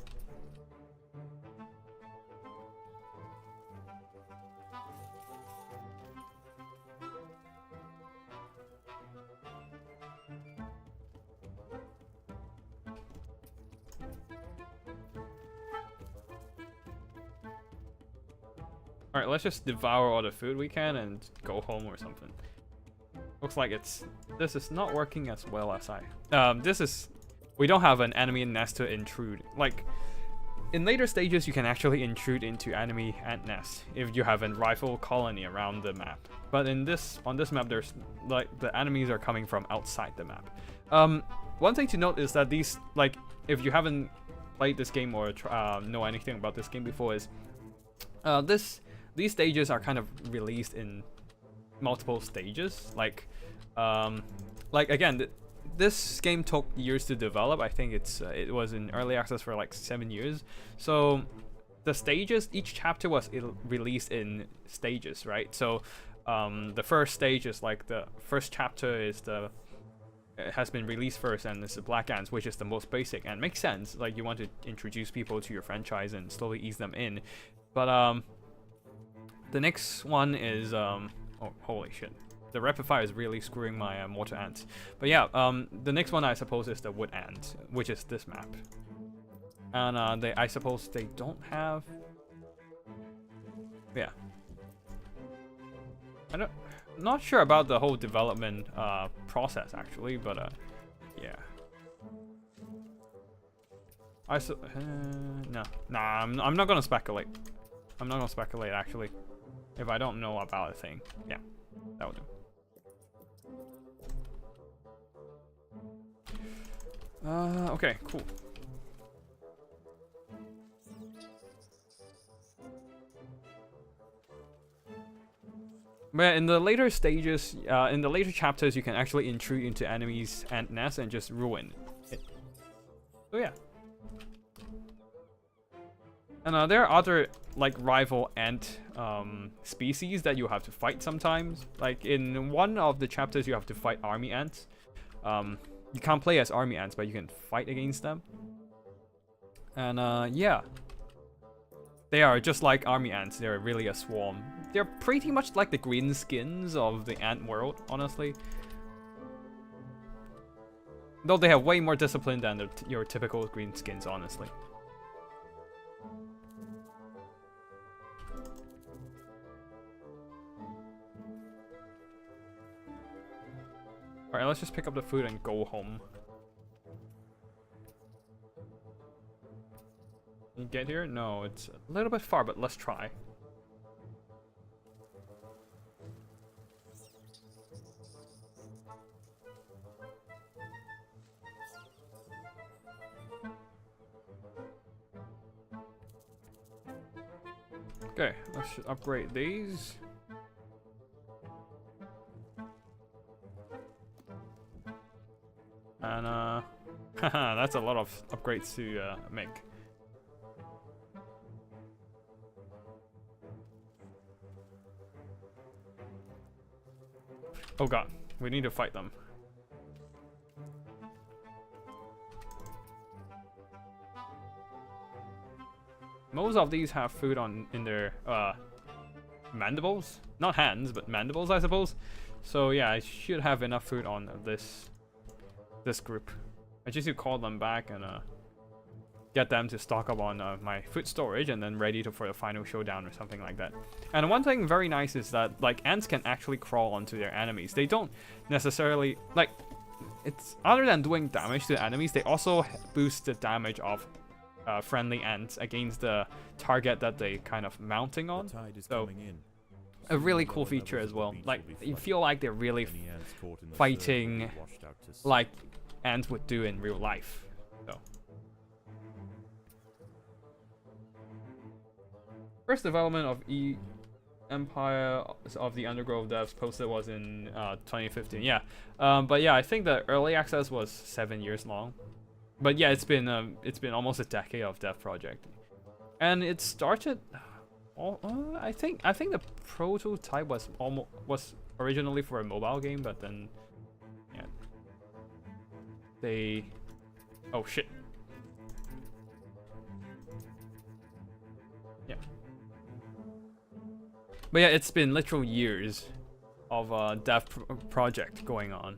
Alright, let's just devour all the food we can and go home or something. Looks like this is not working as well as we don't have an enemy nest to intrude. Like, in later stages you can actually intrude into enemy ant nests if you have a rival colony around the map. But on this map there's, like, the enemies are coming from outside the map. One thing to note is that these, like, if you haven't played this game or know anything about this game before, is these stages are kind of released in multiple stages. Like again, this game took years to develop. I think it was in early access for like 7 years. So the stages, each chapter was released in stages, right? So the first stage is like the first chapter is it has been released first, and it's the Black Ants, which is the most basic and makes sense. Like, you want to introduce people to your franchise and slowly ease them in. But the next one is oh, holy shit. The rapid fire is really screwing my mortar ants. But yeah, the next one I suppose is the wood ant, which is this map. And I suppose they don't have... Yeah. I'm not sure about the whole development process actually, but yeah. No, nah, I'm not gonna speculate. I'm not gonna speculate actually. If I don't know about a thing, yeah, that would do. Okay, cool. But in the later stages, in the later chapters, you can actually intrude into enemies' ant nests and just ruin it. So yeah. And there are other like rival ant species that you have to fight sometimes. Like in one of the chapters, you have to fight army ants. You can't play as army ants, but you can fight against them. And yeah, they are just like army ants. They're really a swarm. They're pretty much like the green skins of the ant world, honestly. Though they have way more discipline than your typical green skins, honestly. Alright, let's just pick up the food and go home. Can you get here? No, it's a little bit far, but let's try. Okay, let's just upgrade these. And haha, that's a lot of upgrades to make. Oh god, we need to fight them. Most of these have food in their mandibles, not hands, but mandibles, I suppose. So yeah, I should have enough food on this group. I just need to call them back and get them to stock up on my food storage, and then ready for the final showdown or something like that. And one thing very nice is that like ants can actually crawl onto their enemies. They don't necessarily like it's other than doing damage to the enemies, they also boost the damage of friendly ants against the target that they kind of mounting on. So a really cool feature as well. Like you feel like they're really fighting like ants would do in real life. So first development of Empire of the Undergrowth devs posted was in 2015. Yeah, but yeah, I think the early access was 7 years long. But yeah, it's been almost a decade of dev project, and it started. I think the prototype was originally for a mobile game, but then yeah, they. Oh shit. Yeah. But yeah, it's been literal years of a dev project going on.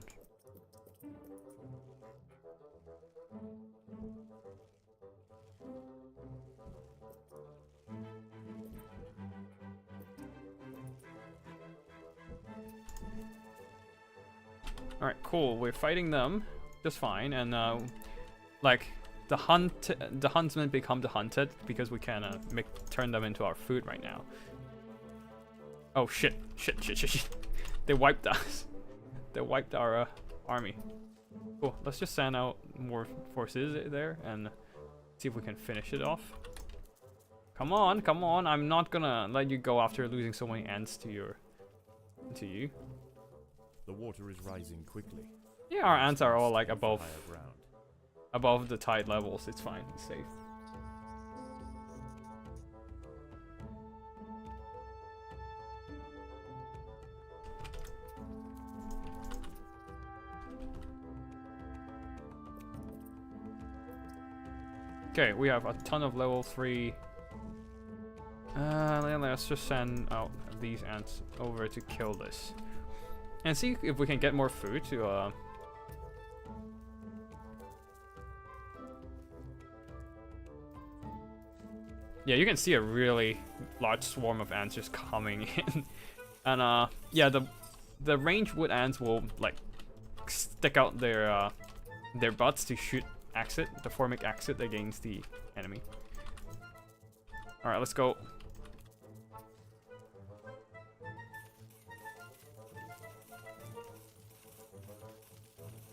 Alright, cool. We're fighting them just fine, and like the huntsmen become the hunted because we can turn them into our food right now. Oh shit! They wiped us. They wiped our army. Cool. Let's just send out more forces there and see if we can finish it off. Come on, come on! I'm not gonna let you go after losing so many ants to you. The water is rising quickly. Yeah, our ants are all like above the tide levels. It's fine. It's safe. Okay, we have a ton of level 3. Let's just send out these ants over to kill this. And see if we can get more food to yeah, you can see a really large swarm of ants just coming in. And yeah, the ranged wood ants will like stick out their butts to shoot the formic exit against the enemy. Alright, let's go.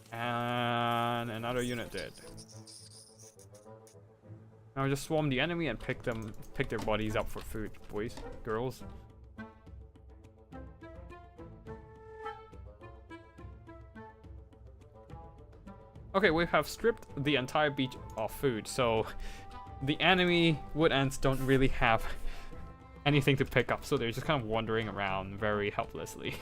And another unit dead. Now just swarm the enemy and pick their bodies up for food, boys, girls. Okay, we have stripped the entire beach of food, so the enemy wood ants don't really have anything to pick up, so they're just kind of wandering around very helplessly.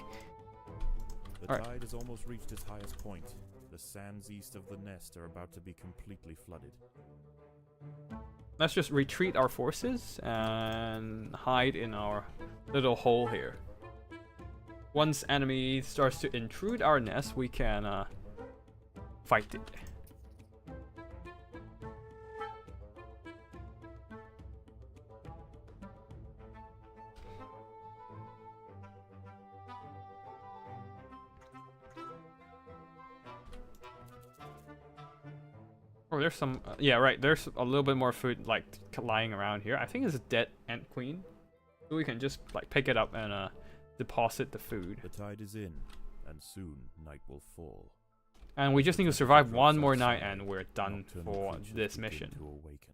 The Alright. tide has almost reached its highest point. The sands east of the nest are about to be completely flooded. Let's just retreat our forces and hide in our little hole here. Once enemy starts to intrude our nest, we can fight it. Oh, there's some. Yeah, right. There's a little bit more food like lying around here. I think it's a dead ant queen. So we can just like pick it up and deposit the food. The tide is in, and soon night will fall. And we just need to survive one more night, and we're done for this mission. To awaken.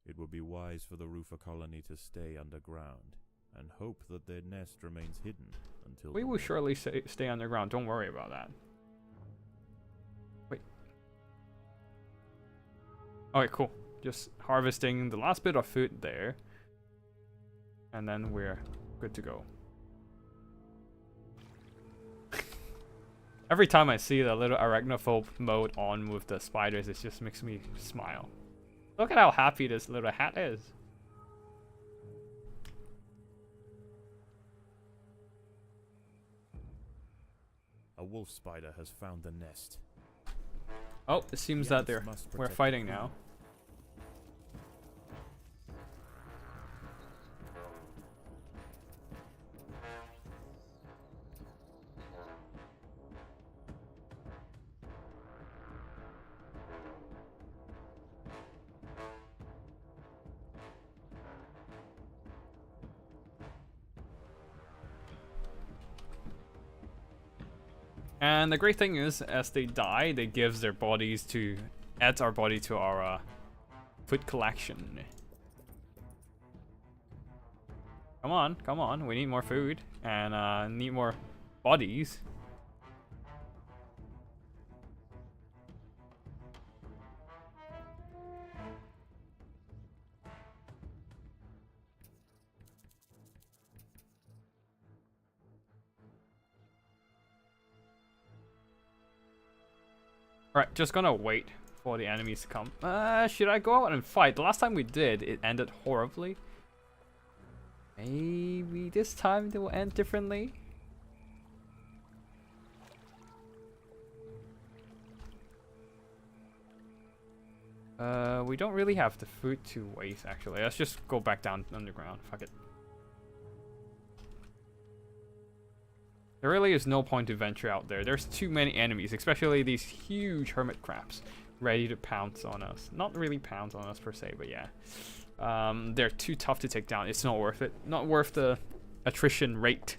It would be wise for the Rufa colony to stay underground and hope that their nest remains hidden until. We will surely stay underground. Don't worry about that. Wait. Okay, cool. Just harvesting the last bit of food there. And then we're good to go. Every time I see the little arachnophobe mode on with the spiders, it just makes me smile. Look at how happy this little hat is. A wolf spider has found the nest. Oh, it seems that we're fighting now. And the great thing is, as they die, they give their bodies to, adds our body to our food collection. Come on, we need more food and need more bodies. Alright, just gonna wait for the enemies to come. Should I go out and fight? The last time we did, it ended horribly. Maybe this time it will end differently. We don't really have the food to waste, actually. Let's just go back down underground. Fuck it. There really is no point to venture out there. There's too many enemies, especially these huge hermit crabs ready to pounce on us. Not really pounce on us per se, but yeah. They're too tough to take down. It's not worth it. Not worth the attrition rate.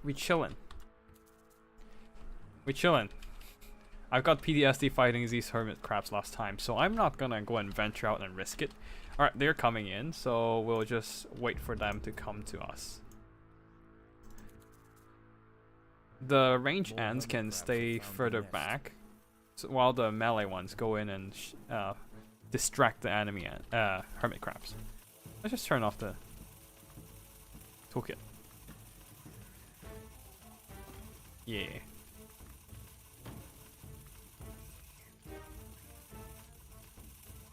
We chillin'. I've got PTSD fighting these hermit crabs last time, so I'm not gonna go and venture out and risk it. Alright, they're coming in, so we'll just wait for them to come to us. The range ants can stay further back, so while the melee ones go in and distract the enemy hermit crabs. Let's just turn off the toolkit. Yeah.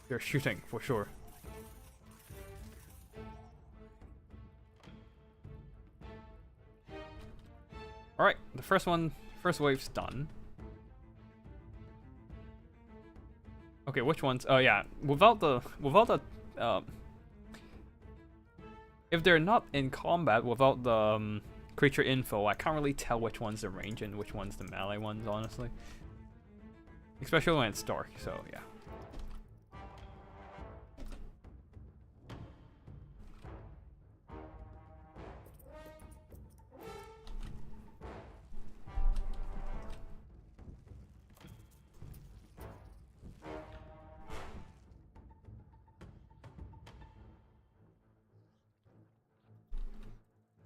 They're shooting for sure. Alright, the first wave's done. Okay, which ones? Oh yeah, without the if they're not in combat without the creature info, I can't really tell which one's the range and which one's the melee ones, honestly. Especially when it's dark, so yeah.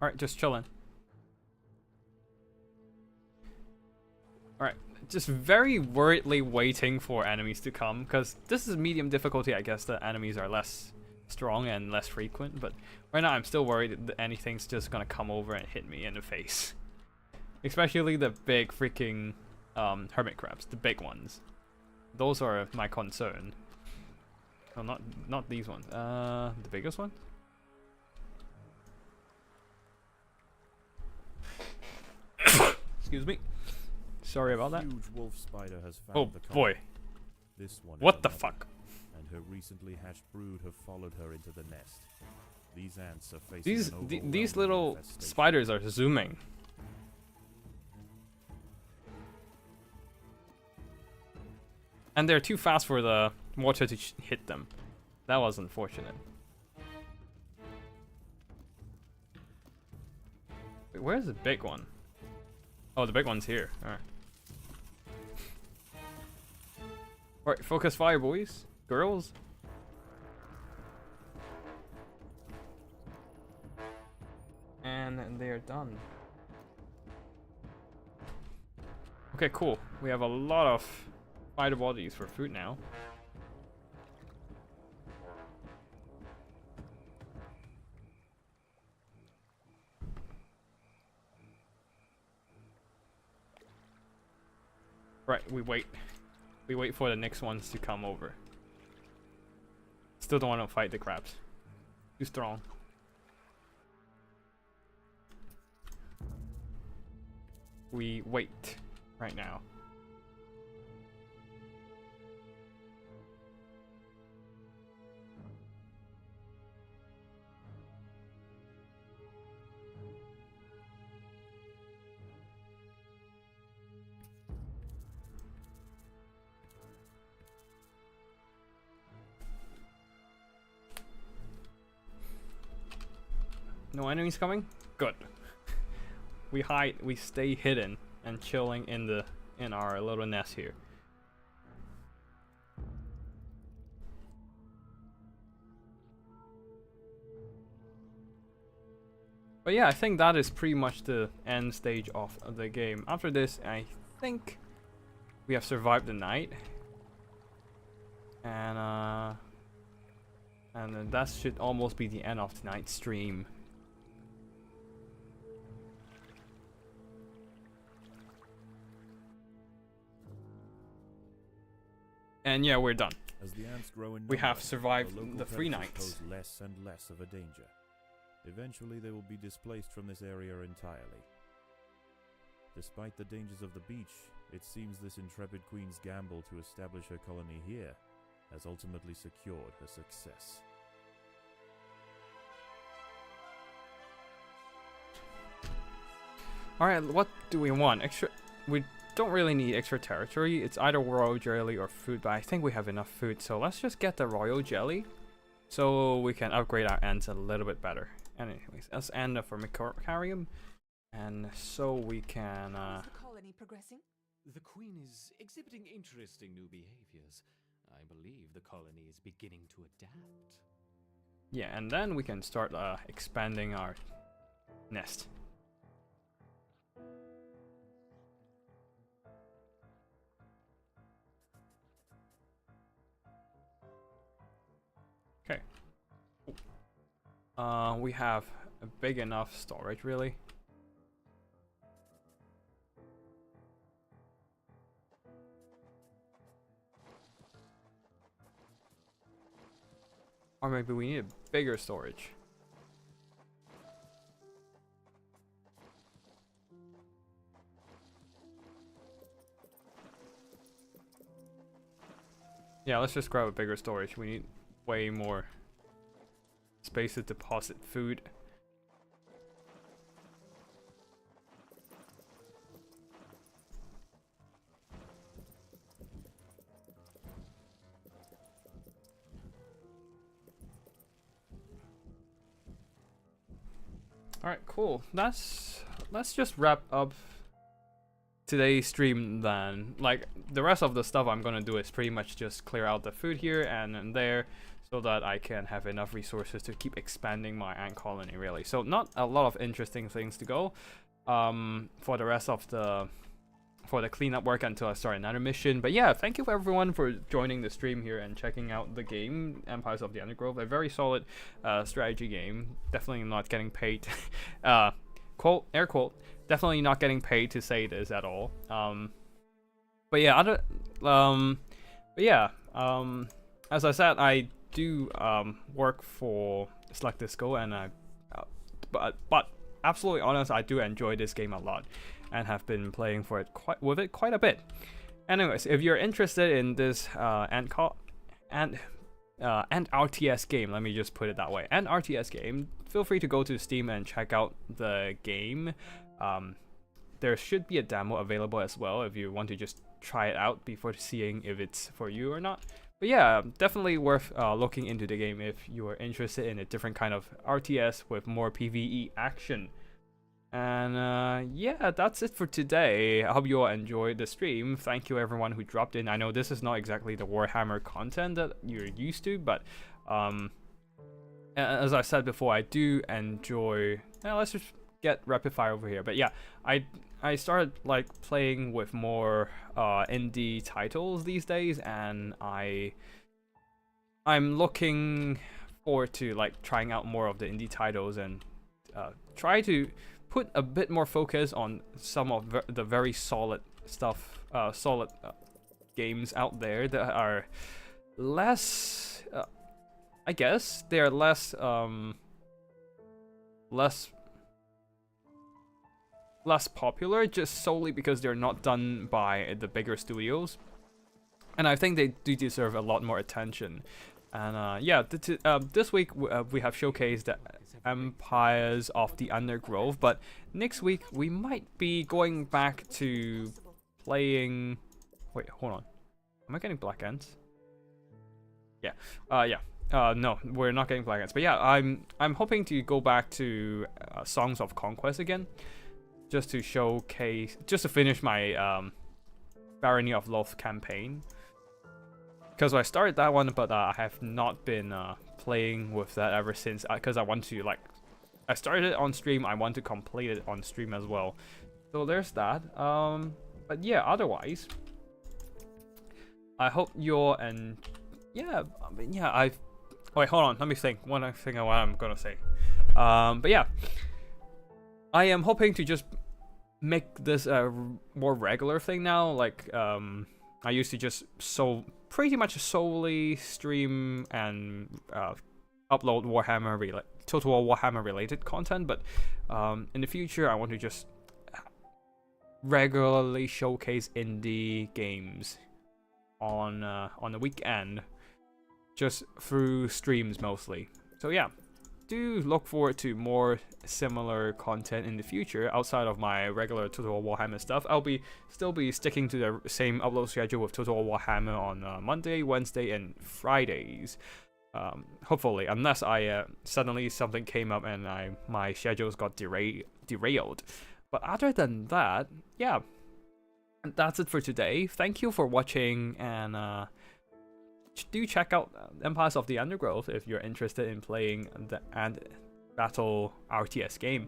Alright, just chilling. Alright, just very worriedly waiting for enemies to come, because this is medium difficulty. I guess the enemies are less strong and less frequent, but right now I'm still worried that anything's just gonna come over and hit me in the face. Especially the big freaking hermit crabs, the big ones. Those are my concern. Oh, not these ones. The biggest one? Excuse me. Sorry about that. Huge wolf spider has found Oh the boy. colony. This one is What the another, fuck? and her recently hatched brood have followed her into the nest. These ants are facing an These overwhelming little infestation. spiders are zooming. And they're too fast for the water to hit them. That was unfortunate. Wait, where's the big one? Oh, the big one's here. Alright. Alright, focus fire, boys. Girls. And they're done. Okay, cool. We have a lot of spider bodies for food now. Right, we wait. We wait for the next ones to come over. Still don't want to fight the crabs. Too strong. We wait right now. No enemies coming? Good. We hide, we stay hidden and chilling in our little nest here. But yeah, I think that is pretty much the end stage of the game. After this, I think we have survived the night. And then that should almost be the end of tonight's stream. And yeah, we're done. As the ants grow in We have number, survived local the free predators nights. pose less and less of a danger. Eventually, they will be displaced from this area entirely. Despite the dangers of the beach, it seems this intrepid queen's gamble to establish her colony here has ultimately secured her success. Alright, what do we want? Extra. We don't really need extra territory. It's either royal jelly or food, but I think we have enough food, so let's just get the royal jelly so we can upgrade our ants a little bit better. Anyways, let's end the formicarium, and so we can How's the colony progressing? The Queen is exhibiting interesting new behaviors. I believe the colony is beginning to adapt. yeah, and then we can start expanding our nest. Okay. We have a big enough storage, really. Or maybe we need a bigger storage. Yeah, let's just grab a bigger storage. We need way more space to deposit food. Alright, cool. Let's just wrap up today's stream then. Like, the rest of the stuff I'm gonna do is pretty much just clear out the food here and there, so that I can have enough resources to keep expanding my ant colony, really. So not a lot of interesting things to go for the rest of the cleanup work until I start another mission. But yeah, thank you for everyone for joining the stream here and checking out the game, Empires of the Undergrowth. A very solid strategy game. Definitely not getting paid. Quote, air quote, definitely not getting paid to say this at all. But yeah, as I said, I do work for Select Disco, and but absolutely honest, I do enjoy this game a lot, and have been playing for it quite a bit. Anyways, if you're interested in this and RTS game, let me just put it that way, and RTS game, feel free to go to Steam and check out the game. There should be a demo available as well if you want to just try it out before seeing if it's for you or not. But yeah, definitely worth looking into the game if you are interested in a different kind of RTS with more PvE action. And yeah, that's it for today. I hope you all enjoyed the stream. Thank you everyone who dropped in. I know this is not exactly the Warhammer content that you're used to, but as I said before, I do enjoy... let's just get rapid fire over here. But yeah, I started like playing with more indie titles these days, and I'm looking forward to like trying out more of the indie titles and try to put a bit more focus on some of the very solid stuff, games out there that are less, I guess they're less popular, just solely because they're not done by the bigger studios, and I think they do deserve a lot more attention. And yeah, this week we have showcased the Empires of the Undergrowth, but next week we might be going back to playing... Wait, hold on. Am I getting black ants? Yeah. No, we're not getting black ants. But yeah, I'm hoping to go back to Songs of Conquest again, just to showcase, just to finish my Barony of Loth campaign. Because I started that one, but I have not been playing with that ever since. Because I want to, like, I started it on stream, I want to complete it on stream as well. So there's that. But yeah, otherwise, I hope you're, and yeah, I mean, yeah, wait, hold on, let me think. One thing what I'm gonna say. But yeah, I am hoping to just make this a more regular thing now. Like, I used to just pretty much solely stream and upload Warhammer Total War Warhammer related content, but in the future I want to just regularly showcase indie games on the weekend, just through streams mostly. So yeah, do look forward to more similar content in the future outside of my regular Total War Warhammer stuff. I'll still be sticking to the same upload schedule with Total War Warhammer on Monday, Wednesday, and Fridays. Hopefully, unless I suddenly something came up and my schedules got derailed. But other than that, yeah, that's it for today. Thank you for watching, and do check out Empires of the Undergrowth if you're interested in playing the Battle RTS game.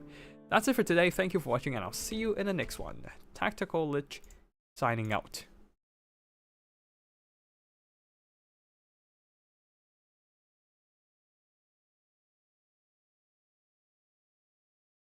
That's it for today. Thank you for watching, and I'll see you in the next one. Tactical Lich signing out.